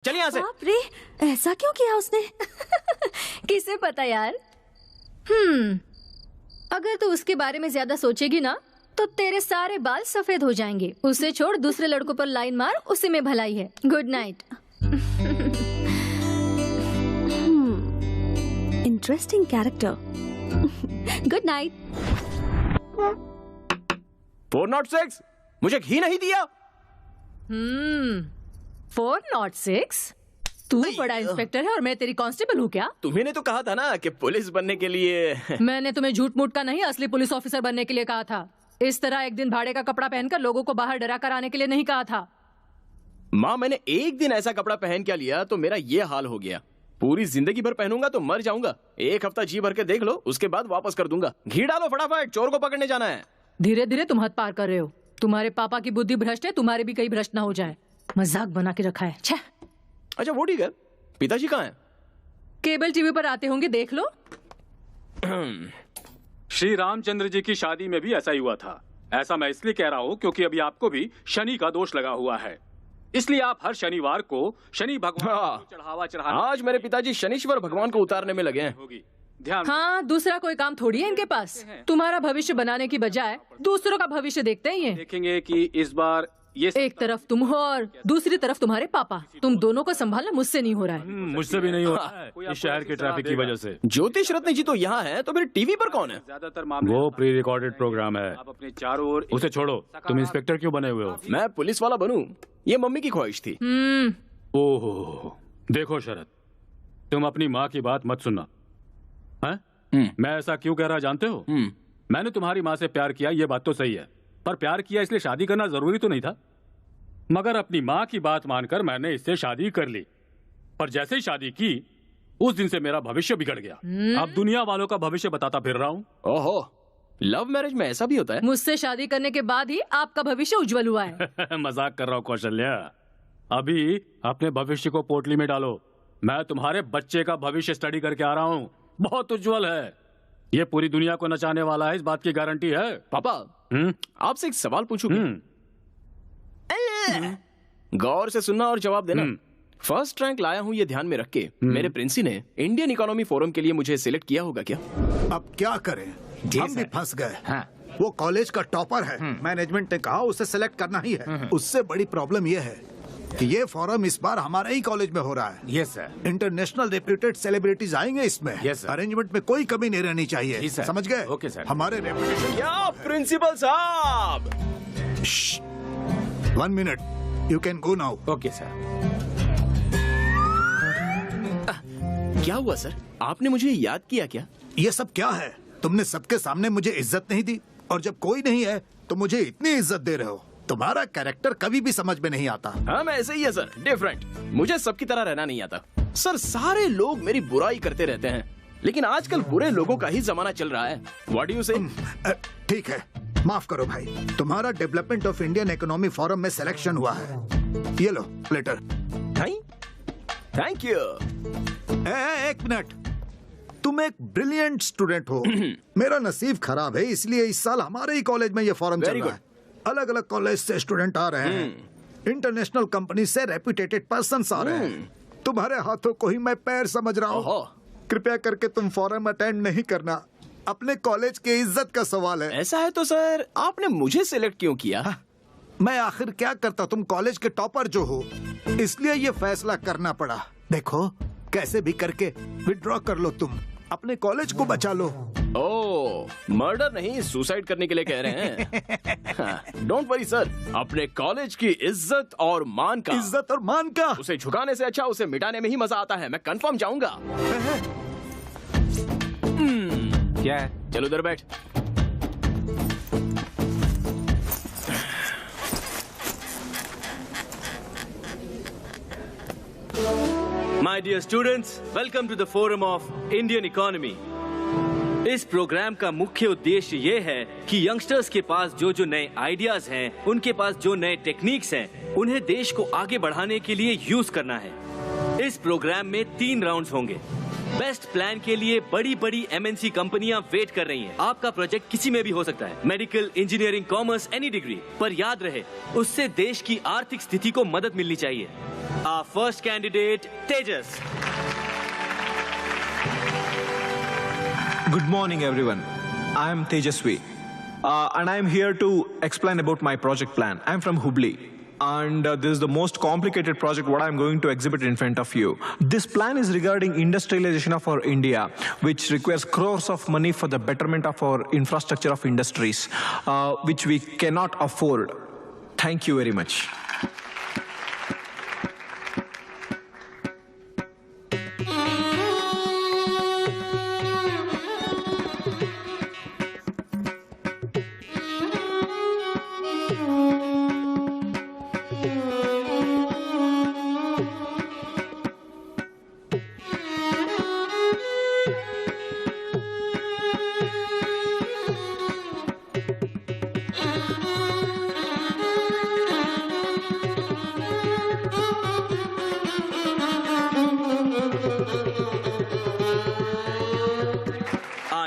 चलिए यहाँ से। बाप रे, ऐसा क्यों किया उसने? किसे पता यार। अगर तू उसके बारे में ज्यादा सोचेगी ना तो तेरे सारे बाल सफेद हो जाएंगे। उसे छोड़, दूसरे लड़कों पर लाइन मार, उसी में भलाई है। Good night. Interesting character. Good night. 406 मुझे घी नहीं दिया। 406? तू बड़ा इंस्पेक्टर है और मैं तेरी कांस्टेबल हूँ क्या? तुम्ही ने तो कहा था ना कि पुलिस बनने के लिए। मैंने तुम्हें झूठ मूठ का नहीं, असली पुलिस ऑफिसर बनने के लिए कहा था। इस तरह एक दिन भाड़े का कपड़ा पहनकर लोगों को बाहर डरा कर आने के लिए नहीं कहा था। माँ, मैंने एक दिन ऐसा कपड़ा पहन क्या लिया तो मेरा ये हाल हो गया। पूरी जिंदगी भर पहनूंगा तो मर जाऊंगा। एक हफ्ता जी भर के देख लो, उसके बाद वापस कर दूंगा। घी डालो फटाफट, चोर को पकड़ने जाना है। धीरे धीरे तुम हद पार कर रहे हो। तुम्हारे पापा की बुद्धि भ्रष्ट है, तुम्हारे भी कहीं भ्रष्ट ना हो जाए। मजाक बना के रखा है। छह। अच्छा वो ठीक है, पिताजी कहाँ हैं? केबल टीवी पर आते होंगे, देख लो। श्री रामचंद्र जी की शादी में भी ऐसा ही हुआ था। ऐसा मैं इसलिए कह रहा हूँ क्योंकि अभी आपको भी शनि का दोष लगा हुआ है। इसलिए आप हर शनिवार को शनि भगवान को चढ़ावा चढ़ाना। आज मेरे पिताजी शनीश्वर भगवान को उतारने में लगे हैं। होगी ध्यान। हाँ, दूसरा कोई काम थोड़ी है इनके पास। तुम्हारा भविष्य बनाने की बजाय दूसरों का भविष्य देखते ही हैं। देखेंगे कि इस बार ये एक तरफ तुम हो और दूसरी तरफ तुम्हारे पापा। तुम दोनों को संभालना मुझसे नहीं हो रहा है। मुझसे भी नहीं हो रहा है इस शहर के ट्रैफिक की वजह से। ज्योतिष रत्न जी तो यहाँ है, तो फिर टीवी पर कौन है? ज्यादातर मामले वो प्री रिकॉर्डेड प्रोग्राम है, आप अपने चारों ओर उसे छोड़ो। तुम इंस्पेक्टर क्यों बने हुए हो? मैं पुलिस वाला बनूं, ये मम्मी की ख्वाहिश थी। ओहो, देखो शरद, तुम अपनी माँ की बात मत सुनना। हैं? मैं ऐसा क्यों कह रहा जानते हो? मैंने तुम्हारी माँ से प्यार किया, ये बात तो सही है, पर प्यार किया इसलिए शादी करना जरूरी तो नहीं था। मगर अपनी माँ की बात मानकर मैंने इससे शादी कर ली, पर जैसे ही शादी की उस दिन से मेरा भविष्य बिगड़ गया। अब दुनिया वालों का भविष्य बताता फिर रहा हूँ। ओहो, लव मैरिज में ऐसा भी होता है? मुझसे शादी करने के बाद ही आपका भविष्य उज्जवल हुआ है। मजाक कर रहा हूँ कौशल्या। अभी अपने भविष्य को पोटली में डालो। मैं तुम्हारे बच्चे का भविष्य स्टडी करके आ रहा हूँ, बहुत उज्जवल है। ये पूरी दुनिया को नचाने वाला है, इस बात की गारंटी है। पापा, आपसे एक सवाल पूछूं? गौर से सुनना और जवाब देना। फर्स्ट रैंक लाया हूँ ये ध्यान में रख के। मेरे प्रिंसी ने इंडियन इकोनॉमी फोरम के लिए मुझे सिलेक्ट किया होगा क्या? अब क्या करें, हम भी फंस गए। हाँ। वो कॉलेज का टॉपर है, मैनेजमेंट ने कहा उसे सिलेक्ट करना ही है। उससे बड़ी प्रॉब्लम ये है कि ये फोरम इस बार हमारे ही कॉलेज में हो रहा है। Yes sir. International reputed celebrities आएंगे इसमें। Yes sir. अरेंजमेंट में कोई कमी नहीं रहनी चाहिए, समझ गए? Okay sir. हमारे रेपुटेशन। क्या प्रिंसिपल साहब? 1 minute, you can go now. Okay sir. क्या हुआ सर, आपने मुझे याद किया क्या? ये सब क्या है? तुमने सबके सामने मुझे इज्जत नहीं दी, और जब कोई नहीं है तो मुझे इतनी इज्जत दे रहे हो। तुम्हारा कैरेक्टर कभी भी समझ में नहीं आता। हाँ, मैं ऐसे ही है सर, डिफरेंट। मुझे सबकी तरह रहना नहीं आता सर। सारे लोग मेरी बुराई करते रहते हैं, लेकिन आजकल बुरे लोगों का ही जमाना चल रहा है। व्हाट डू यू से? ठीक है, माफ करो भाई, तुम्हारा development of Indian economy forum में सिलेक्शन हुआ है। ये लो लेटर। Thank you. एक मिनट, तुम एक ब्रिलियंट स्टूडेंट हो। मेरा नसीब खराब है, इसलिए इस साल हमारे ही कॉलेज में ये फोरम चल रहा है। अलग अलग कॉलेज से स्टूडेंट आ रहे हैं, इंटरनेशनल कंपनी से रेप्यूटेड पर्सन्स आ रहे हैं। तुम्हारे हाथों को ही मैं पैर समझ रहा हूँ। कृपया करके तुम फोरम अटेंड नहीं करना, अपने कॉलेज की इज्जत का सवाल है। ऐसा है तो सर, आपने मुझे सिलेक्ट क्यों किया? मैं आखिर क्या करता, तुम कॉलेज के टॉपर जो हो, इसलिए ये फैसला करना पड़ा। देखो, कैसे भी करके विड्रॉ कर लो, तुम अपने कॉलेज को बचा लो। ओह, मर्डर नहीं, सुसाइड करने के लिए कह रहे हैं। डोंट वरी सर, अपने कॉलेज की इज्जत और मान का उसे झुकाने से अच्छा उसे मिटाने में ही मजा आता है। मैं कंफर्म जाऊंगा। क्या है? चलो उधर बैठ। My dear students, welcome to the Forum of Indian Economy. इस प्रोग्राम का मुख्य उद्देश्य ये है कि यंगस्टर्स के पास जो जो नए आइडियाज हैं, उनके पास जो नए टेक्निक्स हैं, उन्हें देश को आगे बढ़ाने के लिए यूज करना है। इस प्रोग्राम में 3 राउंड्स होंगे। बेस्ट प्लान के लिए बड़ी बड़ी MNC कंपनियां वेट कर रही हैं। आपका प्रोजेक्ट किसी में भी हो सकता है, medical, engineering, commerce, any degree. पर याद रहे, उससे देश की आर्थिक स्थिति को मदद मिलनी चाहिए। Our first candidate, Tejas. Good morning, everyone. I am Tejasvi, and I am here to explain about my project plan. I am from Hubli, and this is the most complicated project what I am going to exhibit in front of you. This plan is regarding industrialization of our India, which requires crores of money for the betterment of our infrastructure of industries, which we cannot afford. Thank you very much.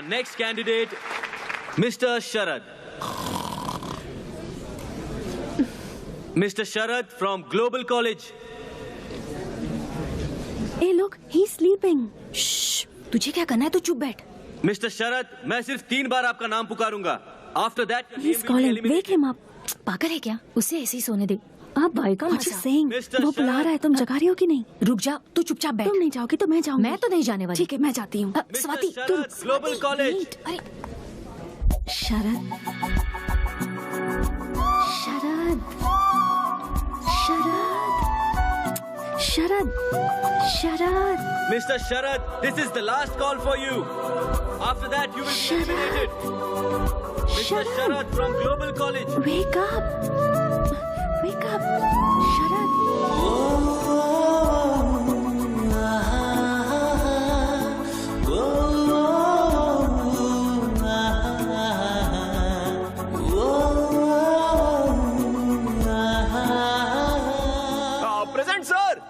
Next candidate, Mr. Sharad. Mr. Sharad from Global College. Hey, look, he's sleeping. Shh, तुझे क्या करना है? तू चुप बैठ. Mr. Sharad, मैं सिर्फ 3 बार आपका नाम पुकारूंगा. After that, he's calling. Wake him up. पागल है क्या? उसे ऐसे ही सोने दे. आप भाई का What you saying? वो बुला रहा है, तुम जगा रही हो कि नहीं? रुक जा, तू चुपचाप बैठ. तुम नहीं जाओगी तो मैं जाऊंगी. मैं तो नहीं जाने वाली. ठीक है, मैं जाती हूँ. स्वाति, तुम. Global College. अरे, शरद. शरद. शरद. शरद. शरद. Mr. Sharad, this is the last call for you. After that, you will be eliminated. Mr. Sharad from Global College. Wake up. Wake up. Sharad. Present, sir.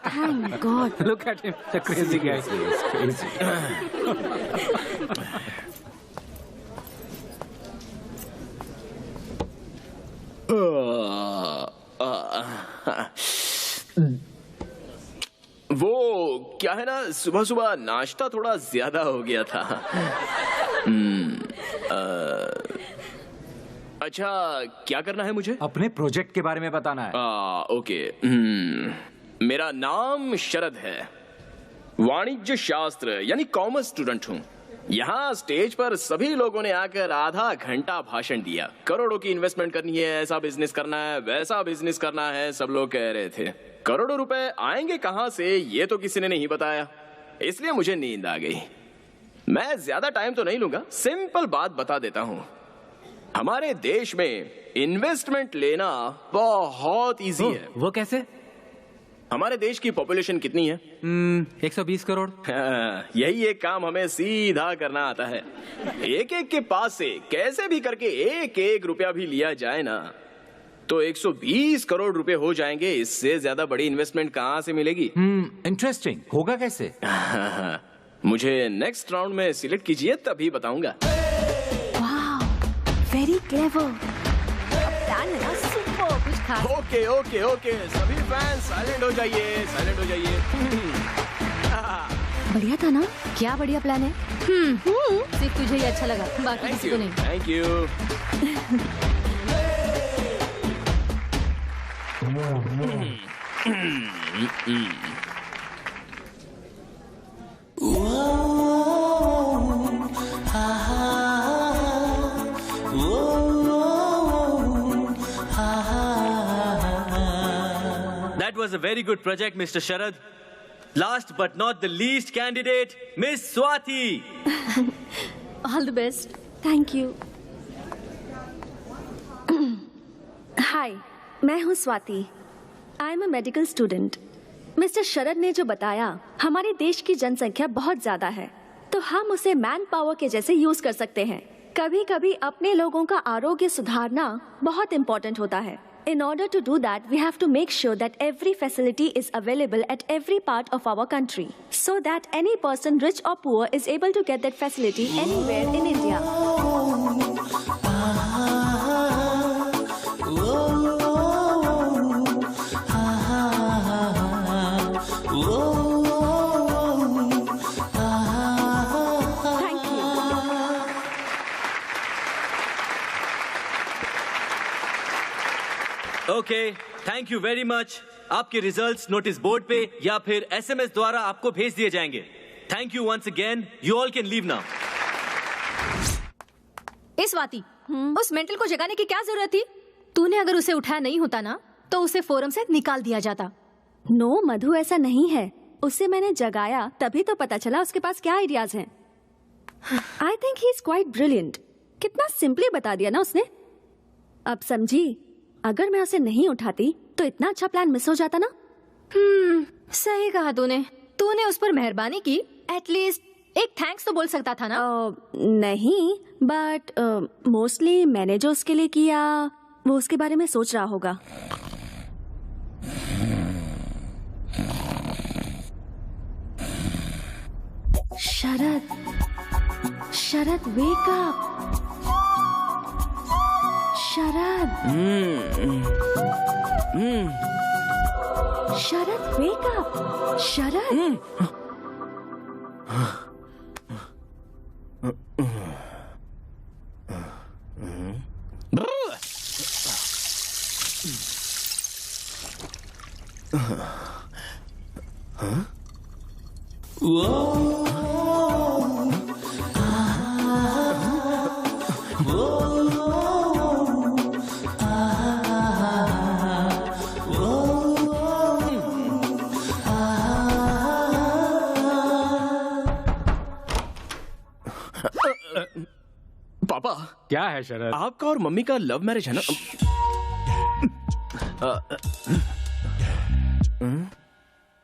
Thank God. Look at him, the crazy guy. He's crazy. वो क्या है ना, सुबह सुबह नाश्ता थोड़ा ज्यादा हो गया था. अच्छा, क्या करना है मुझे? अपने प्रोजेक्ट के बारे में बताना है. ओके. मेरा नाम शरद है. वाणिज्य शास्त्र यानी कॉमर्स स्टूडेंट हूँ. यहाँ स्टेज पर सभी लोगों ने आकर आधा घंटा भाषण दिया. करोड़ों की इन्वेस्टमेंट करनी है, ऐसा बिजनेस करना है, वैसा बिजनेस करना है, सब लोग कह रहे थे. करोड़ों रुपए आएंगे कहाँ से ये तो किसी ने नहीं बताया, इसलिए मुझे नींद आ गई. मैं ज्यादा टाइम तो नहीं लूंगा, सिंपल बात बता देता हूँ. हमारे देश में इन्वेस्टमेंट लेना बहुत इजी है. वो कैसे? हमारे देश की पॉपुलेशन कितनी है? 120 करोड़. यही एक काम हमें सीधा करना आता है. एक एक के पास से कैसे भी करके एक एक रुपया भी लिया जाए ना, तो 120 करोड़ रुपए हो जाएंगे. इससे ज्यादा बड़ी इन्वेस्टमेंट कहाँ से मिलेगी? इंटरेस्टिंग. होगा कैसे? मुझे नेक्स्ट राउंड में सिलेक्ट कीजिए, तभी बताऊंगा. Very clever. प्लान है ना, सुपर. कुछ खास. ओके ओके ओके, सभी फैंस साइलेंट हो जाइए, साइलेंट हो जाइए. बढ़िया था ना? क्या बढ़िया प्लान है. सिर्फ तुझे ही अच्छा लगा, बाकी किसी को नहीं. Thank you. That was a very good project, Mr. Sharad. Last but not the least candidate, Miss Swati. All the best. Thank you. Hi, मैं हूँ Swati. I am a medical student. Mister Sharad ने जो बताया, हमारे देश की जनसंख्या बहुत ज्यादा है, तो हम उसे मैन पावर के जैसे यूज कर सकते हैं. कभी कभी अपने लोगों का आरोग्य सुधारना बहुत इम्पोर्टेंट होता है. In order to do that, we have to make sure that every facility is available at every part of our country, so that any person, rich or poor, is able to get that facility anywhere in India. Okay, thank you very much. आपके results notice board पे या फिर SMS द्वारा आपको भेज दिए जाएंगे। Thank you once again, you all can leave now. ए स्वाति, उस मेंटल को जगाने की क्या जरूरत थी? तूने अगर उसे उठाया नहीं होता ना तो उसे फोरम से निकाल दिया जाता। नो मधु, ऐसा नहीं है। उसे मैंने जगाया तभी तो पता चला उसके पास क्या आइडियाज हैं। I think he is quite brilliant. कितना सिंपली बता दिया ना उसने। अब समझी, अगर मैं उसे नहीं उठाती तो इतना अच्छा प्लान मिस हो जाता ना। सही कहा तूने। तूने उस पर मेहरबानी की, एटलीस्ट एक थैंक्स तो बोल सकता था ना। नहीं, बट मोस्टली मैंने जो उसके लिए किया वो उसके बारे में सोच रहा होगा। शरद, शरद वेक अप। शरद, शरद वेक अप। शरद, पापा, क्या है शरद? आपका और मम्मी का लव मैरिज है ना?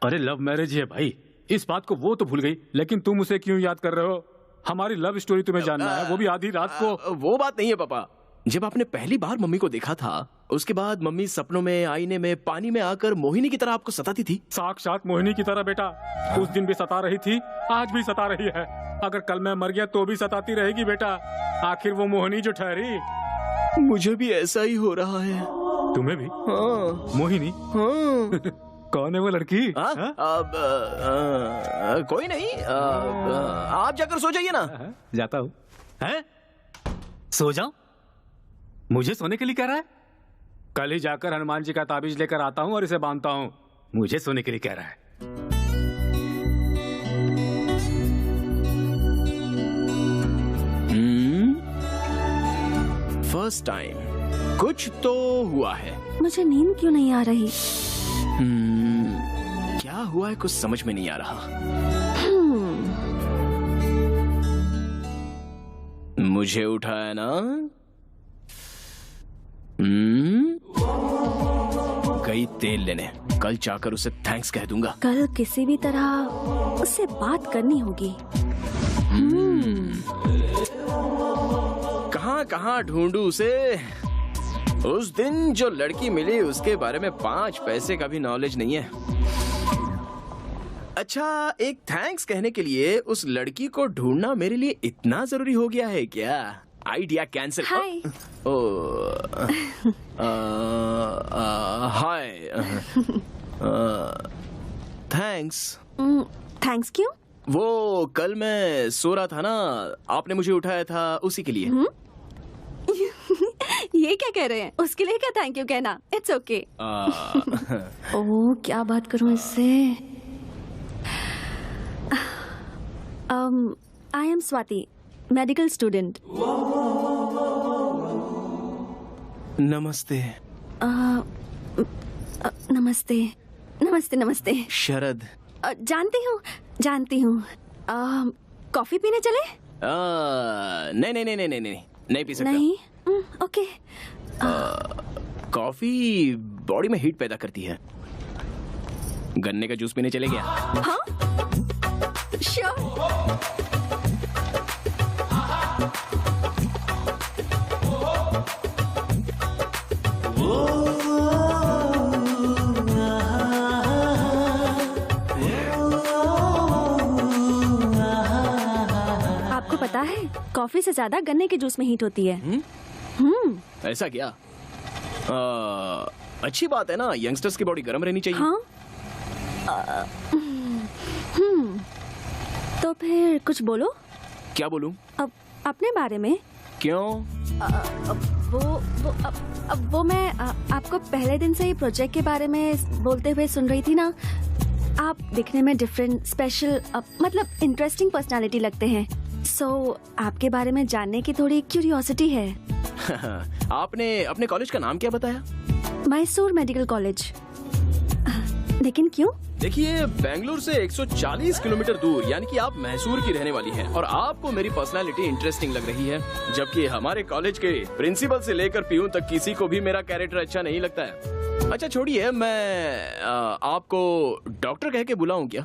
अरे लव मैरिज है भाई, इस बात को वो तो भूल गई, लेकिन तुम उसे क्यों याद कर रहे हो? हमारी लव स्टोरी तुम्हें जानना है, वो भी आधी रात को। वो बात नहीं है पापा। जब आपने पहली बार मम्मी को देखा था, उसके बाद मम्मी सपनों में, आईने में, पानी में आकर मोहिनी की तरह आपको सताती थी। साक्षात मोहिनी की तरह बेटा। उस दिन भी सता रही थी, आज भी सता रही है। अगर कल मैं मर गया तो भी सताती रहेगी बेटा। आखिर वो मोहिनी जो ठहरी। मुझे भी ऐसा ही हो रहा है। तुम्हें भी? हाँ। मोहिनी? हाँ। कौन है वो लड़की? कोई नहीं। आप जाकर सो जाइए ना। जाता हूँ। हैं? सो जाऊं? मुझे सोने के लिए कह रहा है? कल ही जाकर हनुमान जी का ताबीज लेकर आता हूँ और इसे बांधता हूँ। मुझे सोने के लिए कह रहा है। फर्स्ट टाइम कुछ तो हुआ है। मुझे नींद क्यों नहीं आ रही? क्या हुआ है कुछ समझ में नहीं आ रहा। मुझे उठाया ना? गई तेल लेने। कल जाकर उसे थैंक्स कह दूंगा। कल किसी भी तरह उससे बात करनी होगी। कहाँ कहाँ ढूंढूं उसे? उस दिन जो लड़की मिली उसके बारे में 5 पैसे का भी नॉलेज नहीं है। अच्छा, एक थैंक्स कहने के लिए उस लड़की को ढूंढना मेरे लिए इतना जरूरी हो गया है क्या? Idea cancel. Hi. Hi. Thanks. Thanks क्यों? वो कल मैं सो रहा था ना, आपने मुझे उठाया था उसी के लिए। ये क्या कह रहे हैं? उसके लिए क्या थैंक यू कहना? It's okay. ओह, क्या बात करूं इससे? I am Swati, medical student. नमस्ते। नमस्ते नमस्ते नमस्ते। शरद। जानती हूँ। कॉफी पीने चले? नहीं पी सकता। नहीं? ओके। कॉफी बॉडी में हीट पैदा करती है। गन्ने का जूस पीने चले गया। हाँ? श्योर। आपको पता है, कॉफी से ज्यादा गन्ने के जूस में हीट होती है। ऐसा क्या? अच्छी बात है ना, यंगस्टर्स की बॉडी गर्म रहनी चाहिए। हाँ? तो फिर कुछ बोलो। क्या बोलूं? अब अपने बारे में। क्यों? अब वो मैं आपको पहले दिन से ही प्रोजेक्ट के बारे में बोलते हुए सुन रही थी ना। आप दिखने में डिफरेंट, स्पेशल, मतलब इंटरेस्टिंग पर्सनालिटी लगते हैं। सो आपके बारे में जानने की थोड़ी क्यूरियोसिटी है। आपने अपने कॉलेज का नाम क्या बताया? Mysore medical college. लेकिन क्यों? देखिए, बेंगलुरु से 140 किलोमीटर दूर, यानी कि आप मैसूर की रहने वाली हैं और आपको मेरी पर्सनालिटी इंटरेस्टिंग लग रही है, जबकि हमारे कॉलेज के प्रिंसिपल से लेकर पीयून तक किसी को भी मेरा कैरेक्टर अच्छा नहीं लगता है। अच्छा छोड़िए, मैं आपको डॉक्टर कह के बुलाऊं क्या?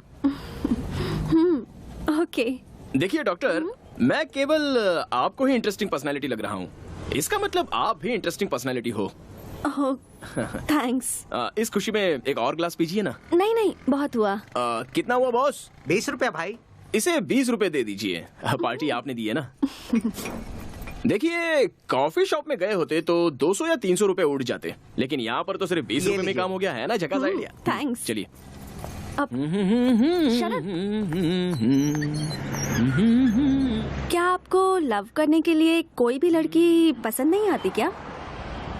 ओके। देखिए डॉक्टर, मैं केवल आपको ही इंटरेस्टिंग पर्सनालिटी लग रहा हूँ, इसका मतलब आप भी इंटरेस्टिंग पर्सनालिटी हो। थैंक्स। इस खुशी में एक और ग्लास पीजिए ना। नहीं, बहुत हुआ। कितना हुआ बॉस? 20 रुपया भाई। इसे 20 रुपए दे दीजिए, पार्टी आपने दी है ना। देखिए, कॉफी शॉप में गए होते तो 200 या 300 रुपए उड़ जाते, लेकिन यहाँ पर तो सिर्फ 20 रुपए में काम हो गया है ना। झकास आइडिया। थैंक्स। चलिए। क्या आपको लव करने के लिए कोई भी लड़की पसंद नहीं आती क्या?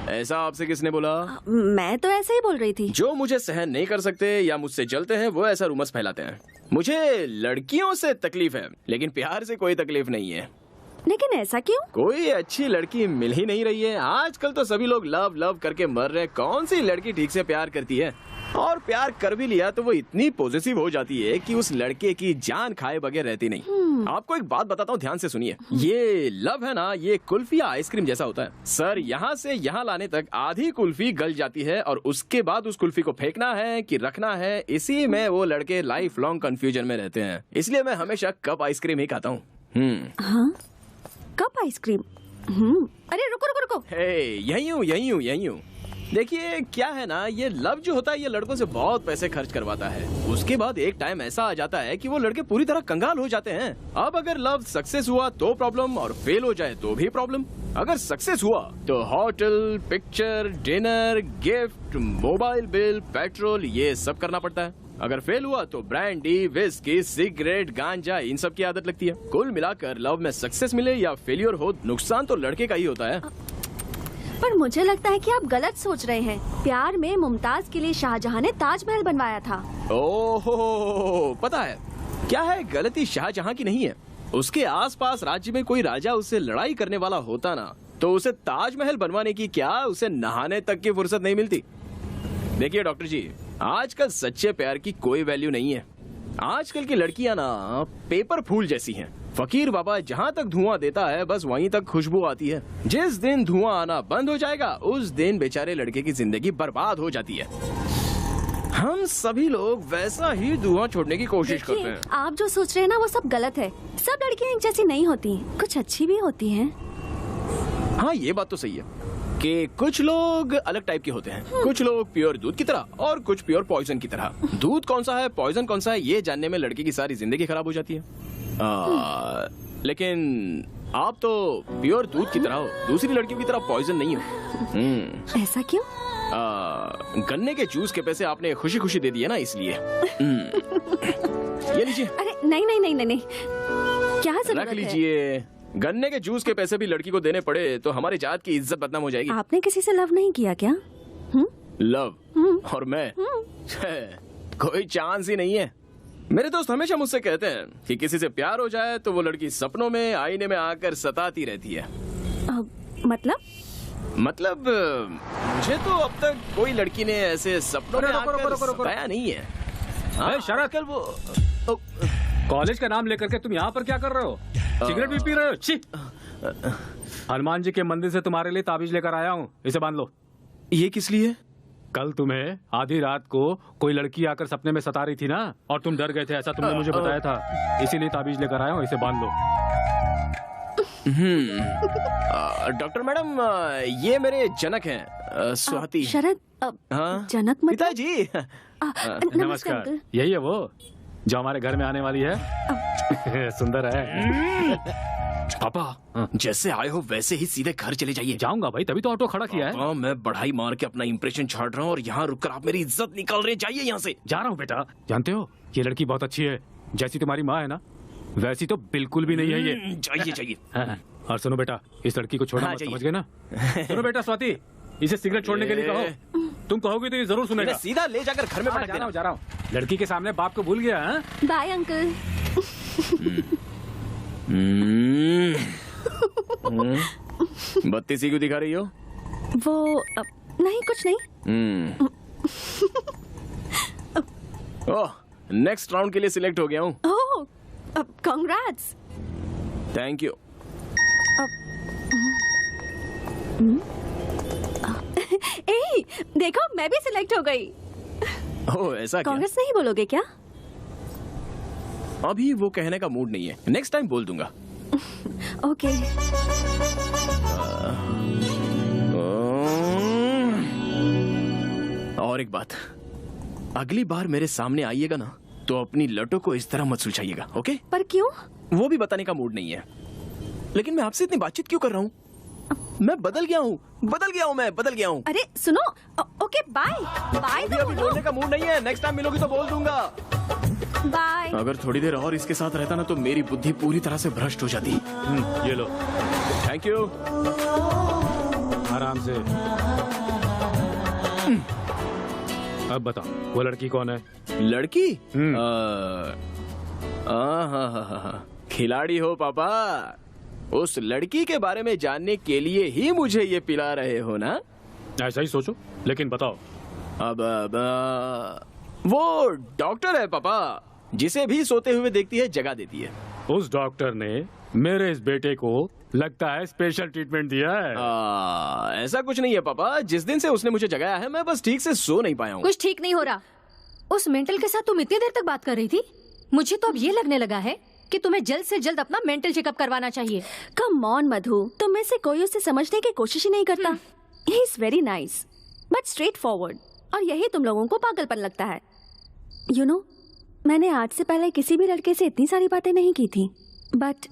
ऐसा आपसे किसने बोला? मैं तो ऐसे ही बोल रही थी। जो मुझे सहन नहीं कर सकते या मुझसे जलते हैं वो ऐसा रूमर्स फैलाते हैं। मुझे लड़कियों से तकलीफ है, लेकिन प्यार से कोई तकलीफ नहीं है। लेकिन ऐसा क्यों? कोई अच्छी लड़की मिल ही नहीं रही है। आजकल तो सभी लोग लव लव करके मर रहे हैं। कौन सी लड़की ठीक से प्यार करती है? और प्यार कर भी लिया तो वो इतनी पॉजिटिव हो जाती है कि उस लड़के की जान खाए बगैर रहती नहीं। आपको एक बात बताता हूँ, ध्यान से सुनिए। ये लव है ना, ये कुल्फी या आइसक्रीम जैसा होता है। सर, यहाँ से यहाँ लाने तक आधी कुल्फी गल जाती है और उसके बाद उस कुल्फी को फेंकना है कि रखना है, इसी में वो लड़के लाइफ लॉन्ग कंफ्यूजन में रहते हैं। इसलिए मैं हमेशा कप आइसक्रीम ही खाता हूँ। हाँ? Cup ice cream? अरे रुको। यही हूँ। देखिए क्या है ना, ये लव जो होता है ये लड़कों से बहुत पैसे खर्च करवाता है। उसके बाद एक टाइम ऐसा आ जाता है कि वो लड़के पूरी तरह कंगाल हो जाते हैं। अब अगर लव सक्सेस हुआ तो प्रॉब्लम, और फेल हो जाए तो भी प्रॉब्लम। अगर सक्सेस हुआ तो hotel, picture, dinner, gift, mobile bill, petrol, ये सब करना पड़ता है। अगर फेल हुआ तो ब्रांडी, विस्की, सिगरेट, गांजा, इन सब की आदत लगती है। कुल मिलाकर लव में सक्सेस मिले या फेलियर हो, नुकसान तो लड़के का ही होता है। पर मुझे लगता है कि आप गलत सोच रहे हैं। प्यार में मुमताज के लिए शाहजहां ने ताजमहल बनवाया था। ओहो, पता है क्या है, गलती शाहजहां की नहीं है। उसके आसपास राज्य में कोई राजा उससे लड़ाई करने वाला होता ना, तो उसे ताजमहल बनवाने की क्या, उसे नहाने तक की फुर्सत नहीं मिलती। देखिए डॉक्टर जी, आजकल सच्चे प्यार की कोई वैल्यू नहीं है। आजकल की लड़कियां ना पेपर फूल जैसी हैं। फकीर बाबा जहाँ तक धुआं देता है बस वहीं तक खुशबू आती है। जिस दिन धुआं आना बंद हो जाएगा उस दिन बेचारे लड़के की जिंदगी बर्बाद हो जाती है। हम सभी लोग वैसा ही धुआं छोड़ने की कोशिश करते हैं। आप जो सोच रहे हैं ना वो सब गलत है। सब लड़कियां एक जैसी नहीं होती, कुछ अच्छी भी होती हैं। हाँ, ये बात तो सही है कि कुछ लोग अलग टाइप के होते हैं। कुछ लोग प्योर दूध की तरह और कुछ प्योर पॉइजन की तरह। दूध कौन सा है, पॉइजन कौन सा है, ये जानने में लड़के की सारी जिंदगी खराब हो जाती है। लेकिन आप तो प्योर दूध की तरह हो, दूसरी लड़कियों की तरह पॉइजन नहीं हो। ऐसा क्यों? गन्ने के जूस के पैसे आपने खुशी खुशी दे दिए ना, इसलिए। ये लीजिए। अरे नहीं, क्या जरूरत है? रख लीजिए। गन्ने के जूस के पैसे भी लड़की को देने पड़े तो हमारी जात की इज्जत बदनाम हो जाएगी। आपने किसी से लव नहीं किया क्या? लव? और मैं? कोई चांस ही नहीं है। मेरे दोस्त हमेशा मुझसे कहते हैं कि किसी से प्यार हो जाए तो वो लड़की सपनों में, आईने में आकर सताती रहती है। मतलब मुझे तो अब तक कोई लड़की ने ऐसे सपनों में आकर सताया नहीं है। शरद, कल वो कॉलेज का नाम लेकर के तुम यहाँ पर क्या कर रहे हो? सिगरेट भी पी रहे हो? छी! हनुमान जी के मंदिर से तुम्हारे लिए ताबीज लेकर आया हूँ, इसे बांध लो। ये किस लिए? कल तुम्हें आधी रात को कोई लड़की आकर सपने में सता रही थी ना, और तुम डर गए थे, ऐसा तुमने मुझे बताया था। इसीलिए ताबीज लेकर आया हूँ, इसे बांध लो। डॉक्टर मैडम, ये मेरे जनक हैं, स्वाति। शरद, जनक मतलब? पिताजी। नमस्कार। यही है वो जो हमारे घर में आने वाली है। सुंदर है। पापा, जैसे आए हो वैसे ही सीधे घर चले जाइए। जाऊंगा भाई, तभी तो ऑटो खड़ा किया है। मैं बढ़ाई मार के अपना इंप्रेशन छाड़ रहा हूँ और यहाँ रुककर आप मेरी इज्जत निकाल रहे हैं। जाइए यहाँ से। जा रहा हूँ बेटा। जानते हो ये लड़की बहुत अच्छी है, जैसी तुम्हारी माँ है ना वैसी तो बिल्कुल भी नहीं है ये। जाइए। और सुनो बेटा, इस लड़की को छोड़ना मत, समझ गए ना? सुनो बेटा स्वाति, इसे सिगरेट छोड़ने के लिए कहो। तुम कहोगे तो ये जरूर सुनेगा। सीधा ले जाकर घर में पटक देना। जा रहा हूँ। लड़की के सामने बाप को भूल गया। Bye uncle. बत्ती सी क्यों दिखा रही हो? वो नहीं, कुछ नहीं। ओह, नेक्स्ट राउंड के लिए सिलेक्ट हो गया हूँ। ओह, कांग्रेट्स। Thank you. ए, देखो मैं भी सिलेक्ट हो गई। ओह, ऐसा क्या? कांग्रेस नहीं बोलोगे क्या? अभी वो कहने का मूड नहीं है, नेक्स्ट टाइम बोल दूंगा। ओके। और एक बात, अगली बार मेरे सामने आइएगा ना तो अपनी लटों को इस तरह मत सुलझाइएगा, ओके? पर क्यों? वो भी बताने का मूड नहीं है, लेकिन मैं आपसे इतनी बातचीत क्यों कर रहा हूँ? मैं बदल गया हूँ, मैं बदल गया हूँ। अरे सुनो, ओके बाय बाय। अभी बोलने का मूड नहीं है, नेक्स्ट टाइम मिलोगी तो बोल दूंगा। बाय। अगर थोड़ी देर और इसके साथ रहता ना तो मेरी बुद्धि पूरी तरह से भ्रष्ट हो जाती। ये लो। Thank you. आराम से। अब बताओ, वो लड़की कौन है? लड़की? खिलाड़ी हो पापा। उस लड़की के बारे में जानने के लिए ही मुझे ये पिला रहे हो ना? ऐसा ही सोचो, लेकिन बताओ। अब वो डॉक्टर है पापा, जिसे भी सोते हुए देखती है जगा देती है। उस डॉक्टर ने मेरे इस बेटे को लगता है स्पेशल ट्रीटमेंट दिया है। ऐसा कुछ नहीं है पापा, जिस दिन से उसने मुझे जगाया है मैं बस ठीक से सो नहीं पाया हूँ। कुछ ठीक नहीं हो रहा। उस मेंटल के साथ तुम इतनी देर तक बात कर रही थी। मुझे तो अब ये लगने लगा है कि तुम्हें जल्द से जल्द अपना मेंटल चेकअप करवाना चाहिए। कम ऑन मधु, तुम में से कोई उसे समझने की कोशिश ही नहीं करता। He is very nice but straight forward, और यही तुम लोगों को पागलपन लगता है। यू नो, मैंने आज से पहले किसी भी लड़के से इतनी सारी बातें नहीं की थी, बट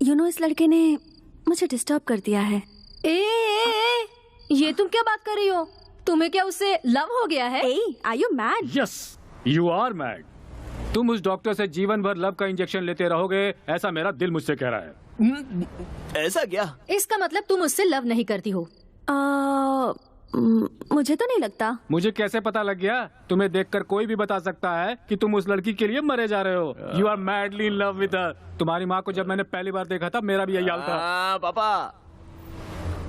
यू नो इस लड़के ने मुझे डिस्टर्ब कर दिया है। ये तुम क्या बात कर रही हो? तुम्हें क्या उससे लव हो गया है? Are you mad? Yes, you are mad. तुम उस डॉक्टर से जीवन भर लव का इंजेक्शन लेते रहोगे, ऐसा मेरा दिल मुझसे कह रहा है। ऐसा क्या? इसका मतलब तुम उससे लव नहीं करती हो? मुझे तो नहीं लगता। मुझे कैसे पता लग गया? तुम्हें देखकर कोई भी बता सकता है कि तुम उस लड़की के लिए मरे जा रहे हो। You are madly in love with her. तुम्हारी माँ को जब मैंने पहली बार देखा था मेरा भी यही हाल था। पापा,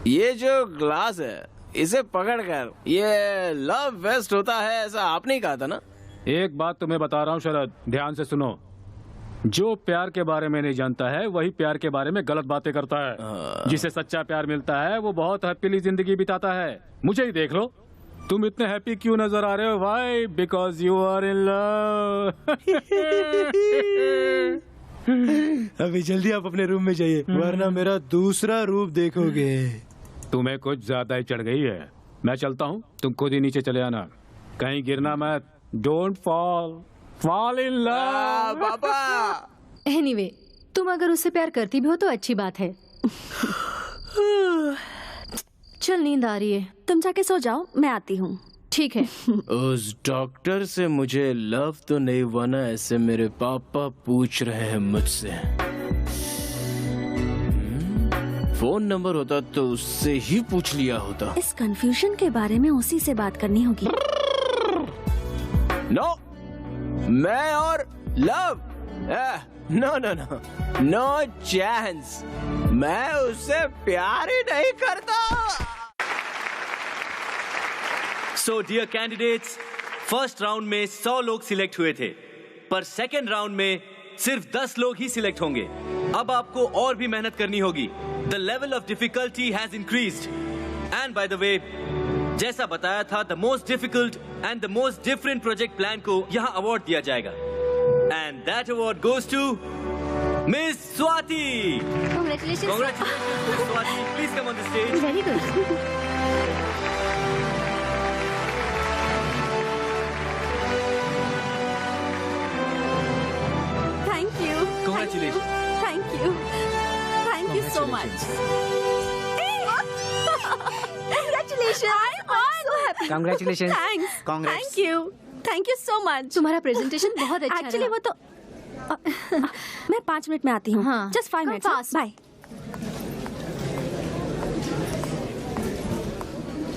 ये जो ग्लास है इसे पकड़कर ये लव वेस्ट होता है, ऐसा आपने ही कहा था ना? एक बात तुम्हें बता रहा हूँ शरद, ध्यान से सुनो। जो प्यार के बारे में नहीं जानता है वही प्यार के बारे में गलत बातें करता है। जिसे सच्चा प्यार मिलता है वो बहुत हैप्पीली जिंदगी बिताता है। मुझे ही देख लो, तुम इतने हैप्पी क्यों नजर आ रहे हो? Why? Because you are in love. अभी जल्दी आप अपने रूम में जाइए, वरना मेरा दूसरा रूप देखोगे। तुम्हें कुछ ज्यादा ही चढ़ गई है। मैं चलता हूँ, तुम खुद ही नीचे चले आना, कहीं गिरना मत। Don't fall in love. पापा। एनीवे, तुम अगर उससे प्यार करती भी हो तो अच्छी बात है। चल, नींद आ रही है, तुम जाके सो जाओ, मैं आती हूँ। ठीक है। उस डॉक्टर से मुझे लव तो नहीं हुआ ना, ऐसे मेरे पापा पूछ रहे हैं मुझसे। फोन नंबर होता तो उससे ही पूछ लिया होता। इस कंफ्यूजन के बारे में उसी से बात करनी होगी। नो, मैं और love, no no no, no chance. मैं उससे प्यार ही नहीं करता। So dear candidates, first round में 100 लोग सिलेक्ट हुए थे, पर सेकेंड राउंड में सिर्फ 10 लोग ही सिलेक्ट होंगे। अब आपको और भी मेहनत करनी होगी। The level of difficulty has increased. And by the way, जैसा बताया था, the most difficult and the most different project plan को यहाँ अवार्ड दिया जाएगा। And that award goes to miss Swati. Congratulations. Congratulations, Miss Swati. Please come on the stage. Very good. Thank you. Congratulations. Thank you. Thank you so much. Congratulations. I'm so happy. Congratulations. Thanks. Congrats. Thank you. Thank you so much. तुम्हारा presentation बहुत अच्छा रहा। Actually वो तो मैं 5 minute में आती हूँ। हाँ। Just 5 minutes. बाय।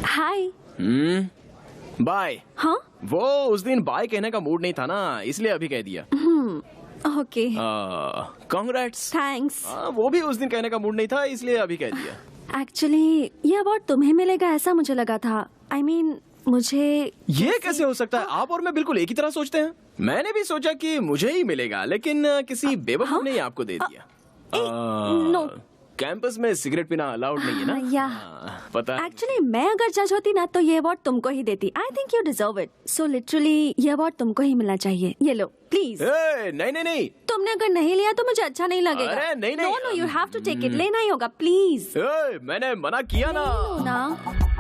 हाय। बाय। हाँ? वो उस दिन बाय कहने का मूड नहीं था ना, इसलिए अभी कह दिया। ओके। कांग्रेट्स। थैंक्स। वो भी उस दिन कहने का मूड नहीं था, इसलिए अभी कह दिया। एक्चुअली ये अवार्ड तुम्हें मिलेगा ऐसा मुझे लगा था। I mean, मुझे ये कैसे हो सकता है? आप और मैं बिल्कुल एक ही तरह सोचते हैं। मैंने भी सोचा कि मुझे ही मिलेगा, लेकिन किसी बेवकूफ ने आपको दे दिया। नो, कैंपस में सिगरेट पीना अलाउड नहीं है ना? या पता है। एक्चुअली मैं अगर जज होती ना तो ये अवार्ड तुमको ही देती। I think you deserve it. So literally ये अवार्ड तुमको ही मिलना चाहिए। ये लो प्लीज। नहीं नहीं नहीं, तुमने अगर नहीं लिया तो मुझे अच्छा नहीं लगेगा। अरे नहीं नहीं, no you have to take it. लेना ही होगा प्लीज। मैंने मना किया ना।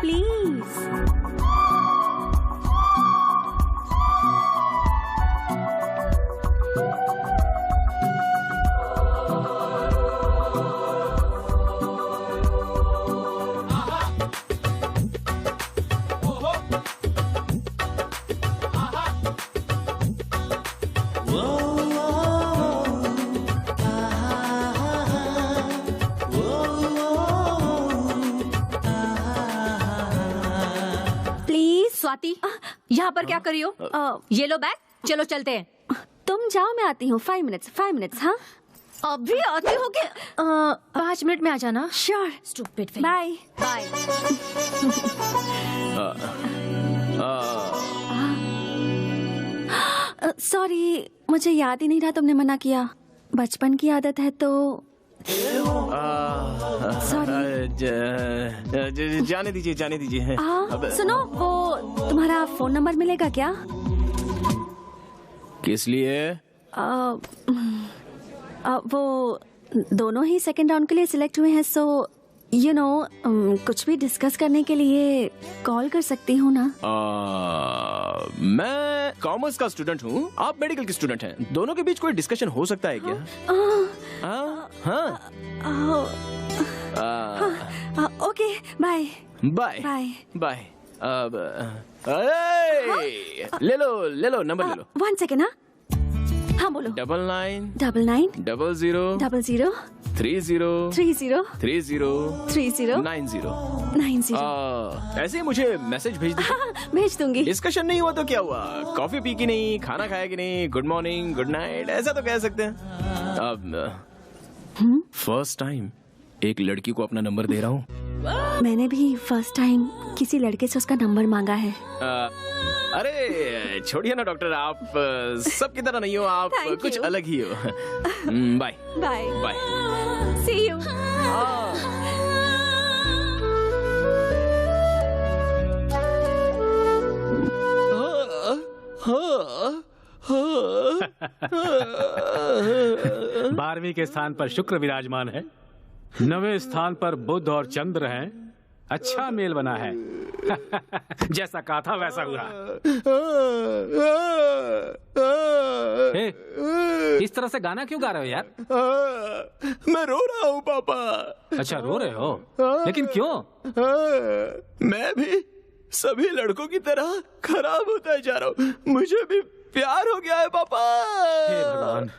प्लीज। स्वाति, यहाँ पर क्या करी हो? ये लो बैग, चलो चलते हैं। तुम जाओ, मैं आती हूँ। 5 मिनट्स। हाँ अभी आती हो के 5 मिनट में आ जाना। Sure. Stupid. Bye bye. Sorry, मुझे याद ही नहीं रहा तुमने मना किया। बचपन की आदत है तो सॉरी। जाने दीजिए। सुनो, वो तुम्हारा फोन नंबर मिलेगा क्या? किस लिए? वो दोनों ही सेकंड राउंड के लिए सिलेक्ट हुए हैं, सो यू नो कुछ भी डिस्कस करने के लिए कॉल कर सकती हूँ ना? मैं कॉमर्स का स्टूडेंट हूँ, आप मेडिकल की स्टूडेंट हैं। दोनों के बीच कोई डिस्कशन हो सकता है क्या? Okay, bye bye bye bye. ले लो नंबर ले लो। 1 सेकेंड। हाँ बोलो। 99 00 00 30 30 30 90। ऐसे ही मुझे मैसेज भेज दीजिए। हाँ, भेज दूंगी। डिस्कशन नहीं हुआ तो क्या हुआ? कॉफी पी की नहीं, खाना खाया कि नहीं, गुड मॉर्निंग गुड नाइट ऐसा तो कह सकते हैं। अब फर्स्ट टाइम एक लड़की को अपना नंबर दे रहा हूँ। मैंने भी फर्स्ट टाइम किसी लड़के से उसका नंबर मांगा है। अरे छोड़िए ना डॉक्टर, आप सबकी तरह नहीं हो, आप कुछ अलग ही हो। Bye bye bye. See you. बारहवीं के स्थान पर शुक्र विराजमान है, 9वें स्थान पर बुध और चंद्र हैं। अच्छा मेल बना है। जैसा कहा था वैसा हुआ। इस तरह से गाना क्यों गा रहे हो यार? मैं रो रहा हूँ पापा। अच्छा रो रहे हो, लेकिन क्यों? मैं भी सभी लड़कों की तरह खराब होता जा रहा हूँ। मुझे भी प्यार हो गया है पापा। हे भगवान,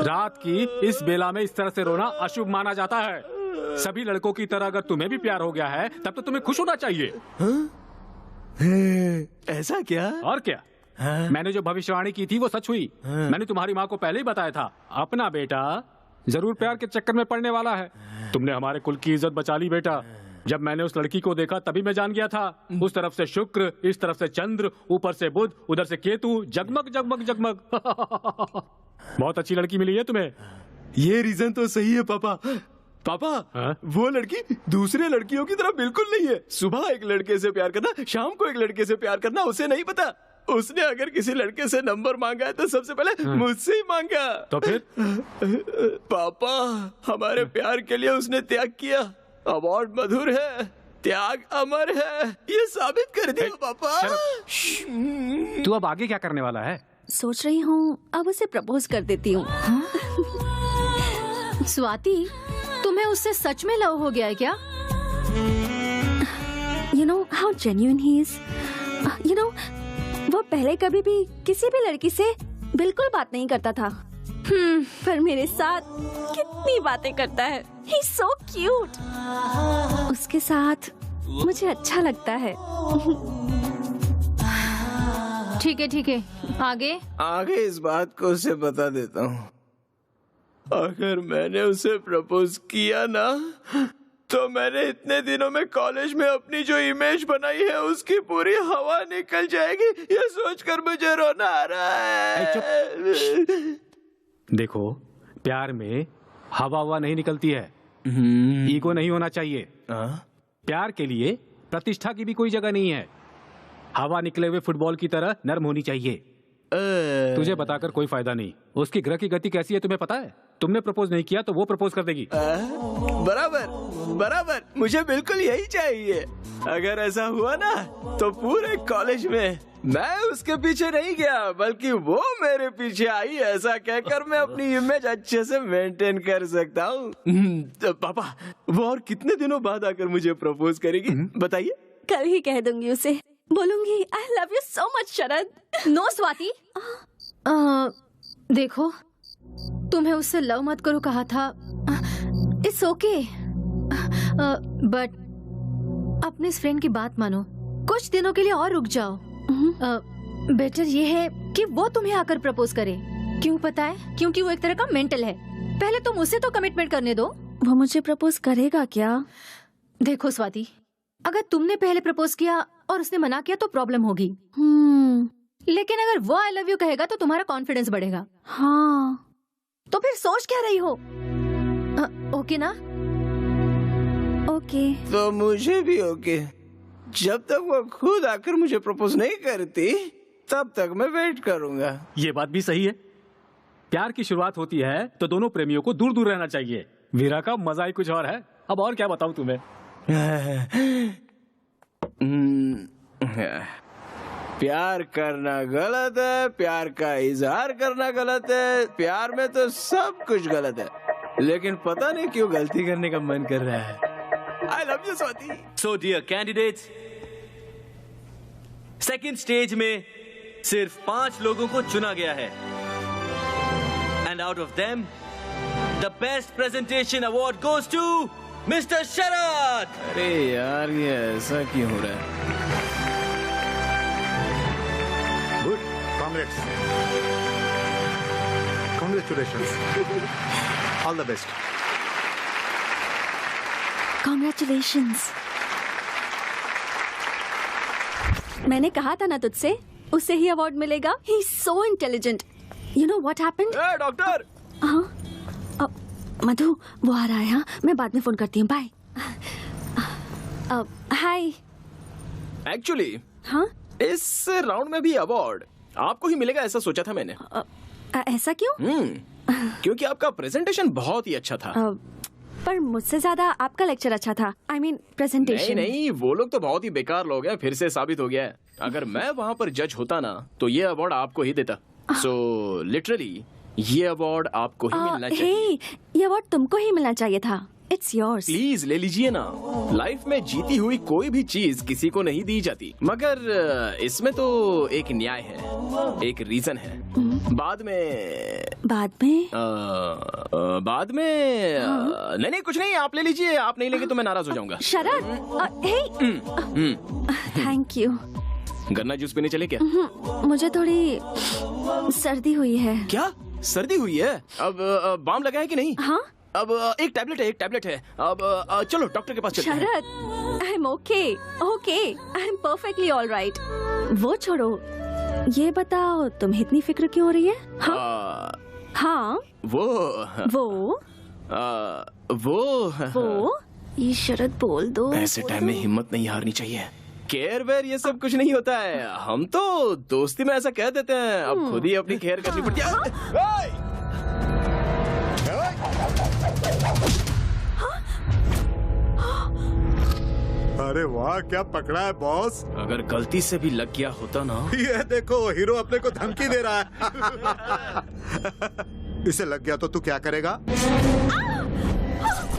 रात की इस बेला में इस तरह से रोना अशुभ माना जाता है। सभी लड़कों की तरह अगर तुम्हें भी प्यार हो गया है तब तो तुम्हें खुश होना चाहिए। ऐसा क्या? और क्या? मैंने जो भविष्यवाणी की थी वो सच हुई। मैंने तुम्हारी माँ को पहले ही बताया था, अपना बेटा जरूर प्यार के चक्कर में पड़ने वाला है। तुमने हमारे कुल की इज्जत बचा ली बेटा। जब मैंने उस लड़की को देखा तभी मैं जान गया था। उस तरफ से शुक्र, इस तरफ से चंद्र, ऊपर से बुध, उधर से केतु, जगमग जगमग जगमग। बहुत अच्छी लड़की मिली है तुम्हें। ये रीजन तो सही है पापा। पापा, वो लड़की दूसरे लड़कियों की तरह बिल्कुल नहीं है। सुबह एक लड़के से प्यार करना, शाम को एक लड़के से प्यार करना, उसे नहीं पता। उसने अगर किसी लड़के से नंबर मांगा है तो सबसे पहले मुझसे ही मांगा। तो फिर? पापा, हमारे प्यार के लिए उसने त्याग किया। अवार्ड मधुर है, त्याग अमर है, ये साबित कर दिया पापा। तू अब आगे क्या करने वाला है? सोच रही हूँ अब उसे प्रपोज कर देती हूँ। स्वाति, तुम्हें उससे सच में लव हो गया है क्या? You know how genuine he is. You know, वो पहले कभी भी किसी भी लड़की से बिल्कुल बात नहीं करता था। पर मेरे साथ कितनी बातें करता है। He's so cute. उसके साथ मुझे अच्छा लगता है। ठीक है आगे। आगे इस बात को उसे बता देता हूँ। अगर मैंने उसे प्रपोज किया ना, तो मैंने इतने दिनों में कॉलेज में अपनी जो इमेज बनाई है उसकी पूरी हवा निकल जाएगी। ये सोचकर मुझे रोना आ रहा है। देखो, प्यार में हवा नहीं निकलती है। ईगो नहीं होना चाहिए। प्यार के लिए प्रतिष्ठा की भी कोई जगह नहीं है। हवा निकले हुए फुटबॉल की तरह नर्म होनी चाहिए। तुझे बताकर कोई फायदा नहीं। उसकी ग्रह की गति कैसी है तुम्हें पता है? तुमने प्रपोज नहीं किया तो वो प्रपोज कर देगी। बराबर, मुझे बिल्कुल यही चाहिए। अगर ऐसा हुआ ना, तो पूरे कॉलेज में मैं उसके पीछे नहीं गया, बल्कि वो मेरे पीछे आई। ऐसा कहकर मैं अपनी इमेज अच्छे से मेंटेन कर सकता हूँ। तो पापा, वो और कितने दिनों बाद आकर मुझे प्रपोज करेगी बताइए? कल ही कह दूंगी उसे। बोलूंगी I love you so much Sharad. No Swati, देखो, तुम्हें उससे लव मत करो कहा था। इट्स ओके, बट अपने इस फ्रेंड की बात मानो। कुछ दिनों के लिए और रुक जाओ। बेटर ये है कि वो तुम्हें आकर प्रपोज करे। क्यों पता है? क्योंकि वो एक तरह का मेंटल है। पहले तुम उसे तो कमिटमेंट करने दो। वो मुझे प्रपोज करेगा क्या? देखो स्वाति, अगर तुमने पहले प्रपोज किया और उसने मना किया तो प्रॉब्लम होगी। लेकिन अगर वो आई लव यू कहेगा तो तुम्हारा कॉन्फिडेंस बढ़ेगा। हाँ, तो फिर सोच क्या रही हो? ओके ना? ओके। तो मुझे भी ओके। जब तक वो खुद आकर मुझे प्रपोज नहीं करती, तब तक मैं वेट करूंगा। ये बात भी सही है। प्यार की शुरुआत होती है तो दोनों प्रेमियों को दूर दूर रहना चाहिए। वीरा का मजा ही कुछ और है। अब और क्या बताऊं तुम्हें? प्यार करना गलत है, प्यार का इजहार करना गलत है, प्यार में तो सब कुछ गलत है, लेकिन पता नहीं क्यों गलती करने का मन कर रहा है। I love you, Swati. So dear candidates, second stage में सिर्फ 5 लोगों को चुना गया है, and out of them, the best presentation award goes to Mr. शरद। अरे यार, ये ऐसा क्यों हो रहा है? Good, congratulations, all the best। Congratulations। मैंने कहा था ना तुझसे, उसे ही अवार्ड मिलेगा। He is so intelligent। You know what happened? Doctor. हाँ, मधु, वो आ रहा है। हाँ, मैं बाद में फोन करती हूँ। बाय। हाय। एक्चुअली, हाँ, इस राउंड में भी अवार्ड आपको ही मिलेगा ऐसा सोचा था मैंने। ऐसा क्यों? क्योंकि आपका प्रेजेंटेशन बहुत ही अच्छा था। पर मुझसे ज्यादा आपका लेक्चर अच्छा था। I mean, presentation. नहीं, वो लोग तो बहुत ही बेकार लोग हैं। फिर से साबित हो गया है। अगर मैं वहाँ पर जज होता ना, तो ये अवार्ड आपको ही देता। सो लिटरली ये अवार्ड आपको ही मिलना चाहिए। ये अवार्ड तुमको ही मिलना चाहिए था। It's yours। प्लीज ले लीजिए ना। लाइफ में जीती हुई कोई भी चीज किसी को नहीं दी जाती, मगर इसमें तो एक न्याय है, एक रीजन है। बाद में नहीं कुछ नहीं, आप ले लीजिए। आप नहीं लेंगे तो मैं नाराज हो जाऊंगा। शरद, थैंक यू। गन्ना जूस पीने चले क्या? मुझे थोड़ी सर्दी हुई है। क्या सर्दी हुई है? अब बाम लगा है कि नहीं? हाँ, अब एक टैबलेट है। अब चलो डॉक्टर के पास चलते हैं। Sharad, I am okay, I am perfectly all right. वो छोड़ो, ये बताओ तुम्हें इतनी फिक्र क्यों हो रही है? हाँ, वो ये शरद बोल दो। ऐसे टाइम में हिम्मत नहीं हारनी चाहिए। केयर वेयर ये सब कुछ नहीं होता है। हम तो दोस्ती में ऐसा कह देते हैं, अब खुद ही अपनी केयर करनी पड़ती है। अरे वाह, क्या पकड़ा है बॉस। अगर गलती से भी लग गया होता ना। ये देखो, हीरो अपने को धमकी दे रहा है। इसे लग गया तो तू क्या करेगा?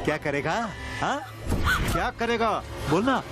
क्या करेगा? हाँ? क्या करेगा? बोलना।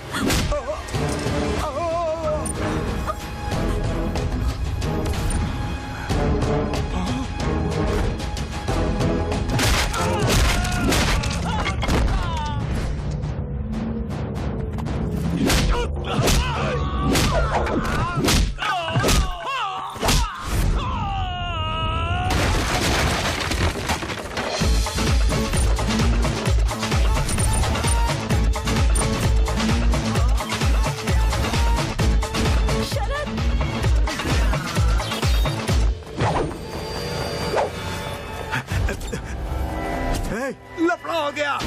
पूरा हो गया।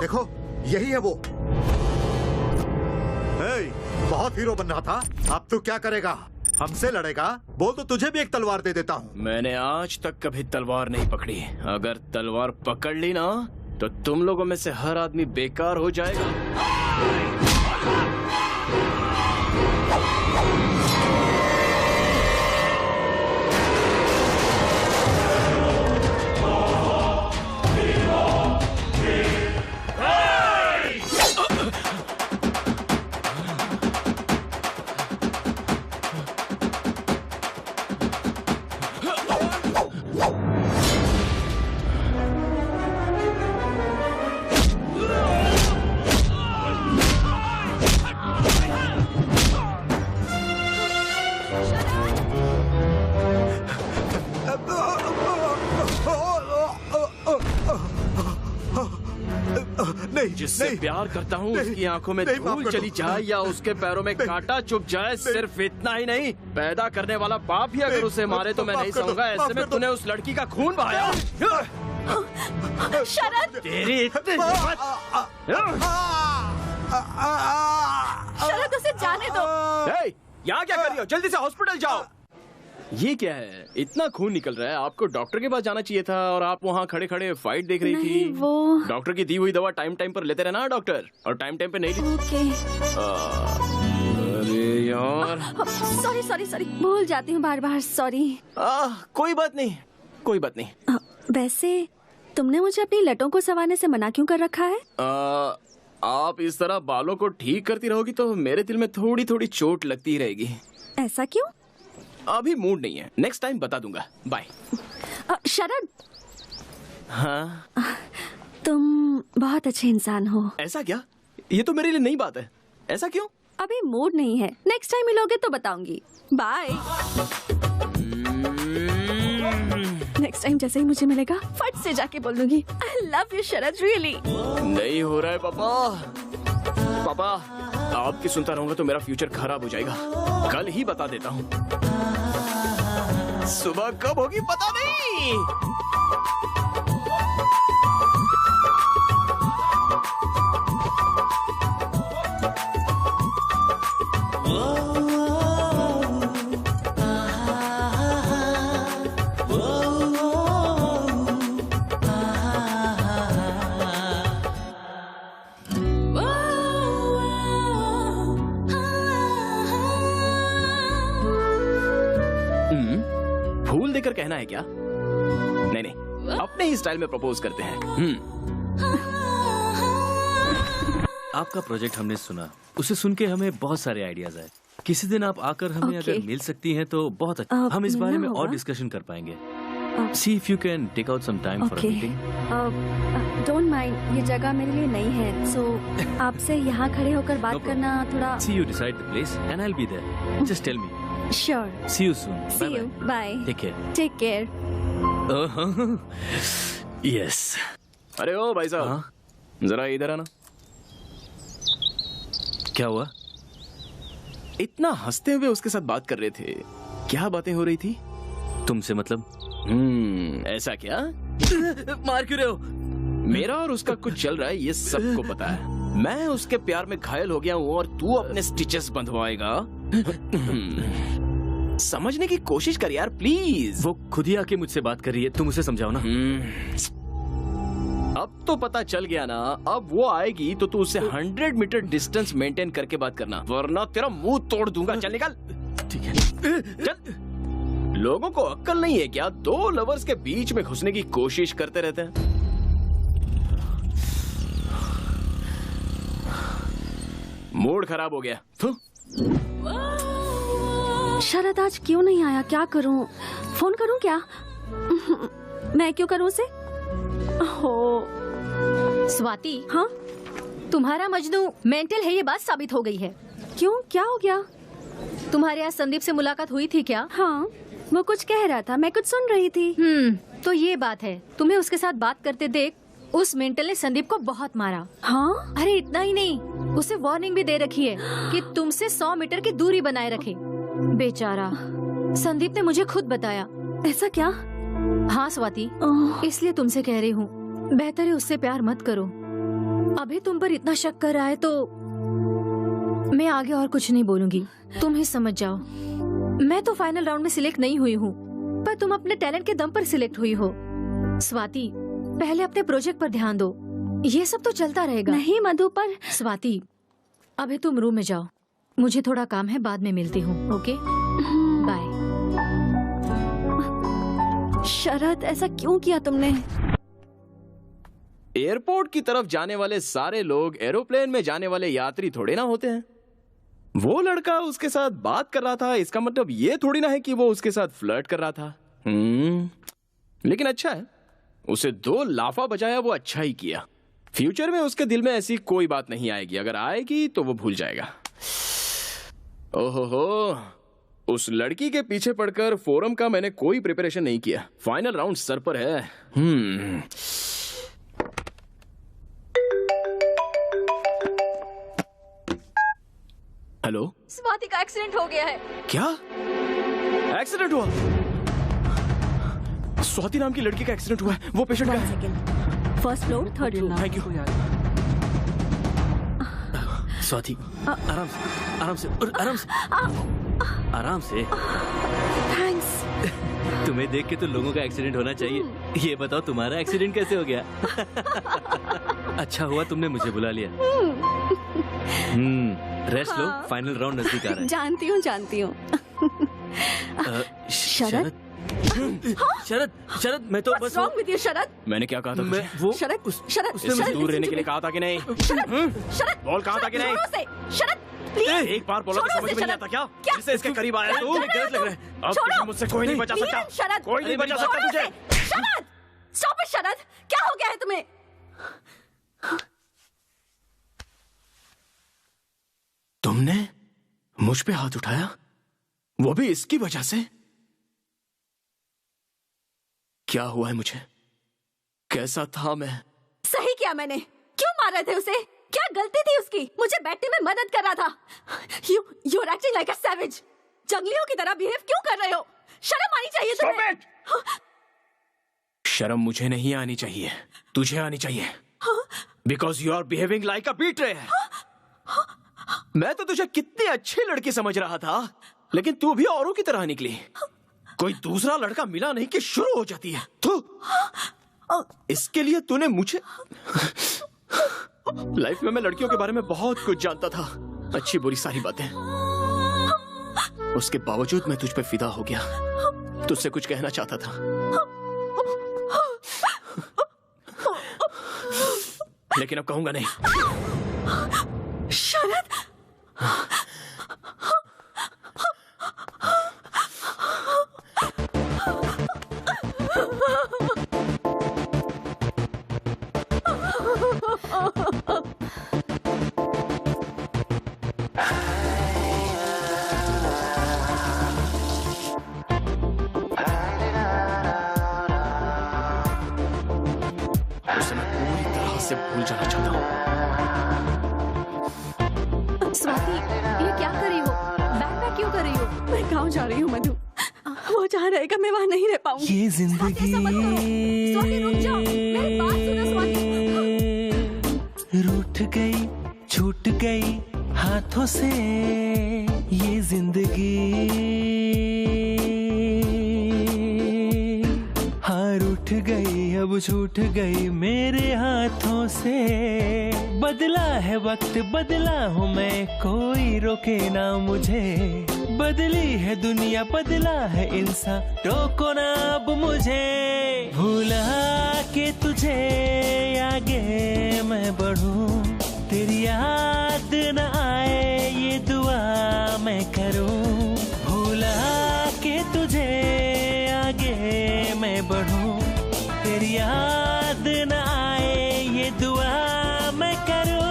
देखो यही है वो। बहुत हीरो बन रहा था, अब तू क्या करेगा? हमसे लड़ेगा? बोल तो तुझे भी एक तलवार दे देता हूँ। मैंने आज तक कभी तलवार नहीं पकड़ी। अगर तलवार पकड़ ली ना तो तुम लोगों में से हर आदमी बेकार हो जाएगा। जिससे प्यार करता हूँ उसकी आंखों में धूल चली जाए या उसके पैरों में कांटा चुभ जाए, सिर्फ इतना ही नहीं, पैदा करने वाला बाप ही अगर उसे मारे तो मैं नहीं सहूंगा। ऐसे में तूने उस लड़की का खून बहाया। शरद! तेरी इतनी हिम्मत! शरद, उसे जाने दो। यहाँ क्या कर रही हो? जल्दी से हॉस्पिटल जाओ। ये क्या है? इतना खून निकल रहा है, आपको डॉक्टर के पास जाना चाहिए था और आप वहाँ खड़े खड़े फाइट देख रही थी। वो डॉक्टर की दी हुई दवा टाइम टाइम पर लेते रहना डॉक्टर, और टाइम टाइम पे नहीं ली। अरे यार, सॉरी सॉरी सॉरी, भूल जाती हूँ बार बार, सॉरी। कोई बात नहीं, कोई बात नहीं। वैसे तुमने मुझे अपनी लटों को संवारने से मना क्यों कर रखा है? आप इस तरह बालों को ठीक करती रहोगी तो मेरे दिल में थोड़ी थोड़ी चोट लगती रहेगी। ऐसा क्यों? अभी मूड नहीं है, नेक्स्ट टाइम बता दूंगा। बाय। शरद। हाँ? तुम बहुत अच्छे इंसान हो। ऐसा क्या? ये तो मेरे लिए नई बात है। ऐसा क्यों? अभी मूड नहीं है, नेक्स्ट टाइम मिलोगे तो बताऊंगी। बाय। नेक्स्ट टाइम जैसे ही मुझे मिलेगा फट से जाके बोल दूंगी आई लव यू शरद, रियली। नहीं हो रहा है पापा। पापा, आपकी सुनता रहूंगा तो मेरा फ्यूचर खराब हो जाएगा। कल ही बता देता हूँ। सुबह कब होगी पता नहीं। फूल देकर कहना है क्या? नहीं नहीं, अपने ही स्टाइल में प्रपोज करते हैं। आपका प्रोजेक्ट हमने सुना, उसे सुन के हमें बहुत सारे आइडियाज आए। किसी दिन आप आकर हमें अगर मिल सकती हैं तो बहुत अच्छा। हम इस बारे में और डिस्कशन कर पाएंगे। See if you can take out some time for a meeting. Don't mind, ये जगह मेरे लिए नई है, so आपसे यहाँ खड़े होकर बात करना थोड़ा। See you decide the place and I'll be there. Just tell me. Sure. See you soon. See you. Bye. Take care. Take care. Yes. अरे ओ भाई साहब, जरा इधर आना। क्या हुआ? इतना हंसते हुए उसके साथ बात कर रहे थे, क्या बातें हो रही थी? तुमसे मतलब? ऐसा क्या? मार क्यों रहे हो? मेरा और उसका कुछ चल रहा है, ये सबको पता है। मैं उसके प्यार में घायल हो गया हूँ और तू अपने स्टिचेस बंधवाएगा। समझने की कोशिश कर यार, प्लीज। वो खुद ही आके मुझसे बात कर रही है, तुम उसे समझाओ ना। अब तो पता चल गया ना, अब वो आएगी तो तू उससे 100 मीटर डिस्टेंस मेंटेन करके बात करना, वरना तेरा मुंह तोड़ दूंगा। चल निकल। ठीक है। चल। लोगों को अक्ल नहीं है क्या? दो लवर्स के बीच में घुसने की कोशिश करते रहते हैं। मूड खराब हो गया। शरद आज क्यों नहीं आया? क्या करूं? फोन करूं क्या? मैं क्यों करूं उसे? हो स्वाति, हाँ तुम्हारा मजनू मेंटल है, ये बात साबित हो गई है। क्यों, क्या हो गया? तुम्हारे यहाँ संदीप से मुलाकात हुई थी क्या? हाँ, वो कुछ कह रहा था, मैं कुछ सुन रही थी। तो ये बात है, तुम्हें उसके साथ बात करते देख उस मेंटल ने संदीप को बहुत मारा। हाँ? अरे इतना ही नहीं, उसे वार्निंग भी दे रखी है कि तुमसे 100 मीटर की दूरी बनाए रखे। बेचारा संदीप ने मुझे खुद बताया। ऐसा क्या? हाँ स्वाति, इसलिए तुमसे कह रही हूँ, बेहतर है उससे प्यार मत करो। अभी तुम पर इतना शक कर रहा है तो मैं आगे और कुछ नहीं बोलूंगी, तुम ही समझ जाओ। मैं तो फाइनल राउंड में सिलेक्ट नहीं हुई हूँ, पर तुम अपने टैलेंट के दम पर सिलेक्ट हुई हो। स्वाति, पहले अपने प्रोजेक्ट पर ध्यान दो, ये सब तो चलता रहेगा। नहीं मधु, पर स्वाति अभी तुम रूम में जाओ, मुझे थोड़ा काम है, बाद में मिलती हूँ। Okay bye. शरद, ऐसा क्यों किया तुमने? एयरपोर्ट की तरफ जाने वाले सारे लोग एरोप्लेन में जाने वाले यात्री थोड़े ना होते हैं। वो लड़का उसके साथ बात कर रहा था, इसका मतलब ये थोड़ी ना है कि वो उसके साथ फ्लर्ट कर रहा था। लेकिन अच्छा है, उसे 2 लाफा बजाया, वो अच्छा ही किया। फ्यूचर में उसके दिल में ऐसी कोई बात नहीं आएगी, अगर आएगी तो वो भूल जाएगा। ओहो, उस लड़की के पीछे पड़कर फोरम का मैंने कोई प्रिपरेशन नहीं किया। फाइनल राउंड सर पर है। हेलो, स्वाति का एक्सीडेंट हो गया है। क्या एक्सीडेंट हुआ? स्वाति नाम की लड़की का एक्सीडेंट हुआ है। वो पेशेंट का है। First floor, 3rd room. Thank you. Swati, आराम से, आराम से, आराम से, आराम से। थैंक्स। तुम्हें देख के तो लोगों का एक्सीडेंट होना चाहिए। ये बताओ तुम्हारा एक्सीडेंट कैसे हो गया? अच्छा हुआ तुमने मुझे बुला लिया। रेस्ट लो, फाइनल राउंड नजदीक आ रहा है। जानती हूँ, जानती हूँ। शरद, शरद, शरद, मैं तो What's बस wrong with you, शरद? मैंने क्या कहा था तुझे? वो शरद, शरद, इससे शरद, दूर रहने के लिए कहा था कि नहीं? शरद, बोल, कहा था कि नहीं? जोरों से, शरद, प्लीज। एक बार बोला तो समझ में नहीं आता क्या? जिससे इसके करीब आया तू? गलत लग रहा है। अब तुझे मुझसे कोई नहीं बचा सकता। शरद, कोई नहीं बचा सकता तुझे। शरद, स्टॉप इट शरद, क्या हो गया है तुम्हें? तुमने मुझ पे हाथ उठाया, वो भी इसकी वजह से? क्या हुआ है मुझे? कैसा था मैं? सही किया मैंने। क्यों मार रहे थे उसे? क्या गलती थी उसकी? मुझे बैठने में मदद कर रहा था। You're acting like a savage. जंगलियों की तरह बिहेव क्यों कर रहे हो? शर्म आनी चाहिए तुम्हें। शर्म मुझे नहीं आनी चाहिए, तुझे आनी चाहिए। Because you are behaving like a betrayer. मैं तो तुझे कितनी अच्छी लड़की समझ रहा था, लेकिन तू भी औरों की तरह निकली। कोई दूसरा लड़का मिला नहीं कि शुरू हो जाती है। तू इसके लिए तूने मुझे। लाइफ में मैं लड़कियों के बारे में बहुत कुछ जानता था, अच्छी बुरी सारी बातें। उसके बावजूद मैं तुझ पे फिदा हो गया, तुझसे कुछ कहना चाहता था, लेकिन अब कहूंगा नहीं। शरद, उसे मैं पूरी तरह से भूल जाना चाहता हूँ। स्वाति, ये क्या कर रही हो? बैक बैक क्यों कर रही हो? मैं गाँव जा रही हूँ मधु। वो जहाँ रहेगा मैं वहाँ नहीं रह पाऊंगी। ये जिंदगी स्वाति रुक जाओ, मेरी बात सुनो स्वाति। रूठ गई, छूट गई हाथों से ये जिंदगी। हाँ रूठ गई अब छूट गई मेरे हाथों से। बदला है वक्त, बदला हूँ मैं, कोई रोके ना मुझे। बदली है दुनिया, बदला है इंसान, रोको ना अब मुझे। भूला के तुझे आगे मैं बढ़ूं, तेरी याद न आए ये दुआ मैं करूं। भूला के तुझे आगे मैं बढ़ूं, तेरी याद न आए ये दुआ मैं करूं।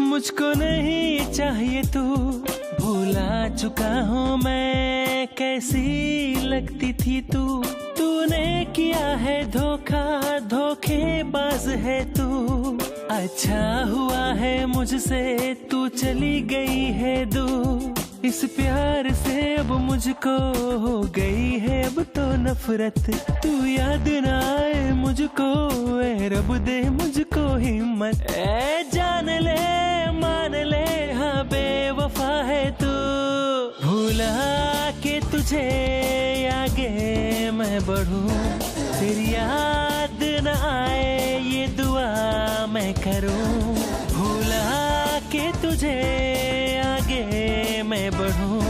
मुझको नहीं चाहिए तू, भूला चुका हूँ मैं, कैसी लगती थी तू। तूने किया है धोखा, धोखेबाज है तू। अच्छा हुआ है मुझसे तू चली गई है दूर। इस प्यार से अब मुझको हो गई है अब तो नफरत। तू याद ना आए मुझको, ए रब दे मुझको हिम्मत। ए जान ले मान ले, हाँ बेवफा है तू। भूला के तुझे आगे मैं बढ़ूं, तेरी याद न आए ये दुआ मैं करूं। भूला के तुझे आगे मैं बढ़ूं,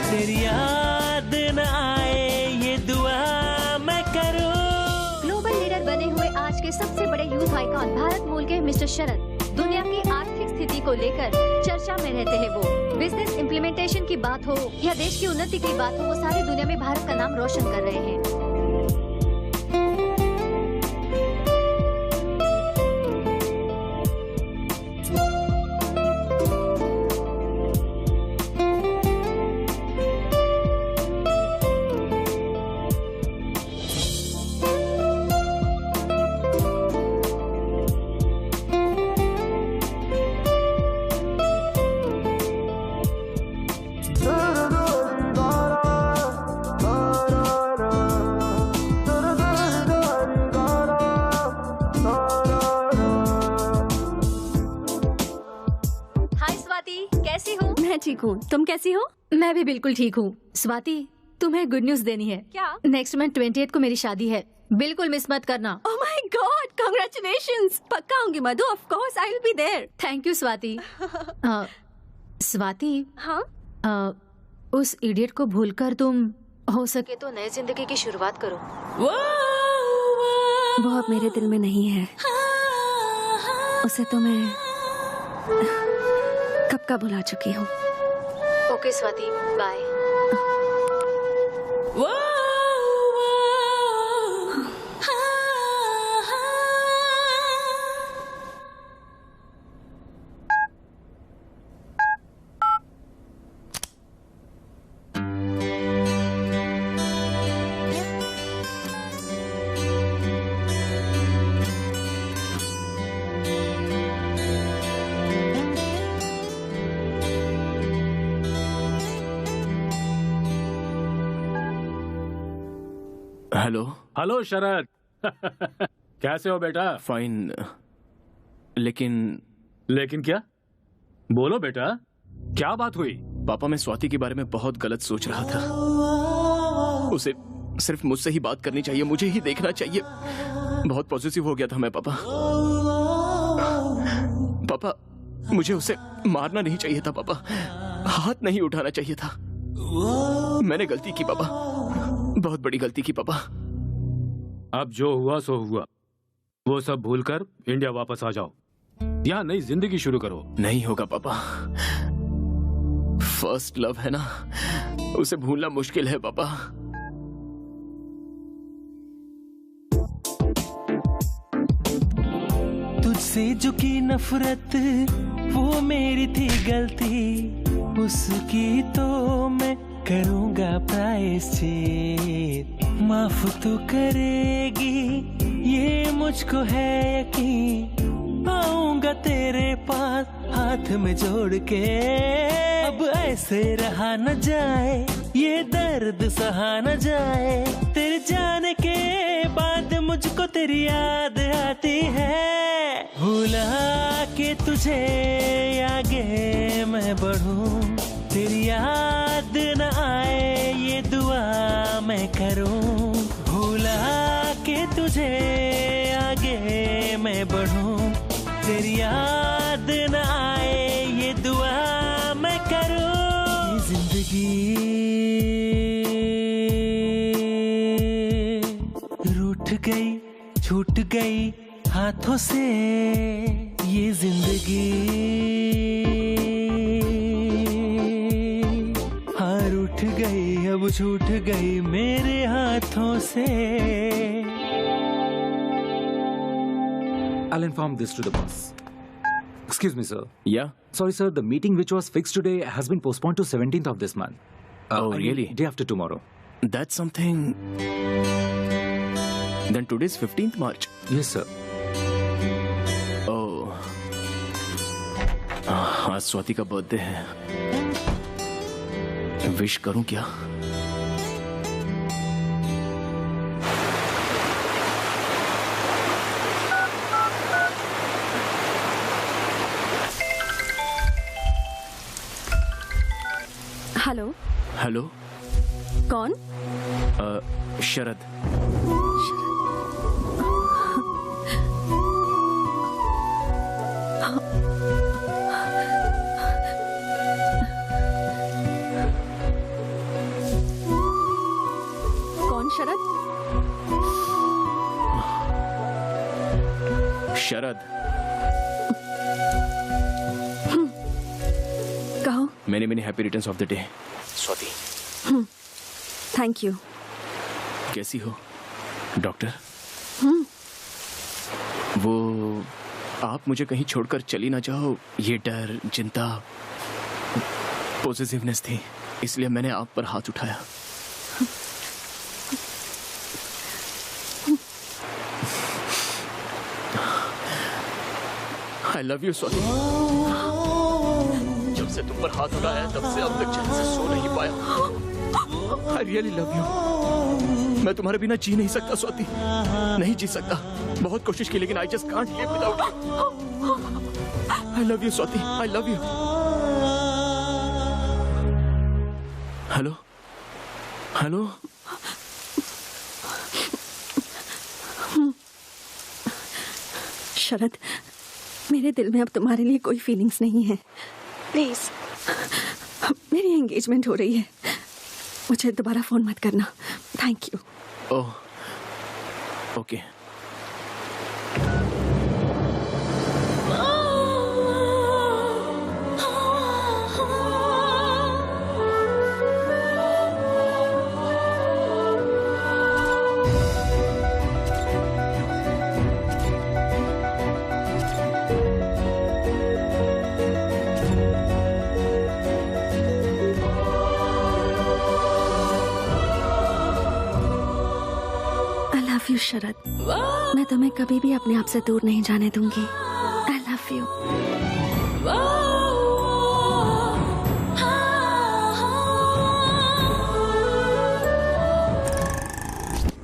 तेरी याद न आए ये दुआ मैं करूं। ग्लोबल लीडर बने हुए आज के सबसे बड़े यूथ आइकॉन भारत मूल के मिस्टर शरद दुनिया की आर्थिक स्थिति को लेकर चर्चा में रहते हैं। वो बिजनेस इम्प्लीमेंटेशन की बात हो या देश की उन्नति की बात हो, वो सारी दुनिया में भारत का नाम रोशन कर रहे हैं। ठीक हूँ, तुम कैसी हो? मैं भी बिल्कुल ठीक हूँ। स्वाति, तुम्हें गुड न्यूज देनी है। क्या? नेक्स्ट मंथ 28 को मेरी शादी है, बिल्कुल मिस मत करना। Oh my god, congratulations. पक्का आऊंगी Madhu, of course I will be there. Thank you Swati. Swati, हाँ? उस इडियट को भूलकर तुम हो सके तो नई जिंदगी की शुरुआत करो। वो अब मेरे दिल में नहीं है, उसे तो मैं कब का भुला चुकी हूँ। Okay Swati, bye. Hello. Hello Sharad. कैसे हो बेटा? फाइन। लेकिन क्या? बोलो बेटा, क्या बात हुई? पापा, मैं स्वाति के बारे में बहुत गलत सोच रहा था। उसे सिर्फ मुझसे ही बात करनी चाहिए, मुझे ही देखना चाहिए। बहुत पॉजिटिव हो गया था मैं पापा। पापा, मुझे उसे मारना नहीं चाहिए था पापा, हाथ नहीं उठाना चाहिए था। मैंने गलती की पापा, बहुत बड़ी गलती की पापा। अब जो हुआ सो हुआ, वो सब भूलकर इंडिया वापस आ जाओ, यहाँ नई जिंदगी शुरू करो। नहीं होगा पापा, फर्स्ट लव है ना, उसे भूलना मुश्किल है पापा। तुझसे जो की नफरत वो मेरी थी गलती, उसकी तो मैं करूँगा प्रायश्चित। माफ तू करेगी ये मुझको है यकीन। आऊंगा तेरे पास हाथ में जोड़ के। अब ऐसे रहा न जाए, ये दर्द सहा न जाए। तेरे जाने के बाद मुझको तेरी याद आती है। भूला के तुझे आगे मैं बढ़ूं, तेरी याद न आए ये दुआ मैं करूं। भूला के तुझे आगे मैं बढ़ूं, तेरी याद न आए ये दुआ मैं करूं। ये जिंदगी रूठ गई छूट गई हाथों से। ये जिंदगी हाँ रूठ गई अब छूट गई मेरे हाथों से। I'll inform this to the boss. Excuse me, sir. Yeah? Sorry, sir. The meeting which was fixed today has been postponed to 17th of this month. Oh, I mean, really? Day after tomorrow. That's something. Then today's 15th March. Yes, sir. Oh. आज स्वाति का birthday है। Wish करूं क्या? Hello. Hello. कौन? शरद। कौन शरद? शरद। कहो। Many happy returns of the day Swati. Thank you. कैसी हो डॉक्टर? वो आप मुझे कहीं छोड़कर चली ना जाओ, ये डर चिंता पॉजिटिवनेस थी, इसलिए मैंने आप पर हाथ उठाया। I love you Swati. जब से तुम पर हाथ उठाया तब से अब तक चैन से सो नहीं पाया। I really love you। मैं तुम्हारे बिना जी नहीं सकता स्वाति, नहीं जी सकता। बहुत कोशिश की लेकिन I just can't live without you। I love you Swati, I love you। Hello hello. Sharad, मेरे दिल में अब तुम्हारे लिए कोई फीलिंग्स नहीं है। प्लीज, मेरी एंगेजमेंट हो रही है, मुझे दोबारा फोन मत करना। Thank you. Oh okay. Sharad, मैं तुम्हें कभी भी अपने आप से दूर नहीं जाने दूंगी। आई लव यू।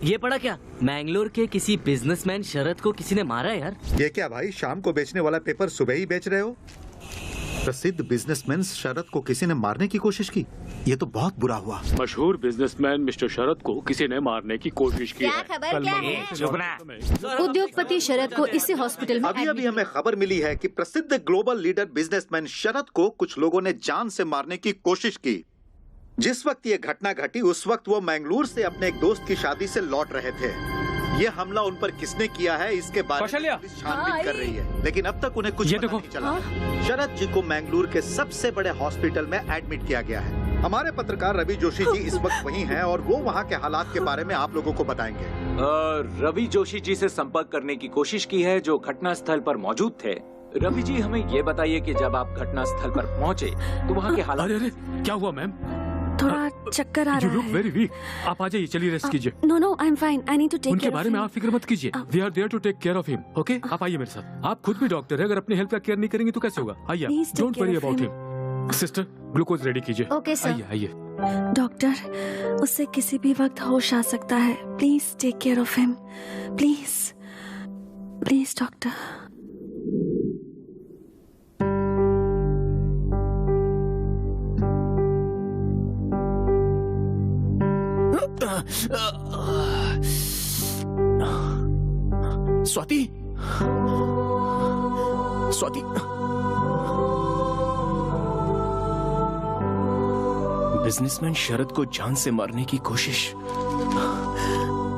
ये पढ़ा क्या? मैंगलोर के किसी बिजनेसमैन शरद को किसी ने मारा है यार। ये क्या भाई, शाम को बेचने वाला पेपर सुबह ही बेच रहे हो? प्रसिद्ध बिजनेसमैन शरद को किसी ने मारने की कोशिश की, ये तो बहुत बुरा हुआ। मशहूर बिजनेसमैन मिस्टर शरद को किसी ने मारने की कोशिश की है। उद्योगपति शरद को इसी हॉस्पिटल में अभी हमें खबर मिली है कि प्रसिद्ध ग्लोबल लीडर बिजनेसमैन शरद को कुछ लोगों ने जान से मारने की कोशिश की। जिस वक्त ये घटना घटी उस वक्त वो मैंगलोर से अपने एक दोस्त की शादी से लौट रहे थे। ये हमला उन पर किसने किया है इसके बारे में पुलिस छानबीन कर रही है, लेकिन अब तक उन्हें कुछ पता नहीं चला। शरद जी को मैंगलोर के सबसे बड़े हॉस्पिटल में एडमिट किया गया है। हमारे पत्रकार रवि जोशी जी इस वक्त वहीं हैं और वो वहाँ के हालात के बारे में आप लोगों को बताएंगे। रवि जोशी जी से संपर्क करने की कोशिश की है जो घटना स्थल पर मौजूद थे। रवि जी हमें ये बताइए कि जब आप घटना स्थल पर पहुँचे तो वहाँ के हालात। अरे क्या हुआ मैम? थोड़ा चक्कर आ You रहा look है। very weak. आप आ जाइए, चलिए रेस्ट कीजिए। No no I am fine, I need to take उनके केयर बारे में आप फिक्र मत कीजिए। We are there to take care of him. Okay, आप आइए मेरे साथ। आप खुद भी डॉक्टर है, अगर अपनी हेल्थ का केयर नहीं करेंगे तो कैसे होगा? आइए, Please take don't care worry of about him. Him. Sister, glucose ready कीजिए। Okay, sir. आइए आइए। डॉक्टर, उससे किसी भी वक्त होश आ सकता है। Please take care of him, please please doctor. Swati, Swati, businessman Sharad को जान से मारने की कोशिश।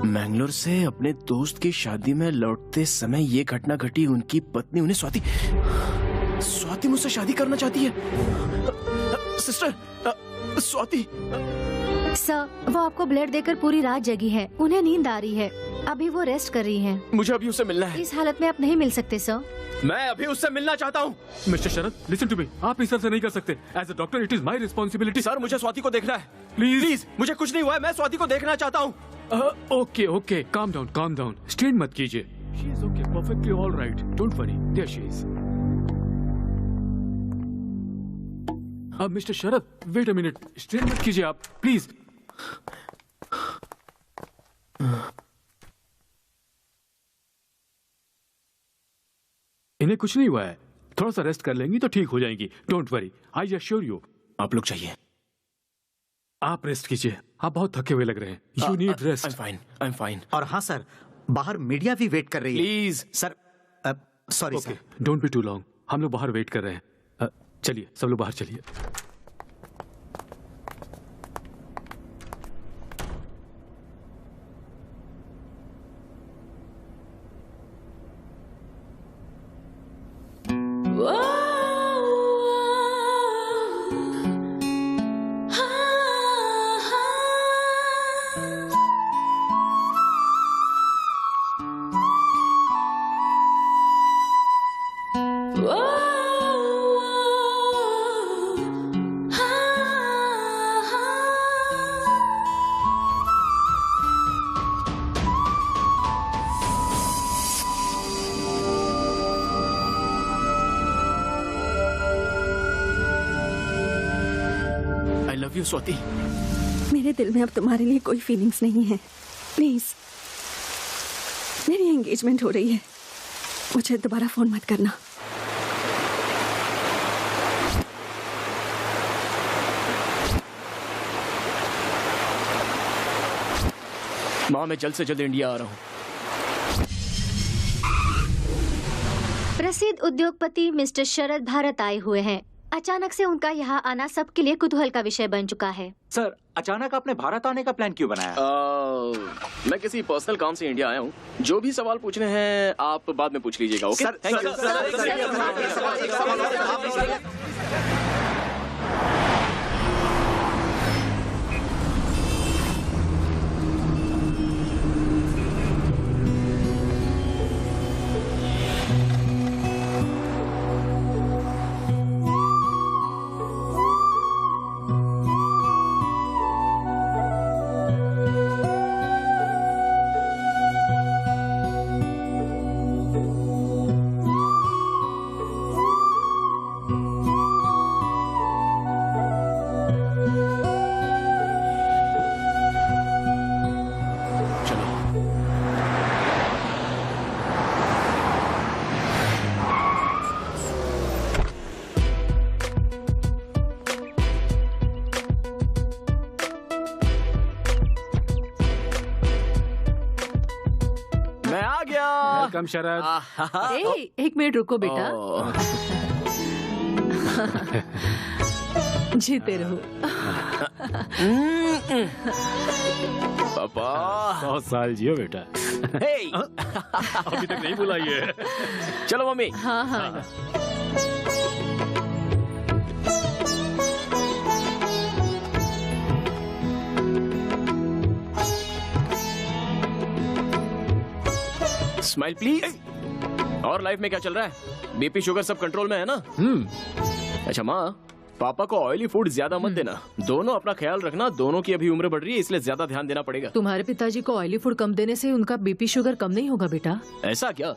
मैंगलोर से अपने दोस्त की शादी में लौटते समय ये घटना घटी। उनकी पत्नी उन्हें स्वाति मुझसे शादी करना चाहती है। सिस्टर, स्वाति। सर, वो आपको ब्लड देकर पूरी रात जगी है। उन्हें नींद आ रही है। अभी वो रेस्ट कर रही हैं। मुझे अभी उससे मिलना है। इस हालत में आप नहीं मिल सकते सर। मैं अभी उससे मिलना चाहता हूँ। Mister Sharad, listen to me. आप इस तरह से नहीं कर सकते। As a doctor it is my responsibility. Sir, मुझे स्वाति को देखना है। प्लीज, मुझे कुछ नहीं हुआ है, मैं स्वाति को देखना चाहता हूँ। Okay okay, calm down. Strain मत कीजिए। She is okay, perfectly all right. Don't worry, there she is. अब mister Sharad, wait a minute. Strain मत कीजिए आप, प्लीज। इन्हें कुछ नहीं हुआ है। थोड़ा सा रेस्ट कर लेंगी तो ठीक हो जाएंगी। Don't worry, I assure you. आप लोग चाहिए। आप रेस्ट कीजिए। आप बहुत थके हुए लग रहे हैं। You need rest. I am fine. और हाँ सर, बाहर मीडिया भी वेट कर रही है। Please sir, sorry sir. Don't be too long. हम लोग बाहर वेट कर रहे हैं। चलिए, सब लोग बाहर चलिए। स्वाति, मेरे दिल में अब तुम्हारे लिए कोई फीलिंग्स नहीं है। प्लीज, मेरी एंगेजमेंट हो रही है। मुझे दोबारा फोन मत करना। माँ, मैं जल्द से जल्द इंडिया आ रहा हूँ। प्रसिद्ध उद्योगपति मिस्टर शरद भारत आए हुए हैं। अचानक से उनका यहाँ आना सबके लिए कुतूहल का विषय बन चुका है। सर, अचानक आपने भारत आने का प्लान क्यों बनाया? मैं किसी पर्सनल काम से इंडिया आया हूँ। जो भी सवाल पूछने हैं आप बाद में पूछ लीजिएगा। Okay, thank you. वेलकम शरद। एक मिनट रुको बेटा। जीते रहो। पापा 100 साल जियो बेटा। अभी तक नहीं बुलाई है। चलो मम्मी। हाँ हाँ। Smile please. और लाइफ में क्या चल रहा है? बीपी शुगर सब कंट्रोल में है ना? अच्छा माँ, पापा को ऑयली फूड ज्यादा मत देना। दोनों अपना ख्याल रखना, दोनों की अभी उम्र बढ़ रही है इसलिए ज्यादा ध्यान देना पड़ेगा। तुम्हारे पिताजी को ऑयली फूड कम देने से उनका बीपी शुगर कम नहीं होगा बेटा। ऐसा क्या?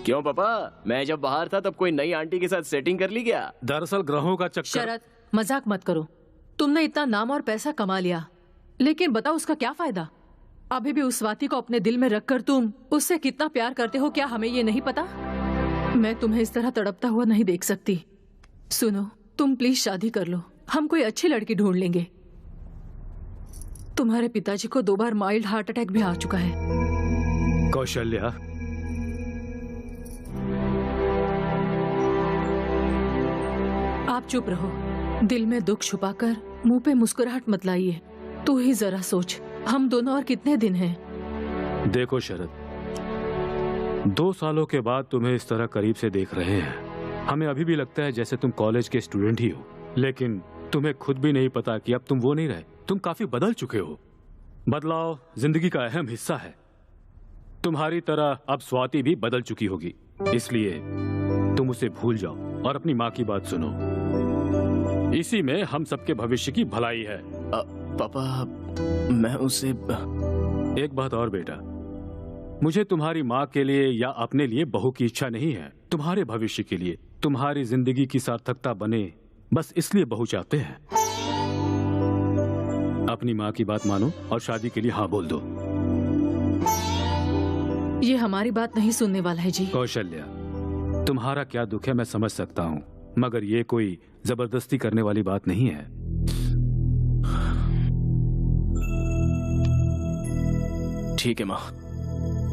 क्यों पापा, मैं जब बाहर था तब कोई नई आंटी के साथ सेटिंग कर ली क्या? दरअसल ग्रहों का चक्कर। शरद, मजाक मत करो। तुमने इतना नाम और पैसा कमा लिया, लेकिन बताओ उसका क्या फायदा? अभी भी उस स्वाति को अपने दिल में रखकर तुम उससे कितना प्यार करते हो, क्या हमें ये नहीं पता? मैं तुम्हें इस तरह तड़पता हुआ नहीं देख सकती। सुनो, तुम प्लीज शादी कर लो, हम कोई अच्छी लड़की ढूंढ लेंगे। तुम्हारे पिताजी को 2 बार माइल्ड हार्ट अटैक भी आ चुका है। कौशल्या, आप चुप रहो, दिल में दुख छुपाकर मुंह पे मुस्कुराहट मत लाइए। तू ही जरा सोच, हम दोनों और कितने दिन हैं? देखो शरद, 2 सालों के बाद तुम्हें इस तरह करीब से देख रहे हैं। हमें अभी भी लगता है जैसे तुम कॉलेज के स्टूडेंट ही हो, लेकिन तुम्हें खुद भी नहीं पता कि अब तुम वो नहीं रहे। तुम काफी बदल चुके हो। बदलाव जिंदगी का अहम हिस्सा है। तुम्हारी तरह अब स्वाति भी बदल चुकी होगी, इसलिए तुम उसे भूल जाओ और अपनी माँ की बात सुनो। इसी में हम सबके भविष्य की भलाई है। पापा, मैं उसे एक बात और बेटा, मुझे तुम्हारी माँ के लिए या अपने लिए बहू की इच्छा नहीं है। तुम्हारे भविष्य के लिए, तुम्हारी जिंदगी की सार्थकता बने, बस इसलिए बहू चाहते हैं। अपनी माँ की बात मानो और शादी के लिए हाँ बोल दो। ये हमारी बात नहीं सुनने वाला है जी। कौशल्या, तुम्हारा क्या दुख है मैं समझ सकता हूँ, मगर ये कोई जबरदस्ती करने वाली बात नहीं है। ठीक है माँ,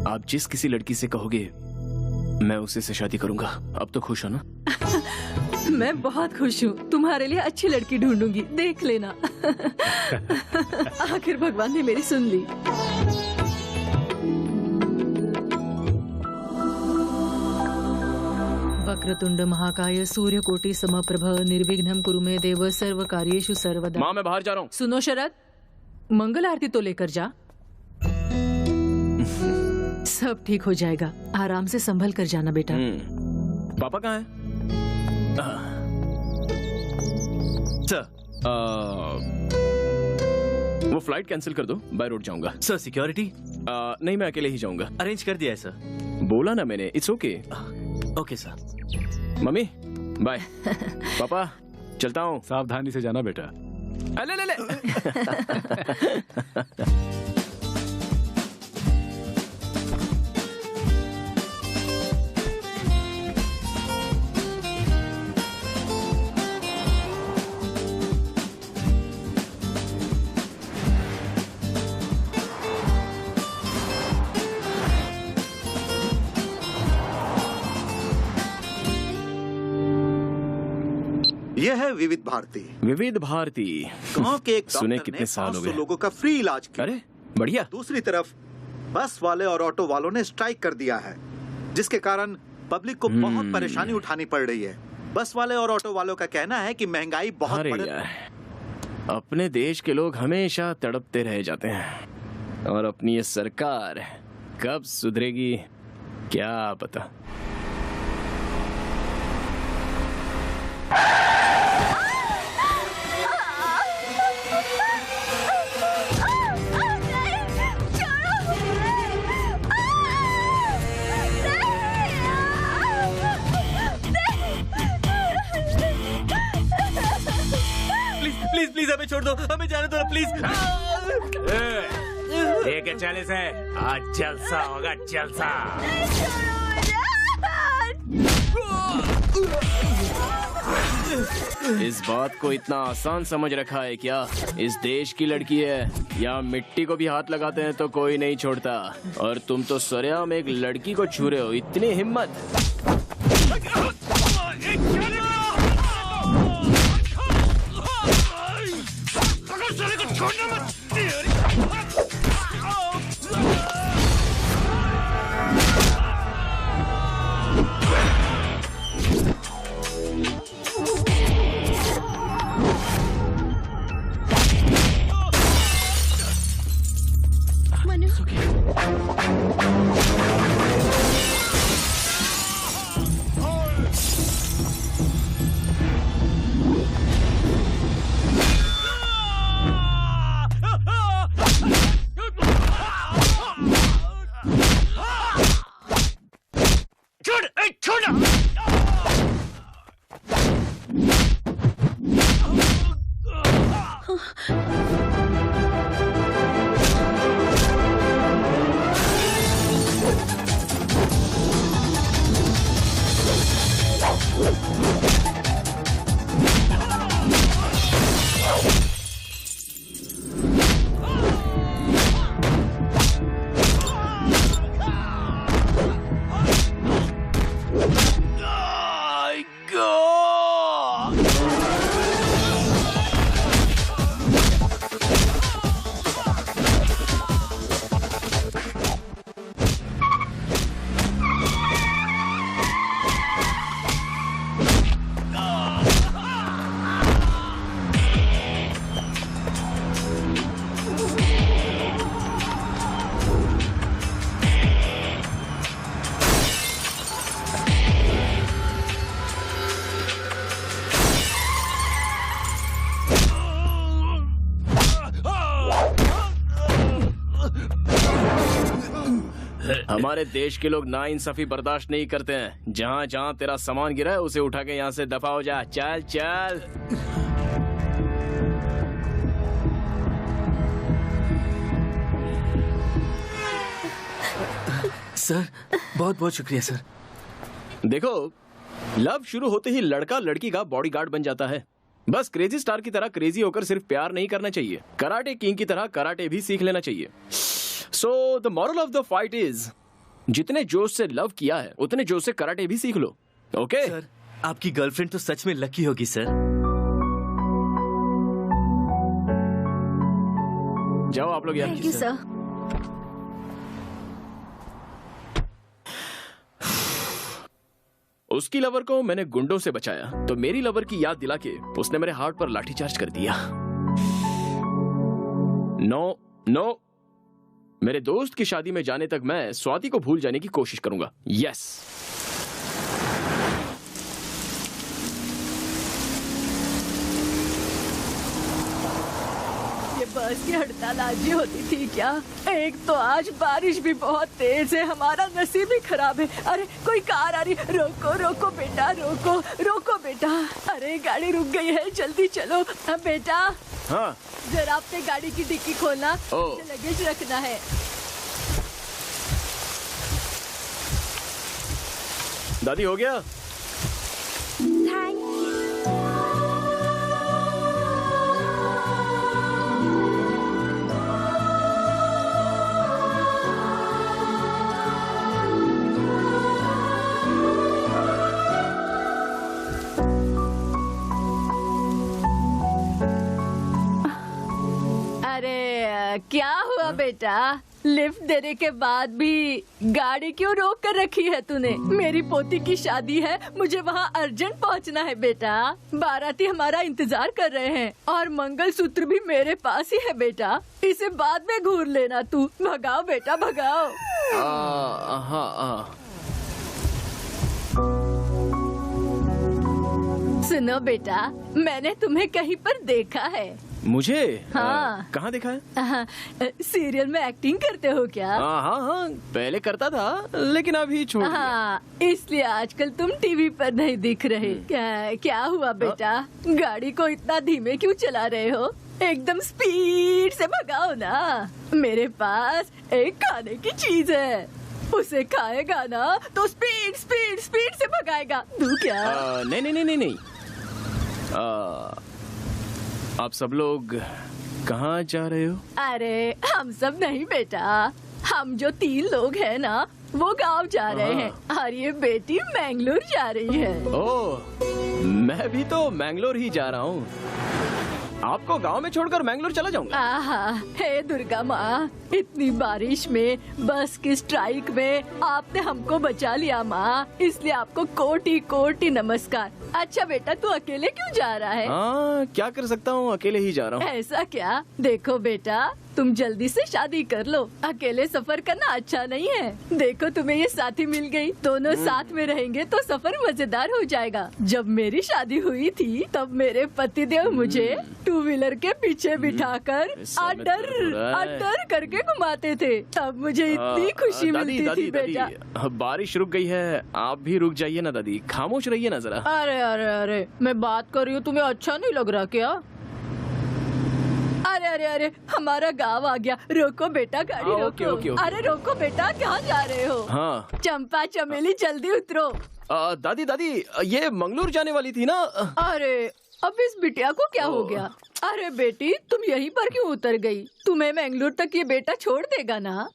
आप जिस किसी लड़की से कहोगे मैं उसी से शादी करूंगा। अब तो खुश हो ना? मैं बहुत खुश हूँ, तुम्हारे लिए अच्छी लड़की ढूंढूंगी, देख लेना। आखिर भगवान ने मेरी सुन ली। वक्रतुंड महाकाय सूर्यकोटि समप्रभ निर्विघ्नं कुरु मे देव सर्व कार्येषु सर्वदा। माँ, मैं बाहर जा रहा हूँ। सुनो शरद, मंगल आरती तो लेकर जा। सब ठीक हो जाएगा, आराम से संभल कर जाना बेटा। पापा कहाँ हैं? सर, वो फ्लाइट कैंसिल कर दो, बाय रोड जाऊंगा। Sir security? नहीं, मैं अकेले ही जाऊंगा। अरेंज कर दिया है सर। बोला ना मैंने, इट्स ओके। Okay sir. मम्मी बाय। पापा चलता हूँ। सावधानी से जाना बेटा। ले ले ले। यह है विविध भारती। विविध भारती गांव के एक सुने डॉक्टर कितने ने साल हो 500 गए लोगों का फ्री इलाज किया। अरे बढ़िया। दूसरी तरफ बस वाले और ऑटो वालों ने स्ट्राइक कर दिया है, जिसके कारण पब्लिक को बहुत परेशानी उठानी पड़ रही है। बस वाले और ऑटो वालों का कहना है कि महंगाई बहुत अरे यार, अपने देश के लोग हमेशा तड़पते रह जाते हैं और अपनी ये सरकार कब सुधरेगी क्या पता। प्लीज प्लीज हमें छोड़ दो, हमें जाने दो प्लीज। ठीक है 40 है, आज जलसा होगा जलसा। इस बात को इतना आसान समझ रखा है क्या? इस देश की लड़की है, यहाँ मिट्टी को भी हाथ लगाते हैं तो कोई नहीं छोड़ता, और तुम तो सरेआम एक लड़की को छू रहे हो। इतनी हिम्मत! हमारे देश के लोग नाइंसाफी बर्दाश्त नहीं करते हैं। जहाँ जहाँ तेरा सामान गिरा है उसे उठा के यहाँ से दफा हो जा। चल चल। सर बहुत बहुत शुक्रिया सर। देखो, लव शुरू होते ही लड़का लड़की का बॉडीगार्ड बन जाता है। बस क्रेजी स्टार की तरह क्रेजी होकर सिर्फ प्यार नहीं करना चाहिए, कराटे किंग की तरह कराटे भी सीख लेना चाहिए। So the moral of the fight is, जितने जोश से लव किया है उतने जोश से कराटे भी सीख लो। ओके सर, आपकी गर्लफ्रेंड तो सच में लकी होगी सर। जाओ आप लोग यार। Thank you sir. उसकी लवर को मैंने गुंडों से बचाया तो मेरी लवर की याद दिला के उसने मेरे हार्ट पर लाठीचार्ज कर दिया। नो नो, मेरे दोस्त की शादी में जाने तक मैं स्वाति को भूल जाने की कोशिश करूंगा। यस। ये बस की हड़ताल आज ही होती थी क्या? एक तो आज बारिश भी बहुत तेज है, हमारा नसीब ही खराब है। अरे कोई कार आ रही, रोको रोको बेटा, रोको रोको बेटा। अरे गाड़ी रुक गई है, जल्दी चलो। हाँ बेटा। हाँ जरा अपने गाड़ी की डिक्की खोलना, मुझे लगेज रखना है। दादी हो गया? Thank you. क्या हुआ बेटा? लिफ्ट देने के बाद भी गाड़ी क्यों रोक कर रखी है तूने? मेरी पोती की शादी है, मुझे वहाँ अर्जेंट पहुँचना है बेटा। बाराती हमारा इंतजार कर रहे हैं और मंगलसूत्र भी मेरे पास ही है बेटा। इसे बाद में घूर लेना तू। भगाओ बेटा भगाओ। सुनो बेटा, मैंने तुम्हें कहीं पर देखा है। मुझे? हाँ। कहाँ देखा है? सीरियल में एक्टिंग करते हो क्या? हाँ, पहले करता था लेकिन अभी छोड़ दिया। हाँ, इसलिए आजकल तुम टीवी पर नहीं दिख रहे। क्या हुआ बेटा? गाड़ी को इतना धीमे क्यों चला रहे हो? एकदम स्पीड से भगाओ ना। मेरे पास एक खाने की चीज है, उसे खाएगा ना तो स्पीड स्पीड स्पीड से भगाएगा। दूं क्या? नहीं। आप सब लोग कहाँ जा रहे हो? अरे हम सब नहीं बेटा, हम जो 3 लोग हैं ना वो गांव जा रहे हैं और ये बेटी मैंगलोर जा रही है। ओह, मैं भी तो मैंगलोर ही जा रहा हूँ। आपको गांव में छोड़कर मैंगलोर चला जाऊंगा। हे दुर्गा माँ, इतनी बारिश में बस की स्ट्राइक में आपने हमको बचा लिया माँ, इसलिए आपको कोटि कोटि नमस्कार। अच्छा बेटा, तू अकेले क्यों जा रहा है? क्या कर सकता हूँ, अकेले ही जा रहा हूँ। ऐसा क्या? देखो बेटा, तुम जल्दी से शादी कर लो। अकेले सफर करना अच्छा नहीं है। देखो तुम्हें ये साथी मिल गई, दोनों साथ में रहेंगे तो सफर मजेदार हो जाएगा। जब मेरी शादी हुई थी तब मेरे पतिदेव मुझे 2 व्हीलर के पीछे बिठाकर अडर करके घुमाते थे। तब मुझे इतनी खुशी मिलती थी बेटा। बारिश रुक गई है, आप भी रुक जाइए ना दादी, खामोश रहिए ना जरा। अरे अरे अरे, मैं बात कर रही हूँ, तुम्हें अच्छा नहीं लग रहा क्या? अरे अरे अरे, हमारा गांव आ गया। रोको बेटा, गाड़ी रोको। ओके। अरे रोको बेटा, कहाँ जा रहे हो? हाँ। चंपा चमेली जल्दी उतरो। दादी ये मंगलूर जाने वाली थी ना? अरे अब इस बिटिया को क्या हो गया? अरे बेटी, तुम यहीं पर क्यों उतर गई? तुम्हें मंगलूर तक ये बेटा छोड़ देगा ना?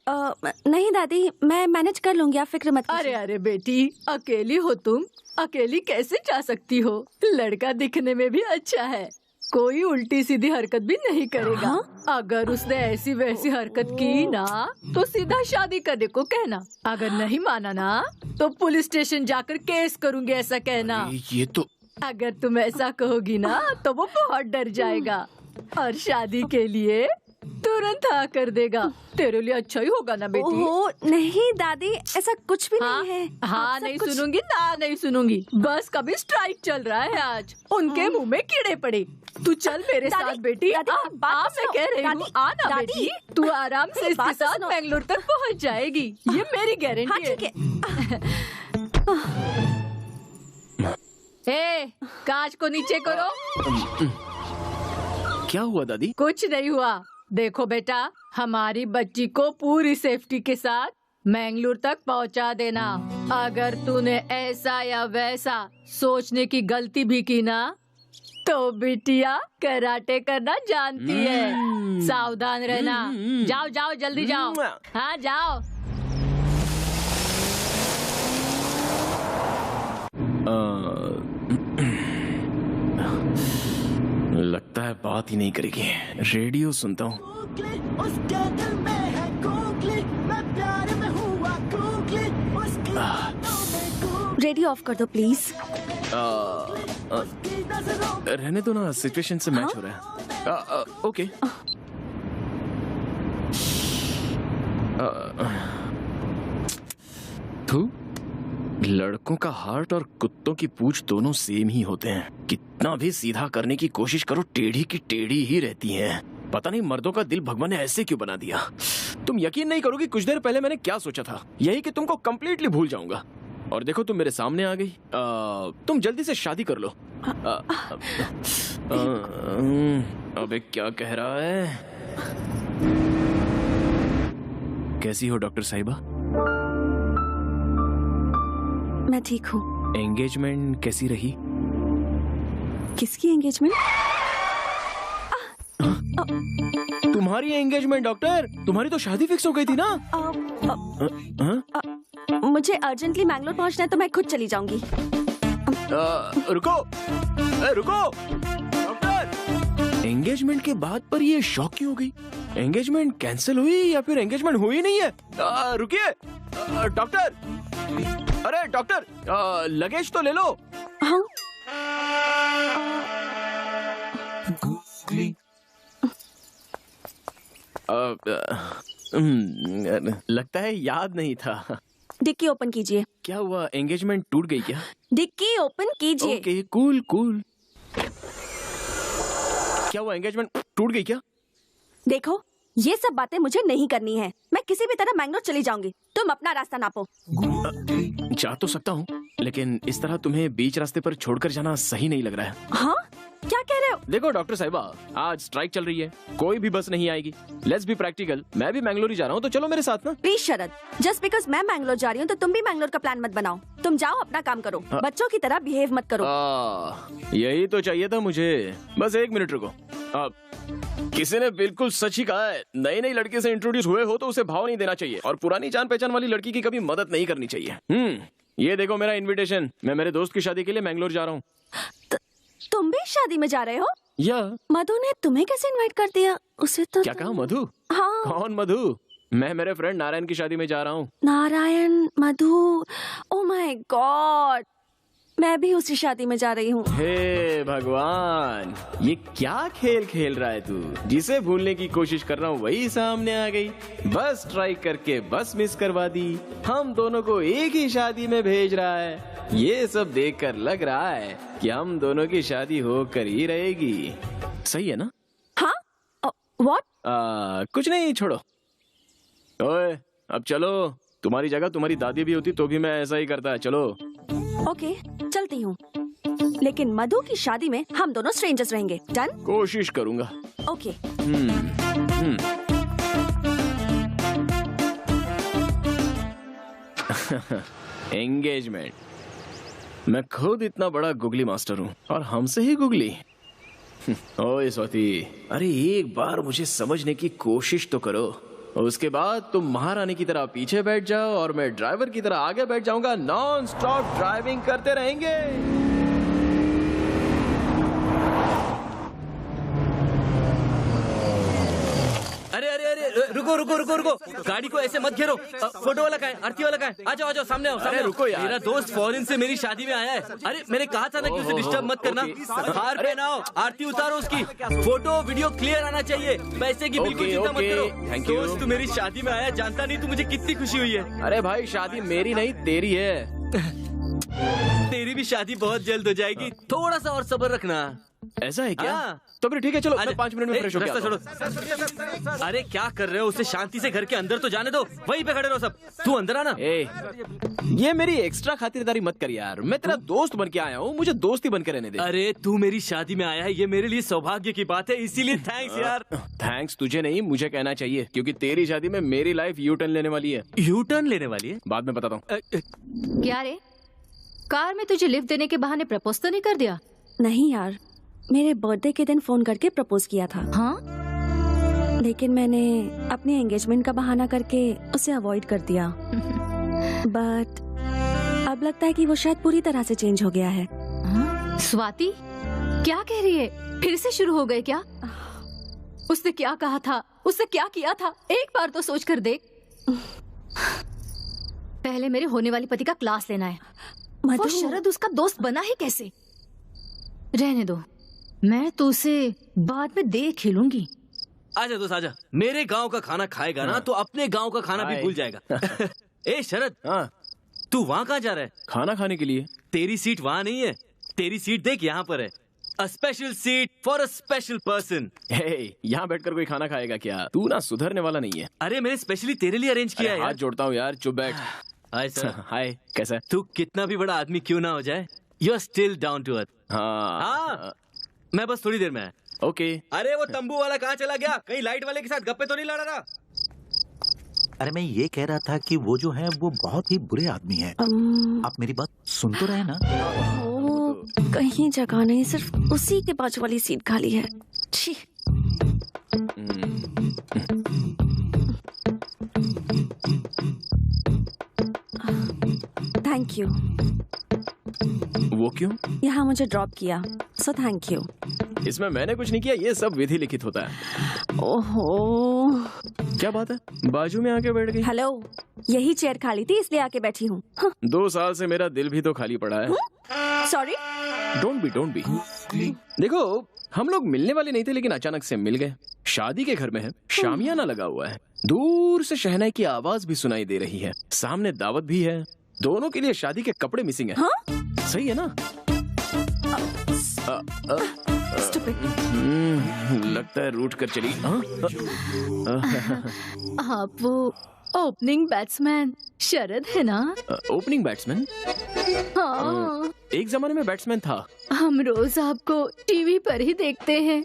नहीं दादी, मैं मैनेज कर लूंगी, आप फिक्र मत कीजिए। अरे अरे बेटी, अकेली हो तुम, अकेली कैसे जा सकती हो? लड़का दिखने में भी अच्छा है, कोई उल्टी सीधी हरकत भी नहीं करेगा। अगर उसने ऐसी वैसी हरकत की ना तो सीधा शादी करने को कहना। अगर नहीं माना ना तो पुलिस स्टेशन जाकर केस करूँगी, ऐसा कहना। ये तो अगर तुम ऐसा कहोगी ना तो वो बहुत डर जाएगा और शादी के लिए तुरंत हाँ कर देगा। तेरे लिए अच्छा ही होगा ना बेटी? ओह नहीं दादी, ऐसा कुछ भी नहीं है। हाँ नहीं सुनूंगी ना, नहीं सुनूंगी। बस कभी स्ट्राइक चल रहा है आज, उनके मुंह में कीड़े पड़े। तू चल मेरे साथ बेटी। मैं कह रही हूँ, आना बेटी। तू आराम से इसके साथ बेंगलोर तक पहुँच जाएगी, ये मेरी गारंटी है। ए, कांच को नीचे करो। क्या हुआ दादी? कुछ नहीं हुआ। देखो बेटा, हमारी बच्ची को पूरी सेफ्टी के साथ मंगलूर तक पहुंचा देना। अगर तूने ऐसा या वैसा सोचने की गलती भी की ना तो बिटिया कराटे करना जानती है। सावधान रहना। जाओ जाओ जल्दी जाओ। हाँ जाओ। लगता है बात ही नहीं करेगी। रेडियो सुनता हूँ। रेडियो ऑफ कर दो प्लीज। रहने दो ना, सिचुएशन से मैच हो रहा है। ओके। लड़कों का हार्ट और कुत्तों की पूंछ दोनों सेम ही होते हैं। कितना भी सीधा करने की कोशिश करो, टेढ़ी की टेढ़ी ही रहती हैं। पता नहीं मर्दों का दिल भगवान ने ऐसे क्यों बना दिया। तुम यकीन नहीं करोगी, कुछ देर पहले मैंने क्या सोचा था, यही कि तुमको कंप्लीटली भूल जाऊंगा। और देखो तुम मेरे सामने आ गई। तुम जल्दी से शादी कर लो। अबे क्या कह रहा है? कैसी हो डॉक्टर साहिबा? मैं ठीक हूँ। एंगेजमेंट कैसी रही? किसकी एंगेजमेंट? तुम्हारी एंगेजमेंट डॉक्टर, तुम्हारी तो शादी फिक्स हो गई थी ना? मुझे अर्जेंटली मैंगलोर पहुंचना है तो मैं खुद चली जाऊंगी। रुको रुको डॉक्टर, एंगेजमेंट के बाद पर ये शॉक क्यों हो गई? एंगेजमेंट कैंसिल हुई या फिर एंगेजमेंट हुई नहीं है? रुकिए डॉक्टर, अरे डॉक्टर, लगेज तो ले लो। हाँ। लगता है याद नहीं था। डिक्की ओपन कीजिए। क्या हुआ, एंगेजमेंट टूट गई क्या? डिक्की ओपन कीजिए। Okay cool cool. क्या हुआ, एंगेजमेंट टूट गई क्या? देखो ये सब बातें मुझे नहीं करनी है। मैं किसी भी तरह मैंगलोर चली जाऊंगी, तुम अपना रास्ता नापो। जा तो सकता हूँ, लेकिन इस तरह तुम्हें बीच रास्ते पर छोड़कर जाना सही नहीं लग रहा है। हाँ क्या कह रहे हो? देखो डॉक्टर साहिबा, आज स्ट्राइक चल रही है, कोई भी बस नहीं आएगी। लेट्स बी प्रैक्टिकल, मैं भी मैंगलोर ही जा रहा हूँ, तो चलो मेरे साथ ना। प्लीज शरद, जस्ट बिकॉज मैं मैंगलोर जा रही हूँ तो तुम भी मैंगलोर का प्लान मत बनाओ। तुम जाओ अपना काम करो, बच्चों की तरह बिहेव मत करो। यही तो चाहिए था मुझे। बस 1 मिनट रुको। किसी ने बिल्कुल सच ही कहा है, नई नई लड़की से इंट्रोड्यूस हुए हो तो उसे भाव नहीं देना चाहिए, और पुरानी जान पहचान वाली लड़की की कभी मदद नहीं करनी चाहिए। ये देखो मेरा इनविटेशन, मैं मेरे दोस्त की शादी के लिए मैंगलोर जा रहा हूँ। तुम भी शादी में जा रहे हो? या मधु ने तुम्हें कैसे इनवाइट कर दिया? उसे तो क्या कहा? मधु? हाँ। कौन मधु? मैं मेरे फ्रेंड नारायण की शादी में जा रहा हूँ। नारायण? मधु? ओह माय गॉड, मैं भी उसी शादी में जा रही हूँ। हे भगवान, ये क्या खेल खेल रहा है तू? जिसे भूलने की कोशिश कर रहा हूँ वही सामने आ गई। बस ट्राई करके बस मिस करवा दी। हम दोनों को एक ही शादी में भेज रहा है। ये सब देखकर लग रहा है कि हम दोनों की शादी होकर ही रहेगी। सही है ना? हाँ? व्हाट? कुछ नहीं, छोड़ो। ओए, अब चलो। तुम्हारी जगह तुम्हारी दादी भी होती तो भी मैं ऐसा ही करता है। चलो। ओके, चलती हूँ। लेकिन मधु की शादी में हम दोनों स्ट्रेंजर्स रहेंगे। डन? कोशिश करूंगा। ओके। एंगेजमेंट। मैं खुद इतना बड़ा गुगली मास्टर हूँ और हमसे ही गुगली। ओए स्वाति, अरे एक बार मुझे समझने की कोशिश तो करो। उसके बाद तुम महारानी की तरह पीछे बैठ जाओ और मैं ड्राइवर की तरह आगे बैठ जाऊंगा। नॉन स्टॉप ड्राइविंग करते रहेंगे। अरे अरे अरे, रुको रुको रुको रुको, गाड़ी को ऐसे मत घेरो। फोटो वाला कहाँ है? आरती वाला कहाँ है? आ जाओ आ जाओ, सामने आओ। अरे रुको यार, मेरा दोस्त फॉरेन से मेरी शादी में आया है। अरे मैंने कहा था ना कि उसे डिस्टर्ब मत करना। हार पहनाओ, आरती उतारो उसकी। फोटो वीडियो क्लियर आना चाहिए। पैसे की बिल्कुल चिंता मत करो। दोस्त तू मेरी शादी में आया, जानता नहीं तू मुझे कितनी खुशी हुई है। अरे भाई, शादी मेरी नहीं तेरी है। तेरी भी शादी बहुत जल्द हो जाएगी, थोड़ा सा और सब्र रखना। ऐसा है क्या? तो फिर ठीक है, चलो मैं 5 मिनट में फ्रेश हो रास्ता छोड़ो। अरे क्या कर रहे हो? उसे शांति से घर के अंदर तो जाने दो। वहीं पे खड़े रहो सब। तू अंदर आना। ये मेरी एक्स्ट्रा खातिरदारी मत कर यार। मैं तेरा दोस्त बन के आया हूँ, मुझे दोस्ती बन के रहने दे। अरे तू मेरी शादी में आया है, ये मेरे लिए सौभाग्य की बात है, इसीलिए थैंक्स यार। थैंक्स तुझे नहीं, मुझे कहना चाहिए, क्योंकि तेरी शादी में मेरी लाइफ यू टर्न लेने वाली है। यू टर्न लेने वाली है? बाद में बताता हूँ। क्या रे, कार में तुझे लिफ्ट देने के बहाने प्रपोज तो नहीं कर दिया? नहीं यार, मेरे बर्थडे के दिन फोन करके प्रपोज किया था। हाँ? लेकिन मैंने अपने एंगेजमेंट का बहाना करके उसे अवॉइड कर दिया। बट अब लगता है कि वो शायद पूरी तरह से चेंज हो गया है। हाँ? स्वाति क्या कह रही है? फिर से शुरू हो गए क्या? उसने क्या कहा था, उसने क्या किया था? एक बार तो सोच कर देख। पहले मेरे होने वाले पति का क्लास लेना है। वो शरद उसका दोस्त बना ही कैसे? रहने दो, मैं तो उसे बाद में देख ही लूंगी। आजा दोस्त आजा। मेरे गांव का खाना खाएगा ना तो अपने गांव का खाना भी भूल जाएगा। ए शरद, तू वहाँ कहाँ जा रहा है? खाना खाने के लिए। तेरी सीट वहाँ नहीं है, तेरी सीट देख यहाँ पर है। A special seat for a special person. यहाँ बैठकर कोई खाना खाएगा क्या? तू ना सुधरने वाला नहीं है। अरे मैंने स्पेशली तेरे लिए अरेंज किया है। हाथ जोड़ता हूँ यार, चुप बैठ। Hi sir. हाय, कैसा है? तू कितना भी बड़ा आदमी क्यों ना हो जाए, you are still down to earth. हाँ, मैं बस थोड़ी देर में आया। ओके। अरे वो तंबू वाला कहाँ चला गया? कहीं लाइट वाले के साथ गप्पे तो नहीं लड़ा रहा? अरे मैं ये कह रहा था कि वो जो है वो बहुत ही बुरे आदमी है। आप मेरी बात सुन तो रहे ना? कहीं जगह नहीं, सिर्फ उसी के बाजू वाली सीट खाली है। छी। Thank you. वो क्यों? यहाँ मुझे ड्रॉप किया, सो थैंक यू। इसमें मैंने कुछ नहीं किया, ये सब विधि लिखित होता है। ओहो, क्या बात है? बाजू में आके बैठ गई। हेलो, यही चेयर खाली थी इसलिए आके बैठी हूँ। 2 साल से मेरा दिल भी तो खाली पड़ा है। सॉरी। Don't be. देखो, हम लोग मिलने वाले नहीं थे, लेकिन अचानक से मिल गए। शादी के घर में है, शामियाना लगा हुआ है, दूर से शहनाई की आवाज भी सुनाई दे रही है, सामने दावत भी है। दोनों के लिए शादी के कपड़े मिसिंग है। सही है ना? लगता है रूठ कर चली। आप वो ओपनिंग बैट्समैन शरद है ना? Opening batsman? हाँ। एक जमाने में बैट्समैन था। हम रोज आपको टीवी पर ही देखते हैं,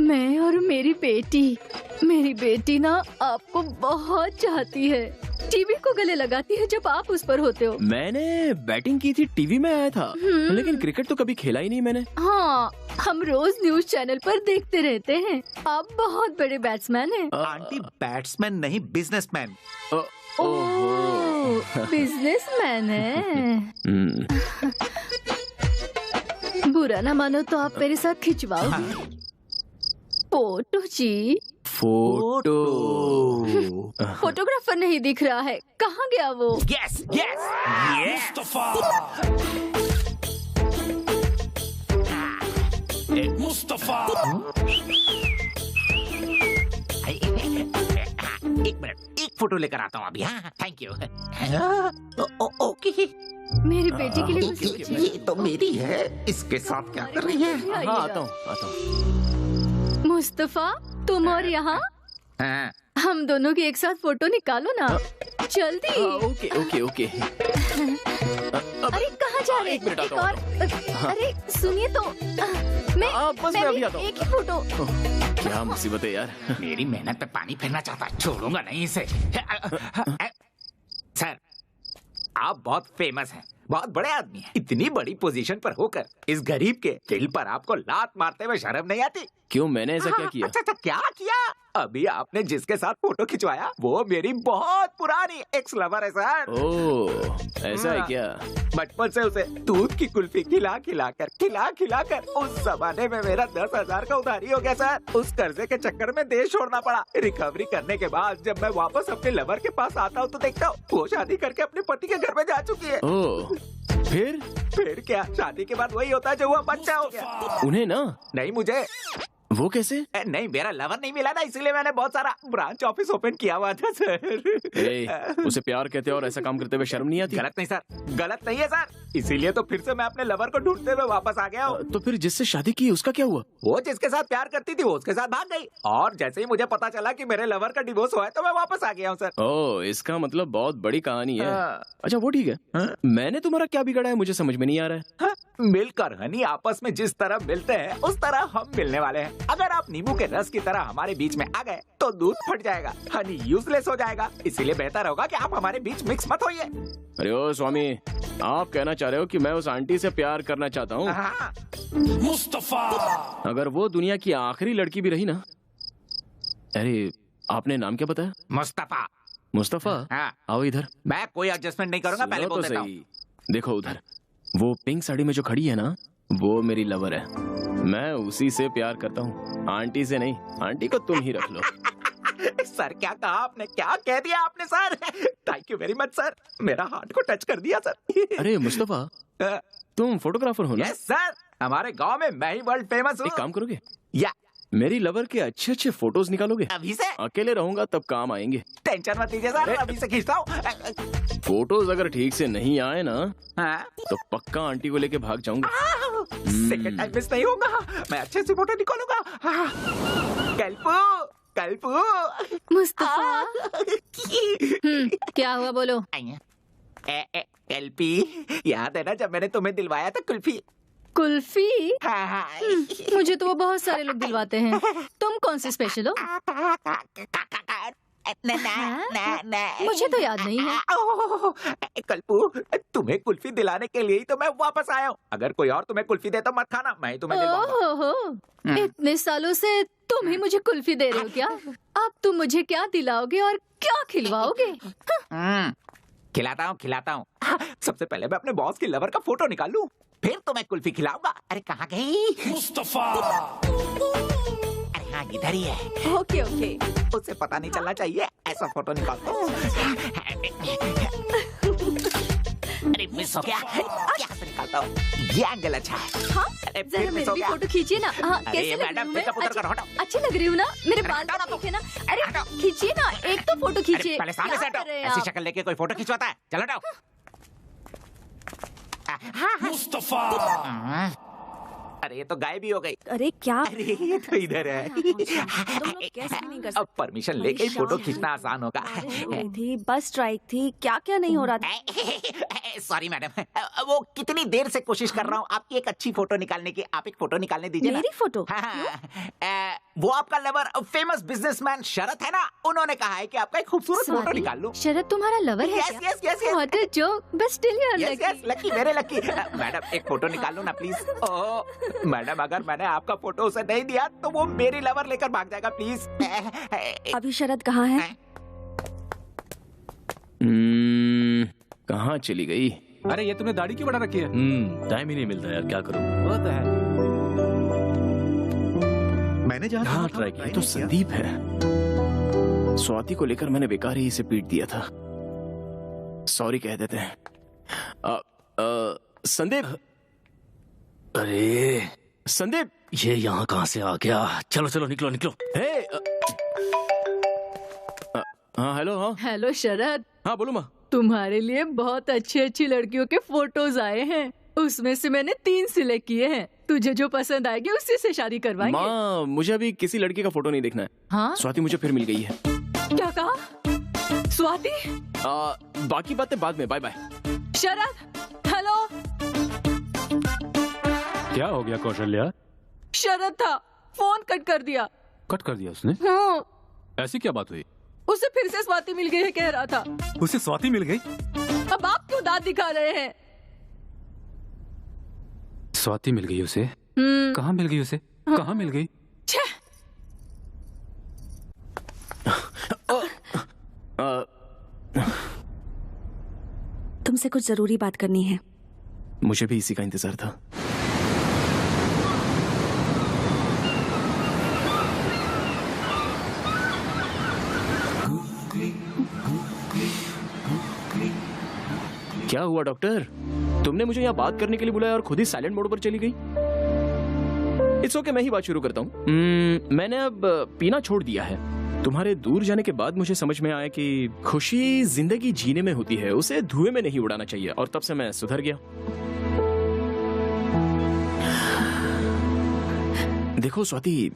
मैं और मेरी बेटी। मेरी बेटी ना आपको बहुत चाहती है, टीवी को गले लगाती है जब आप उस पर होते हो। मैंने बैटिंग की थी, टीवी में आया था, लेकिन क्रिकेट तो कभी खेला ही नहीं मैंने। हाँ, हम रोज न्यूज चैनल पर देखते रहते हैं। आप बहुत बड़े बैट्समैन हैं। आंटी बैट्समैन नहीं, बिजनेसमैन। ओह, बिजनेसमैन है। बुरा ना मानो तो आप मेरे साथ खिंचवाओगे फोटो जी? फोटो। फोटोग्राफर नहीं दिख रहा है, कहाँ गया वो? Yes yes Mustafa. मुस्तफा। एक मिनट, एक फोटो लेकर आता हूँ अभी। हाँ, थैंक यू। ओके, मेरी बेटी के लिए ये तो मेरी है, इसके साथ क्या कर रही है? हाँ, आता हूँ। मुस्तफा, तुम और यहाँ हम दोनों की एक साथ फोटो निकालो ना, जल्दी। Okay okay okay. अरे कहाँ जा रहे? एक मिनट, एक आता और अरे सुनिए तो, मैं अभी आता हूँ। एक ही फोटो। क्या मुसीबत है यार। मेरी मेहनत पे पानी फेरना चाहता, छोड़ूंगा नहीं इसे। सर, आप बहुत फेमस हैं, बहुत बड़े आदमी हैं। इतनी बड़ी पोजीशन पर होकर इस गरीब के दिल पर आपको लात मारते हुए शर्म नहीं आती? क्यों, मैंने ऐसा क्या किया? अच्छा, क्या किया? अभी आपने जिसके साथ फोटो खिंचवाया वो मेरी बहुत पुरानी एक्स लवर है सर। ओह, ऐसा है क्या? बचपन से उसे दूध की कुल्फी खिला खिलाकर उस जमाने में मेरा 10,000 का उधारी हो गया सर। उस कर्जे के चक्कर में देश छोड़ना पड़ा। रिकवरी करने के बाद जब मैं वापस अपने लवर के पास आता हूँ तो देखता हूँ वो शादी करके अपने पति के घर में जा चुकी है। ओह, फिर क्या? शादी के बाद वही होता है जो हुआ, बच्चा हो गया। उन्हें ना? नहीं, मुझे। वो कैसे? नहीं, मेरा लवर नहीं मिला ना, इसलिए मैंने बहुत सारा ब्रांच ऑफिस ओपन किया हुआ था सर। उसे प्यार कहते हैं और ऐसा काम करते हुए शर्म नहीं आती? गलत नहीं सर, गलत नहीं है सर। इसीलिए तो फिर से मैं अपने लवर को ढूंढते हुए वापस आ गया हूँ। तो फिर जिससे शादी की उसका क्या हुआ? वो जिसके साथ प्यार करती थी वो उसके साथ भाग गई, और जैसे ही मुझे पता चला कि मेरे लवर का डिवोर्स हुआ है तो मैं वापस आ गया हूँ सर। ओह, इसका मतलब बहुत बड़ी कहानी है। अच्छा वो ठीक है, मैंने तुम्हारा क्या बिगाड़ा है मुझे समझ में नहीं आ रहा है। मिलकर हनी आपस में जिस तरह मिलते हैं उस तरह हम मिलने वाले हैं। अगर आप नींबू के रस की तरह हमारे बीच में आ गए तो दूध फट जाएगा, हनी यूजलेस हो जाएगा। इसीलिए बेहतर होगा कि आप हमारे बीच मिक्स मत होइए। अरे ओ स्वामी, आप कहना चाह रहे हो कि मैं उस आंटी से प्यार करना चाहता हूँ? मुस्तफा, अगर वो दुनिया की आखिरी लड़की भी रही ना। अरे आपने नाम क्या बताया? मुस्तफा। मुस्तफा? आओ इधर। मैं कोई एडजस्टमेंट नहीं करूंगा, पहले बोल देता हूं। देखो उधर, वो पिंक साड़ी में जो खड़ी है ना, वो मेरी लवर है। मैं उसी से प्यार करता हूँ, आंटी से नहीं। आंटी को तुम ही रख लो। सर क्या कहा आपने, क्या कह दिया आपने sir? Thank you very much sir, मेरा हार्ट को टच कर दिया सर। अरे मुस्तफा, तुम फोटोग्राफर हो ना? यस सर, हमारे गांव में मैं ही वर्ल्ड फेमस हूँ। एक काम करोगे? या मेरी लवर के अच्छे अच्छे फोटोज निकालोगे? अभी से? अकेले रहूंगा तब काम आएंगे। टेंशन मत लीजिए सर, अभी से खींचता हूँ। फोटोज अगर ठीक से नहीं आए ना तो पक्का आंटी को लेके भाग जाऊंगा। सेकंड टाइम मिस नहीं होगा, मैं अच्छे से फोटो निकालूंगा। कल्पू मुस्तफा, क्या हुआ बोलो? कल्पी, याद है ना जब मैंने तुम्हें दिलवाया था कुल्फी? कुल्फी? मुझे तो वो बहुत सारे लोग दिलवाते हैं, तुम कौन से स्पेशल हो? मुझे तो याद नहीं है। कल्पू, तुम्हें कुल्फी दिलाने के लिए ही तो मैं वापस आया हूँ। अगर कोई और तुम्हें कुल्फी दे तो मत खाना, मैं ही तुम्हें दिलवाऊंगा। इतने सालों से तुम ही मुझे कुल्फी दे रहे हो क्या? अब तुम मुझे क्या दिलाओगे और क्या खिलवाओगे? खिलाता हूँ। सबसे पहले मैं अपने बॉस की लवर का फोटो निकाल लूं, फिर तो मैं कुल्फी खिलाऊंगा। अरे कहाँ गई? मुस्तफा। अरे हाँ, इधर ही है। ओके ओके, उसे पता नहीं चलना चाहिए, ऐसा फोटो निकालता हूँ। अरे मिस हो गया, यहाँ से निकालता हूँ। ये एंगल अच्छा है। हाँ, फिर मिस हो गया। फोटो खींचिए ना। हाँ, कैसे लग रही हूँ मैं? अच्छी लग रही हूँ ना? मेरे बाल ठीक है ना? अरे खींचिए ना, एक तो फोटो खींचिए। पहले सामने से हटो, ऐसी शक्ल लेके कोई फोटो खिंचवाता है? चलो हटो। मुस्तफा। अरे ये तो गायब ही हो गई। अरे क्या? अरे ये तो इधर है। कैसे नहीं कर सकते? अब परमिशन लेके ही फोटो खींचना आसान होगा। थी बस स्ट्राइक थी, क्या क्या नहीं हो रहा था। सॉरी मैडम, वो कितनी देर से कोशिश कर रहा हूँ आपकी एक अच्छी फोटो निकालने की। आप एक फोटो निकालने दीजिए। मेरी फोटो? वो आपका लवर फेमस बिजनेसमैन शरद है ना, उन्होंने कहा है कि आपका एक खूबसूरत फोटो निकाल लूं। शरद तुम्हारा लवर है? Yes. What a joke, but still you are lucky. Lucky, very lucky. Madam एक फोटो निकाल लो ना प्लीज। ओह मैडम, अगर मैंने आपका फोटो उसे नहीं दिया तो वो मेरी लवर लेकर भाग जाएगा, प्लीज। अभी शरद कहाँ है? कहाँ चली गई? अरे ये तुमने दाढ़ी क्यों बढ़ा रखी है? टाइम ही नहीं मिलता यार, क्या करूं। वो तो है। मैंने जहाँ ट्राई किया तो संदीप है। स्वाति को लेकर मैंने बेकार ही इसे पीट दिया था। सॉरी कह देते हैं। संदीप, अरे संदीप, ये यहाँ कहाँ से आ गया? चलो चलो निकलो निकलो। हाँ हेलो। हाँ हेलो शरद। हाँ बोलो माँ। तुम्हारे लिए बहुत अच्छी अच्छी लड़कियों के फोटोज आए हैं, उसमें से मैंने 3 सिलेक्ट किए हैं। तुझे जो पसंद आएगी उसी से शादी करवाएंगे। माँ मुझे अभी किसी लड़की का फोटो नहीं देखना है। हाँ? स्वाति मुझे फिर मिल गई है। क्या कहा? स्वाति? बाकी बातें बाद में। Bye bye. शरद हेलो। क्या हो गया कौशल्या? शरद था, फोन कट कर दिया। कट कर दिया उसने? हाँ। ऐसी क्या बात हुई? उसे फिर से स्वाति मिल गई है कह रहा था। उसे स्वाति मिल गई? अब आप क्यों दांत दिखा रहे हैं? स्वाति मिल गई उसे? कहाँ मिल गई उसे? कहाँ मिल गई? तुमसे कुछ जरूरी बात करनी है। मुझे भी इसी का इंतजार था। क्या हुआ डॉक्टर? तुमने मुझे यहाँ बात करने के लिए बुलाया और खुद ही साइलेंट मोड पर चली गई। इट्स ओके, मैं ही बात शुरू करता हूँ। मैंने अब पीना छोड़ दिया है। तुम्हारे दूर जाने के बाद मुझे समझ में आया कि खुशी जिंदगी जीने में होती है, उसे धुएं में नहीं उड़ाना चाहिए, और तब से मैं सुधर गया। देखो स्वाति,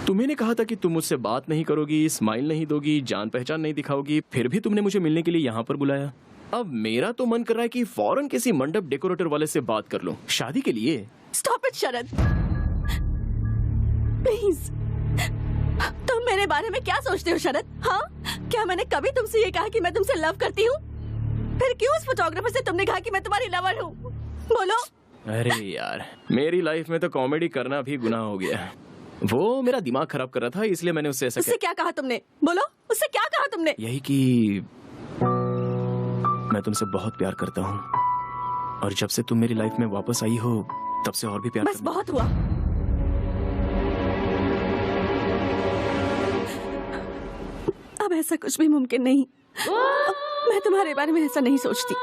तुम्हें कहा था कि तुम मुझसे बात नहीं करोगी, स्माइल नहीं दोगी, जान पहचान नहीं दिखाओगी, फिर भी तुमने मुझे मिलने के लिए यहाँ पर बुलाया। अब मेरा तो मन कर रहा है कि फौरन किसी मंडप डेकोरेटर वाले से बात कर लूं शादी के लिए। Stop it Sharad, please. तुम मेरे बारे में क्या सोचते हो शरद? हाँ, क्या मैंने कभी तुमसे ये कहा कि मैं तुमसे लव करती हूँ? फिर क्यों उस फोटोग्राफर से तुमने कहा कि मैं तुम्हारी लवर हूँ? बोलो। अरे यार, मेरी लाइफ में तो कॉमेडी करना भी गुनाह हो गया। वो मेरा दिमाग खराब कर रहा था, इसलिए मैंने उससे ऐसा उससे क्या कहा तुमने? बोलो, उससे क्या कहा तुमने? यही कि मैं तुमसे बहुत प्यार करता हूँ, और जब से तुम मेरी लाइफ में वापस आई हो तब से और भी प्यार। बस बहुत हुआ। अब ऐसा कुछ भी मुमकिन नहीं। मैं तुम्हारे बारे में ऐसा नहीं सोचती,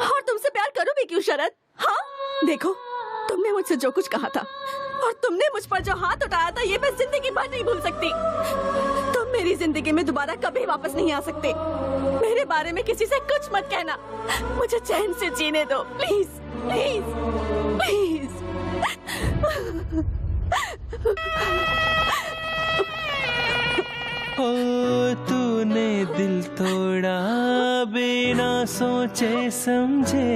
और तुमसे प्यार करूं भी क्यों शरद? हाँ देखो, तुमने मुझसे जो कुछ कहा था और तुमने मुझ पर जो हाथ उठाया था, ये मैं जिंदगी भर नहीं भूल सकती। तुम मेरी जिंदगी में दोबारा कभी वापस नहीं आ सकते। मेरे बारे में किसी से कुछ मत कहना, मुझे चैन से जीने दो प्लीज प्लीज प्लीज। ओ तूने दिल तोड़ा बिना सोचे समझे,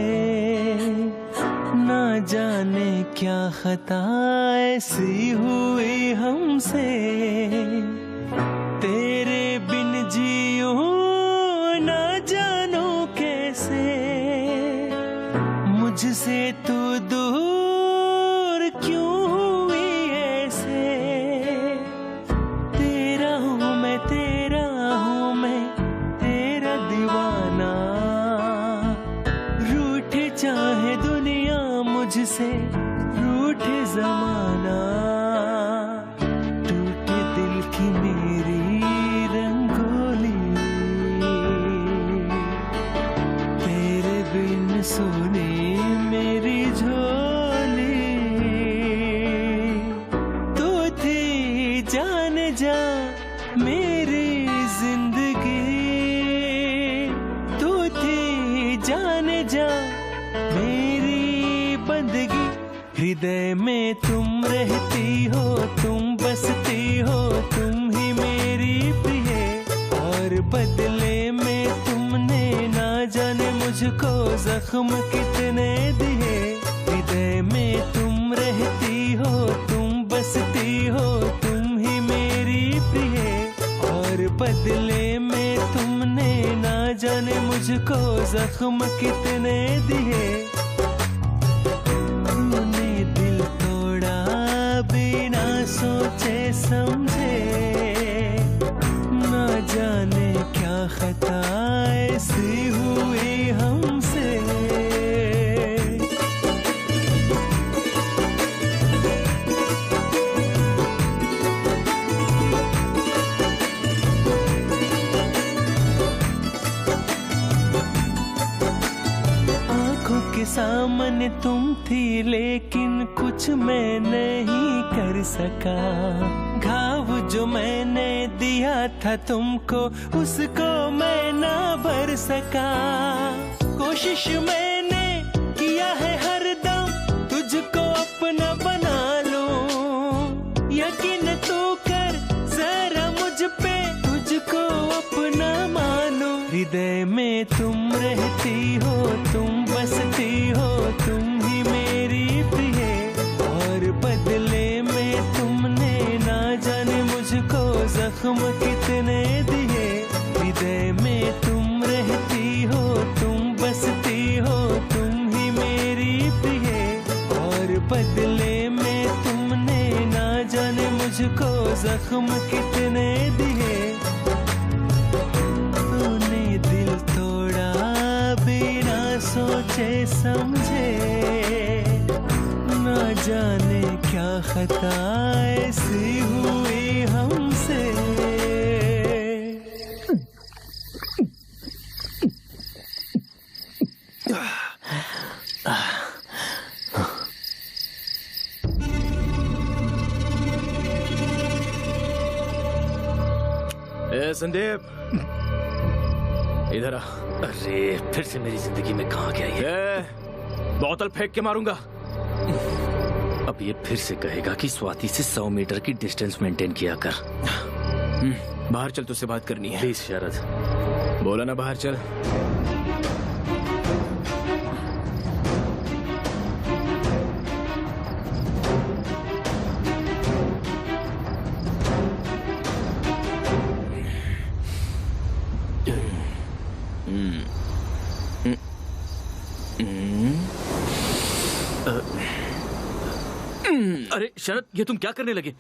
ना जाने क्या खता ऐसी हुई हमसे। तेरे बिन जियूं ना जानू कैसे, मुझसे तू दूर क्यों हुई ऐसे। तेरा हूँ मैं, तेरा हूँ मैं, तेरा दीवाना। रूठे चाहे दुनिया मुझसे, रूठे जमाना। टूटे दिल की मेरी रंगोली, तेरे बिन सोने मेरी झोली। तू थी जान जा मेरी जिंदगी, तू थी जान जा मेरी बंदगी। हृदय में तुम रहती हो, तुम बसती हो, तुम ही मेरी प्रिय। और बदले में तुमने ना जाने मुझको जख्म कितने दिए। हृदय में तुम रहती हो, तुम बसती हो, तुम ही मेरी प्रिय। और बदले में तुमने ना जाने मुझको जख्म कितने दिए। तूने दिल तोड़ा बिना सोचे समझे, ना जाने क्या खता ऐसी हुई हमसे। आँखों के के सामने तुम थी लेकिन कुछ मैं नहीं कर सका। घाव जो मैंने दिया था तुमको उसको मैं ना भर सका। कोशिश मैंने किया है हरदम तुझको अपना बना लूं। यकीन तू कर जरा मुझ पे तुझको अपना मानो। हृदय में तुम रहती हो तुम बसती हो तुम ही मेरी प्रिय। और बदले में तुमने ना जाने मुझको जख्म कितने दिए। हृदय में तुम रहती हो तुम बसती हो तुम ही मेरी प्रिय। और बदले में तुमने ना जाने मुझको जख्म कितने दिए। तूने दिल तोड़ा बिना सोचे समझे। ना जाने क्या खता ऐसी हुई हमसे। ए संदीप, इधर आ। अरे फिर से मेरी जिंदगी में कहाँ गया ये? बोतल फेंक के मारूंगा। अब ये फिर से कहेगा कि स्वाति से 100 मीटर की डिस्टेंस मेंटेन किया कर। बाहर चल, तुझसे बात करनी है। प्लीज शरद। बोला ना बाहर चल। अरे शरद, ये तुम क्या करने लगे?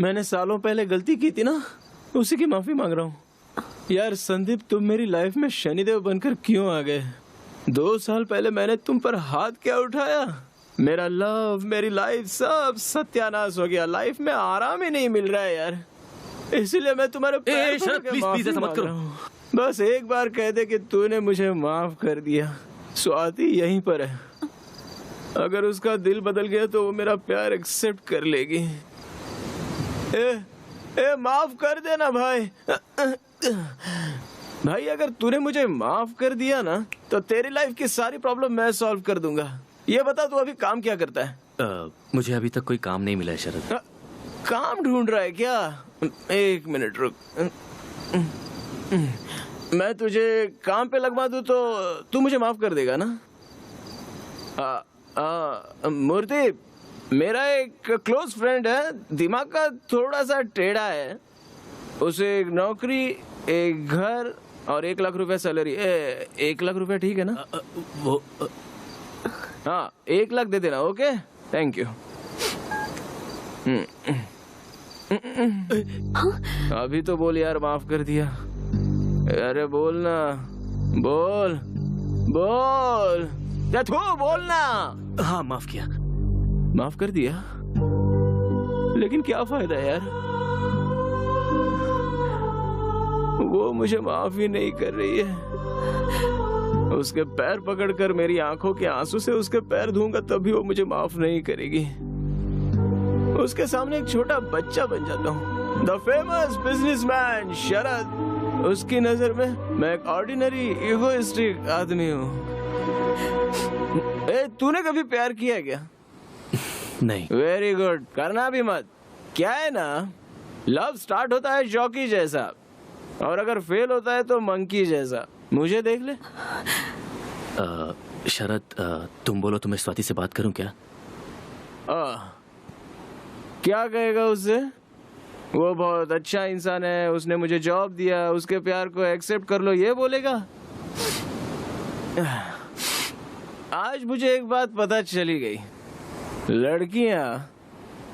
मैंने सालों पहले गलती की थी ना, उसी की माफी मांग रहा हूँ। यार संदीप, तुम मेरी लाइफ में शनिदेव बनकर क्यों आ गए? 2 साल पहले मैंने तुम पर हाथ क्या उठाया? मेरा लव, मेरी लाइफ सब सत्यानाश हो गया। लाइफ में आराम ही नहीं मिल रहा है यार। इसलिए मैं तुम्हारे पैर शरद, प्लीज ऐसा मत करो। बस एक बार कह दे कि तूने मुझे माफ कर दिया। स्वाति यहीं पर है। अगर उसका दिल बदल गया तो वो मेरा प्यार एक्सेप्ट कर लेगी। माफ कर देना भाई। भाई अगर तूने मुझे माफ कर दिया ना तो तेरी लाइफ की सारी प्रॉब्लम मैं सॉल्व कर दूंगा। ये बता तू अभी काम क्या करता है? मुझे अभी तक कोई काम नहीं मिला है शरद। काम ढूंढ रहा है क्या? 1 मिनट रुक। मैं तुझे काम पे लगवा दूं तो तू मुझे माफ कर देगा ना? मूर्ति, मेरा एक क्लोज फ्रेंड है, दिमाग का थोड़ा सा टेढ़ा है। उसे एक नौकरी, एक घर और 1 लाख रुपए सैलरी। 1 लाख रुपए ठीक है ना? वो हाँ 1 लाख दे देना। Okay, thank you. अभी तो बोल यार, माफ कर दिया। अरे बोल ना, बोल बोल बोलना। हाँ माफ किया। माफ कर दिया, लेकिन क्या फायदा यार? वो मुझे माफ ही नहीं कर रही है। उसके पैर पकड़कर मेरी आंखों के आंसू से उसके पैर धोऊंगा तब भी वो मुझे माफ नहीं करेगी। उसके सामने एक छोटा बच्चा बन जाता हूँ। द फेमस बिजनेसमैन शरद, उसकी नजर में मैं एक ऑर्डिनरी इगोइस्टिक आदमी हूँ। तूने कभी प्यार किया क्या? नहीं। वेरी गुड, करना भी मत। क्या है ना, लव स्टार्ट होता है जॉकी जैसा और अगर फेल होता है तो मंकी जैसा। मुझे देख ले। शरद, तुम बोलो तो मैं स्वाति से बात करूं क्या? क्या कहेगा उससे? वो बहुत अच्छा इंसान है, उसने मुझे जॉब दिया, उसके प्यार को एक्सेप्ट कर लो, ये बोलेगा? आज मुझे एक बात पता चली गई। लड़कियां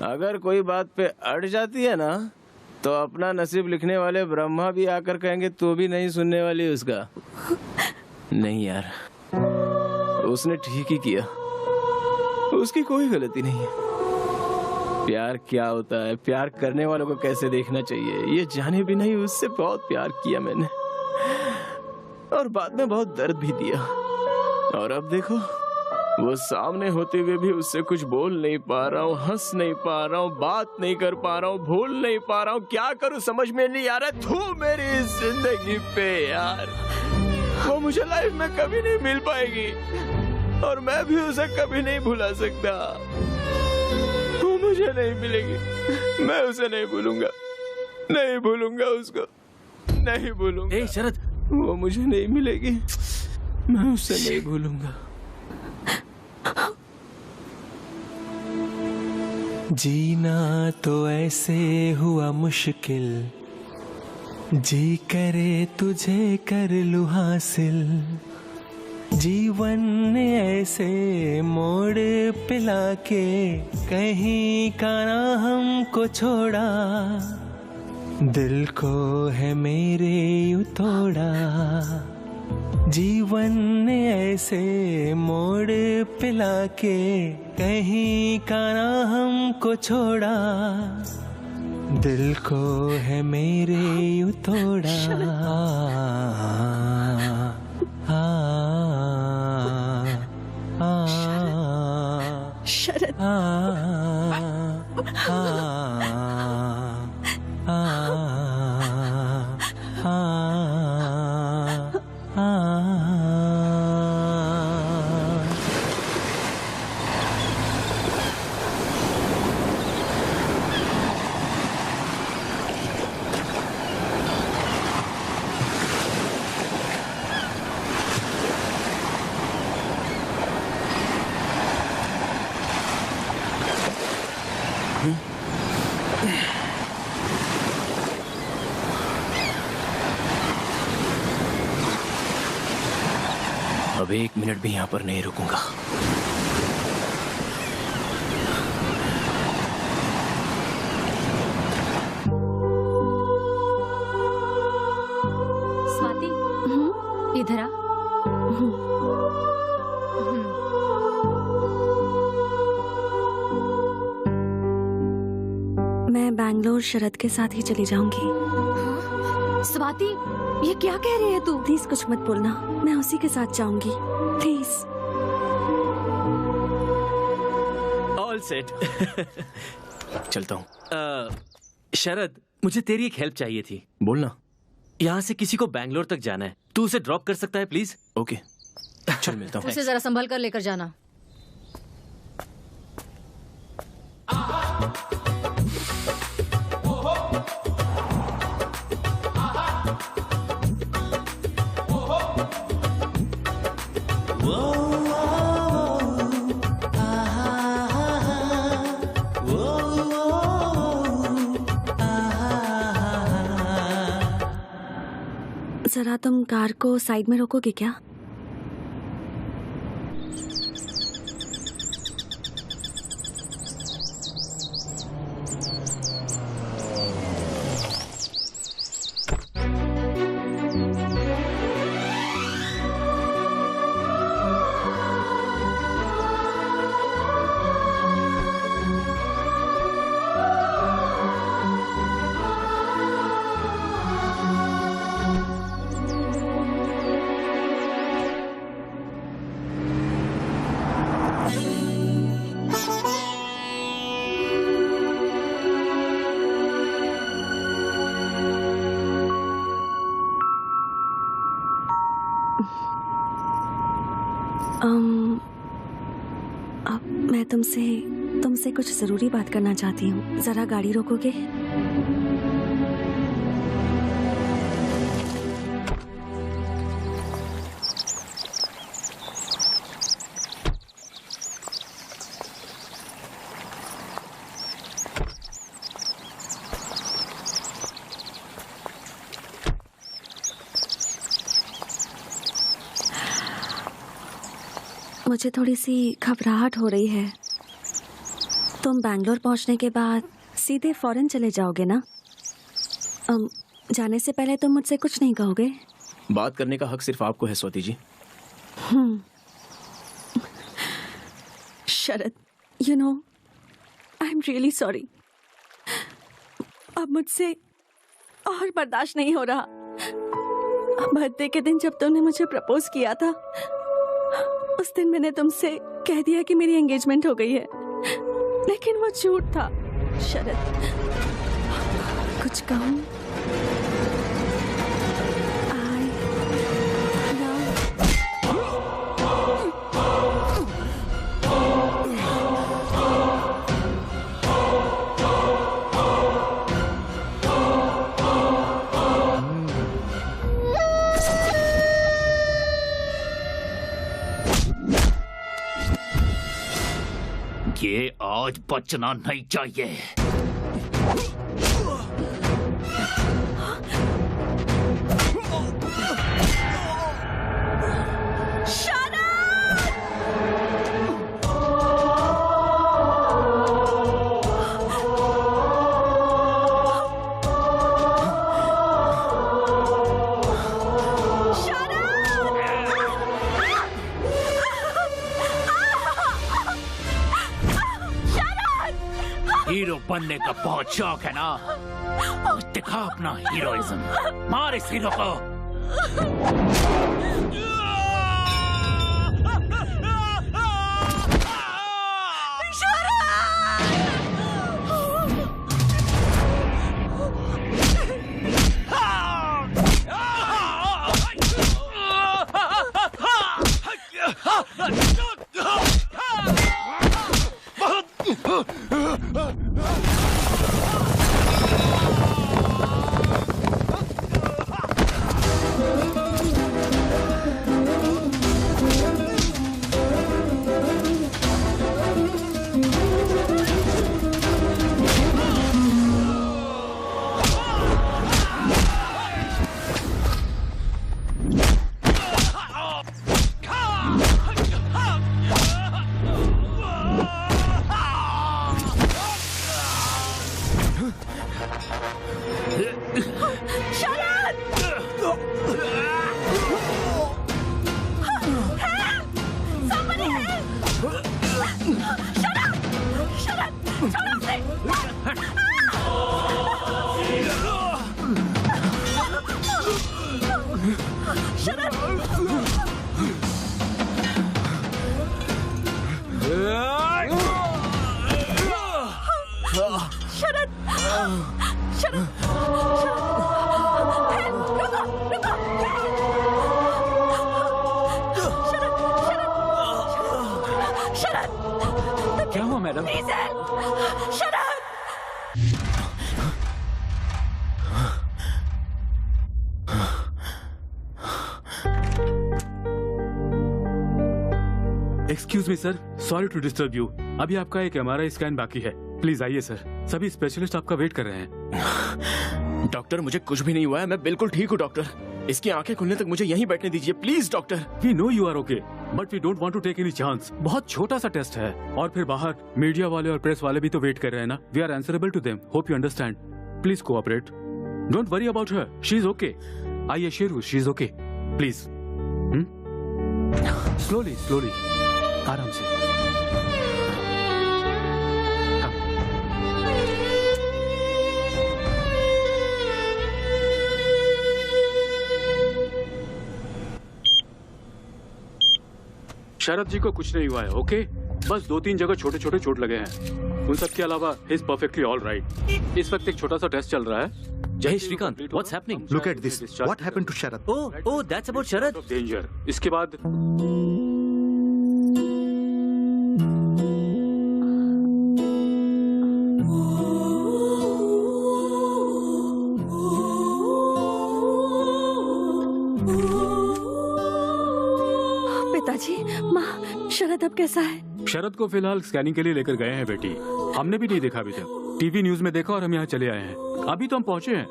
अगर कोई बात पे अड़ जाती है ना तो अपना नसीब लिखने वाले ब्रह्मा भी आकर कहेंगे तू भी नहीं सुनने वाली उसका। नहीं यार, उसने ठीक ही किया, उसकी कोई गलती नहीं है। प्यार क्या होता है, प्यार करने वालों को कैसे देखना चाहिए, ये जाने भी नहीं उससे बहुत प्यार किया मैंने और बाद में बहुत दर्द भी दिया। और अब देखो, वो सामने होते हुए भी उससे कुछ बोल नहीं पा रहा हूँ, हंस नहीं पा रहा हूँ, बात नहीं कर पा रहा हूँ, भूल नहीं पा रहा हूँ। क्या करूँ समझ में नहीं आ रहा। तू मेरी जिंदगी पे यार, वो मुझे लाइफ में कभी नहीं मिल पाएगी और मैं भी उसे कभी नहीं भुला सकता। वो मुझे नहीं मिलेगी, मैं उसे नहीं भूलूंगा, नहीं भूलूंगा उसको, नहीं भूलूंगा। ए शरद, वो मुझे नहीं मिलेगी, मैं उसे नहीं भूलूंगा। जीना तो ऐसे हुआ मुश्किल, जी करे तुझे कर लूं हासिल। जीवन ने ऐसे मोड़ पिला के कहीं का ना हमको छोड़ा, दिल को है मेरे यूं तोड़ा। जीवन ने ऐसे मोड़ पिला के कहीं का ना हमको छोड़ा, दिल को है मेरे यूं तोड़ा। शरद, अब 1 मिनट भी यहाँ पर नहीं रुकूंगा। स्वाति, इधर आ। मैं बैंगलोर शरद के साथ ही चली जाऊंगी। स्वाति, ये क्या कह रही है तू? प्लीज कुछ मत बोलना, मैं उसी के साथ जाऊंगी, प्लीज। All set. चलता हूँ। शरद, मुझे तेरी एक हेल्प चाहिए थी। बोलना। यहाँ से किसी को बैंगलोर तक जाना है, तू उसे ड्रॉप कर सकता है प्लीज? ओके, चल मिलता हूँ। उसे जरा संभल कर लेकर जाना। जरा तुम कार को साइड में रोकोगे क्या? अब मैं तुमसे कुछ जरूरी बात करना चाहती हूँ। जरा गाड़ी रोकोगे? मुझे थोड़ी सी घबराहट हो रही है। तुम बैंगलोर पहुंचने के बाद सीधे फॉरेन चले जाओगे ना? जाने से पहले तुम मुझसे कुछ नहीं कहोगे? बात करने का हक सिर्फ आपको है Swati ji. Sharad, you know, I am really sorry. अब मुझसे और बर्दाश्त नहीं हो रहा। बर्थडे के दिन जब तुमने मुझे प्रपोज किया था, उस दिन मैंने तुमसे कह दिया कि मेरी एंगेजमेंट हो गई है, लेकिन वो झूठ था। शरद, कुछ कहूं? ये आज बचना नहीं चाहिए। हीरो बनने का बहुत शौक है ना? दिखा अपना हीरोइज्म, मार इस हीरो को। क्या हुआ madam? Excuse me sir, sorry to disturb you. अभी आपका एक MRI स्कैन बाकी है, प्लीज आइए सर। सभी स्पेशलिस्ट आपका वेट कर रहे हैं। डॉक्टर, मुझे कुछ भी नहीं हुआ है, मैं बिल्कुल ठीक हूँ डॉक्टर। इसकी आंखें खुलने तक मुझे यहीं बैठने दीजिए please doctor. We know you are okay, but we don't want to take any chance. बहुत छोटा सा टेस्ट है, और फिर बाहर मीडिया वाले और प्रेस वाले भी तो वेट कर रहे हैं ना। We are answerable to them, hope you understand. Please cooperate, don't worry about her, she is okay. I assure you she is okay. Please slowly slowly, आराम से। शरद जी को कुछ नहीं हुआ है, ओके? बस 2-3 जगह छोटे छोटे चोट लगे हैं। उन सब के अलावा he is perfectly all right. इस वक्त एक छोटा सा टेस्ट चल रहा है। Jai Shrikant, what's happening? Look at this. What happened to Sharad? Oh, that's about Sharad. Danger. इसके बाद पिताजी, माँ, शरद अब कैसा है? शरद को फिलहाल स्कैनिंग के लिए लेकर गए हैं बेटी। हमने भी नहीं देखा अभी तक, टीवी न्यूज में देखा और हम यहाँ चले आए हैं। अभी तो हम पहुँचे हैं।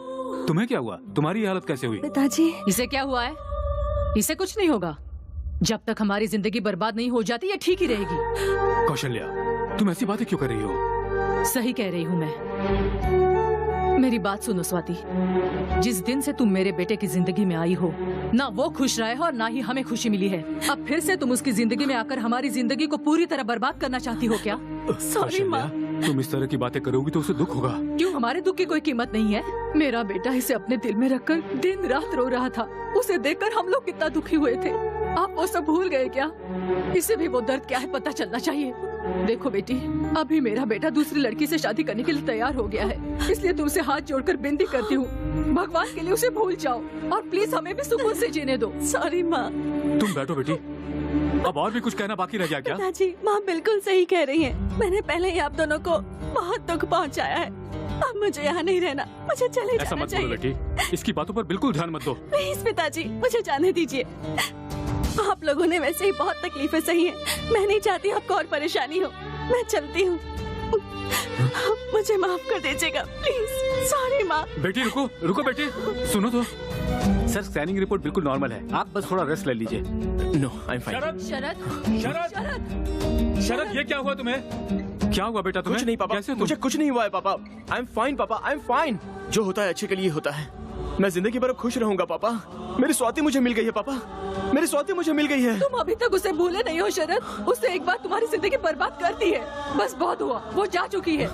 तुम्हें क्या हुआ? तुम्हारी हालत कैसे हुई? पिताजी, इसे क्या हुआ है? इसे कुछ नहीं होगा। जब तक हमारी जिंदगी बर्बाद नहीं हो जाती ये ठीक ही रहेगी। कौशल्या, तुम ऐसी बातें क्यों कर रही हो? सही कह रही हूँ मैं। मेरी बात सुनो स्वाति, जिस दिन से तुम मेरे बेटे की जिंदगी में आई हो, ना वो खुश रहा है और ना ही हमें खुशी मिली है। अब फिर से तुम उसकी जिंदगी में आकर हमारी जिंदगी को पूरी तरह बर्बाद करना चाहती हो क्या? सॉरी माँ। तुम इस तरह की बातें करोगी तो उसे दुख होगा। क्यों, हमारे दुख की कोई कीमत नहीं है? मेरा बेटा इसे अपने दिल में रखकर दिन रात रो रहा था। उसे देखकर हम लोग कितना दुखी हुए थे। आप वो सब भूल गए क्या? इसे भी वो दर्द क्या है पता चलना चाहिए। देखो बेटी, अभी मेरा बेटा दूसरी लड़की से शादी करने के लिए तैयार हो गया है, इसलिए तुमसे हाथ जोड़कर विनती करती हूँ, भगवान के लिए उसे भूल जाओ और प्लीज हमें भी सुकून से जीने दो। सॉरी माँ। तुम बैठो बेटी, अब और भी कुछ कहना बाकी रह गया क्या? पिताजी, माँ बिल्कुल सही कह रही है। मैंने पहले ही आप दोनों को बहुत दुख पहुँचाया है। अब मुझे यहाँ नहीं रहना, मुझे चले ऐसा जाना मत बोलो चाहिए। बेटी, इसकी बातों पर बिल्कुल ध्यान मत दो। प्लीज पिताजी, मुझे जाने दीजिए। आप लोगों ने वैसे ही बहुत तकलीफें सही हैं। मैं नहीं चाहती आपको और परेशानी हो। मैं चलती हूँ, मुझे माफ कर दीजिएगा प्लीज। सॉरी माँ। बेटी रुको, रुको बेटी, सुनो तो। सर, स्कैनिंग रिपोर्ट बिल्कुल नॉर्मल है, आप बस थोड़ा रेस्ट ले लीजिए। No, I am fine. Sharad, ये क्या हुआ तुम्हें? क्या हुआ बेटा तुम्हें? कुछ नहीं पापा, कैसे मुझे कुछ नहीं हुआ है पापा। आई एम फाइन पापा, आई एम फाइन। जो होता है अच्छे के लिए होता है। मैं जिंदगी भर खुश रहूंगा पापा। मेरी स्वाति मुझे मिल गई है पापा, मेरी स्वाति मुझे मिल गई है। तुम अभी तक उसे भूले नहीं हो शरद। उसने एक बार तुम्हारी जिंदगी बर्बाद कर दी है। बस बहुत हुआ, वो जा चुकी है।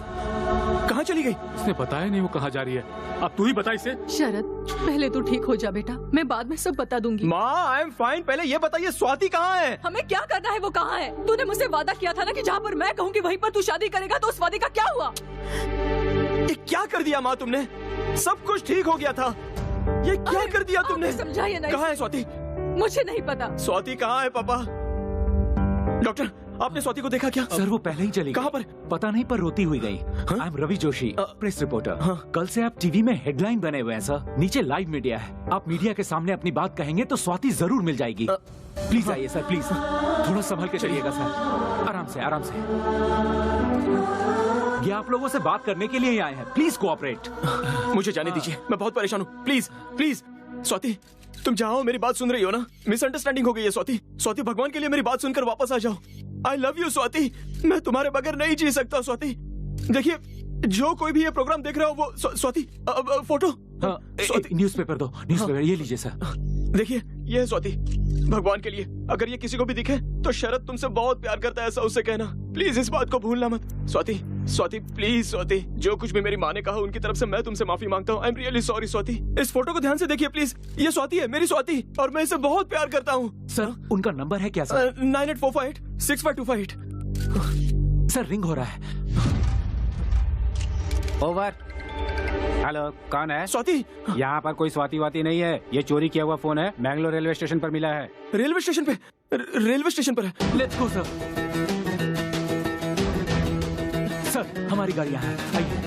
कहाँ चली गई? उसने बताया नहीं वो कहाँ जा रही है। अब तू ही बता इसे। शरद, पहले तू ठीक हो जा बेटा, मैं बाद में सब बता दूंगी। माँ, आई एम फाइन। पहले ये बताइए स्वाति कहाँ है? हमें क्या करना है वो कहाँ है? तूने मुझसे वादा किया था ना कि जहाँ पर मैं कहूँगी वहीं पर तू शादी करेगा, तो उस वादे का क्या हुआ? ये क्या कर दिया माँ तुमने? सब कुछ ठीक हो गया था, ये क्या कर दिया तुमने? समझाइए ना। कहाँ है स्वाति? मुझे नहीं पता। स्वाति कहाँ है पापा? डॉक्टर, आपने स्वाति को देखा क्या? सर, वो पहले ही चली गई। कहाँ पर? पता नहीं, पर रोती हुई गई। I am Ravi Joshi, press reporter. कल से आप टीवी में हेडलाइन बने हुए हैं सर। नीचे लाइव मीडिया है, आप मीडिया के सामने अपनी बात कहेंगे तो स्वाति जरूर मिल जाएगी। प्लीज आइए सर, प्लीज। थोड़ा संभल के चलिएगा सर, आराम से आराम से। ये आप लोगों से बात करने के लिए ही आए हैं, प्लीज कोऑपरेट। मुझे जाने दीजिए, मैं बहुत परेशान हूँ। प्लीज प्लीज स्वाति, तुम जहाँ हो मेरी बात सुन रही हो ना? मिसअंडरस्टैंडिंग हो गई है स्वाति। स्वाति, भगवान के लिए मेरी बात सुनकर वापस आ जाओ। आई लव यू स्वाति, मैं तुम्हारे बगैर नहीं जी सकता स्वाति। देखिए, जो कोई भी ये प्रोग्राम देख रहा हो वो स्वाति, फोटो। न्यूज़पेपर दो, न्यूज़पेपर ये लीजिए सर। देखिए, ये है स्वाति। भगवान के लिए अगर ये किसी को भी दिखे तो शरद तुमसे बहुत प्यार करता है, ऐसा उससे कहना। प्लीज इस बात को भूलना मत स्वाति। स्वाति प्लीज स्वाति, जो कुछ भी मेरी माँ ने कहा उनकी तरफ से मैं तुमसे माफी मांगता हूँ। आई एम रियली सॉरी स्वाति। इस फोटो को ध्यान से देखिए प्लीज, ये स्वाति है, मेरी स्वाति, और मैं इसे बहुत प्यार करता हूँ। सर, उनका नंबर है क्या सर? 9845865258। सर, रिंग हो रहा है। ओवर। हेलो, कौन है? स्वाति। यहाँ पर कोई स्वाति वाती नहीं है, ये चोरी किया हुआ फोन है, मैंगलोर रेलवे स्टेशन पर मिला है। रेलवे स्टेशन पे? रेलवे स्टेशन पर है। Let's go sir. सर, हमारी गाड़ी यहाँ है, आइए।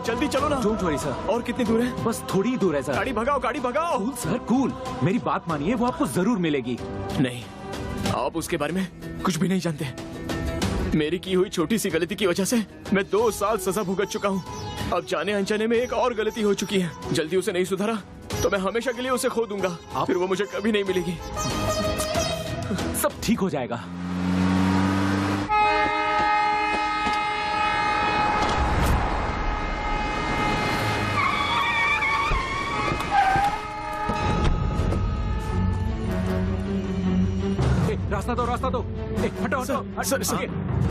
जल्दी चलो ना। Don't worry sir. और कितनी दूर है? बस थोड़ी ही दूर है सर। गाड़ी भगाओ, गाड़ी भगाओ। Cool sir, cool. मेरी बात मानिए, वो आपको जरूर मिलेगी। नहीं, आप उसके बारे में कुछ भी नहीं जानते। मेरी की हुई छोटी सी गलती की वजह से मैं 2 साल सजा भुगत चुका हूँ। अब जाने अनजाने में एक और गलती हो चुकी है। जल्दी उसे नहीं सुधारा तो मैं हमेशा के लिए उसे खो दूंगा, फिर वो मुझे कभी नहीं मिलेगी। सब ठीक हो जाएगा। रास्ता दो, रास्ता दो। हटो, हटो। सर,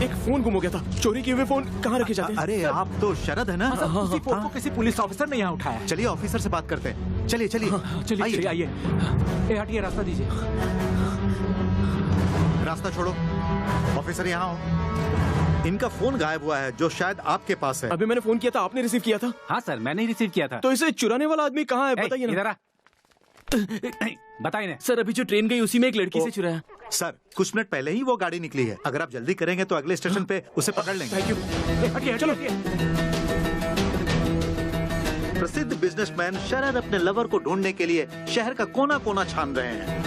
एक फोन गुम हो गया था। चोरी किए हुए फोन कहाँ रखे जाते हैं? अरे आप तो शरद है ना? उसी फोन को किसी पुलिस ऑफिसर ने यहाँ उठाया। चलिए ऑफिसर से बात करते हैं। चलिए चलिए चलिए आइए। हटिए, रास्ता दीजिए। रास्ता छोड़ो। ऑफिसर यहाँ हो। इनका फोन गायब हुआ है जो शायद आपके पास है। अभी मैंने फोन किया था, आपने रिसीव किया था? हाँ सर, मैंने रिसीव किया था। तो इसे चुराने वाला आदमी कहाँ है बताइए ना। बताइए ना सर। अभी जो ट्रेन गई उसी में एक लड़की से चुराया। सर, कुछ मिनट पहले ही वो गाड़ी निकली है। अगर आप जल्दी करेंगे तो अगले स्टेशन पे उसे पकड़ लेंगे। Thank you. हटिए, चलो। प्रसिद्ध बिजनेसमैन शरद अपने लवर को ढूंढने के लिए शहर का कोना कोना छान रहे हैं।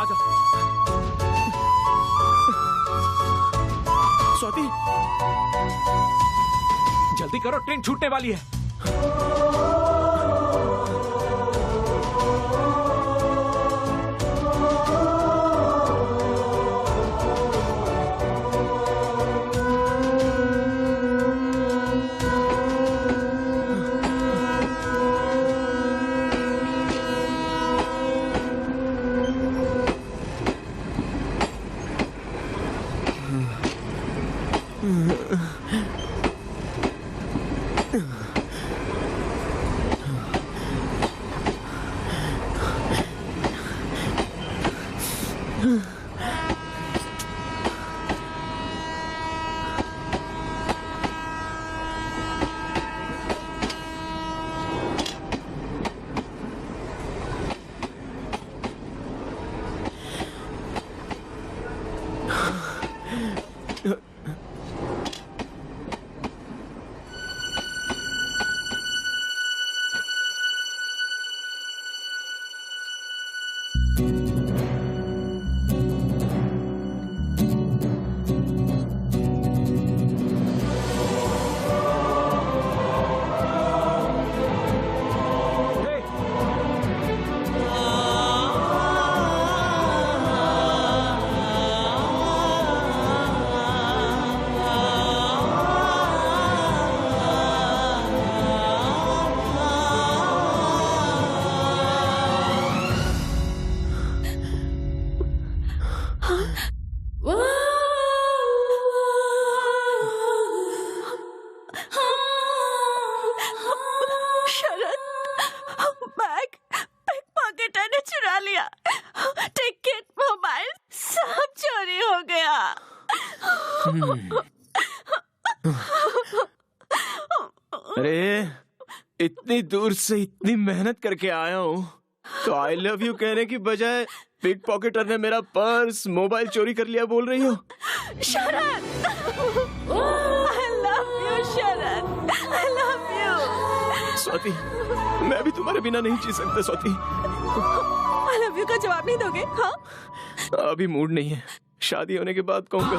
आजा। स्वाति, जल्दी करो, ट्रेन छूटने वाली है। अरे इतनी दूर से इतनी मेहनत करके आया हूँ तो आई लव यू कहने की बजाय पिक पॉकेटर ने मेरा पर्स मोबाइल चोरी कर लिया बोल रही हो। शरद, I love you, Sharad, I love you। Swati, मैं भी तुम्हारे बिना नहीं जी सकता स्वाति। I love you का जवाब नहीं दोगे? हाँ? अभी मूड नहीं है, शादी होने के बाद कहूँगा।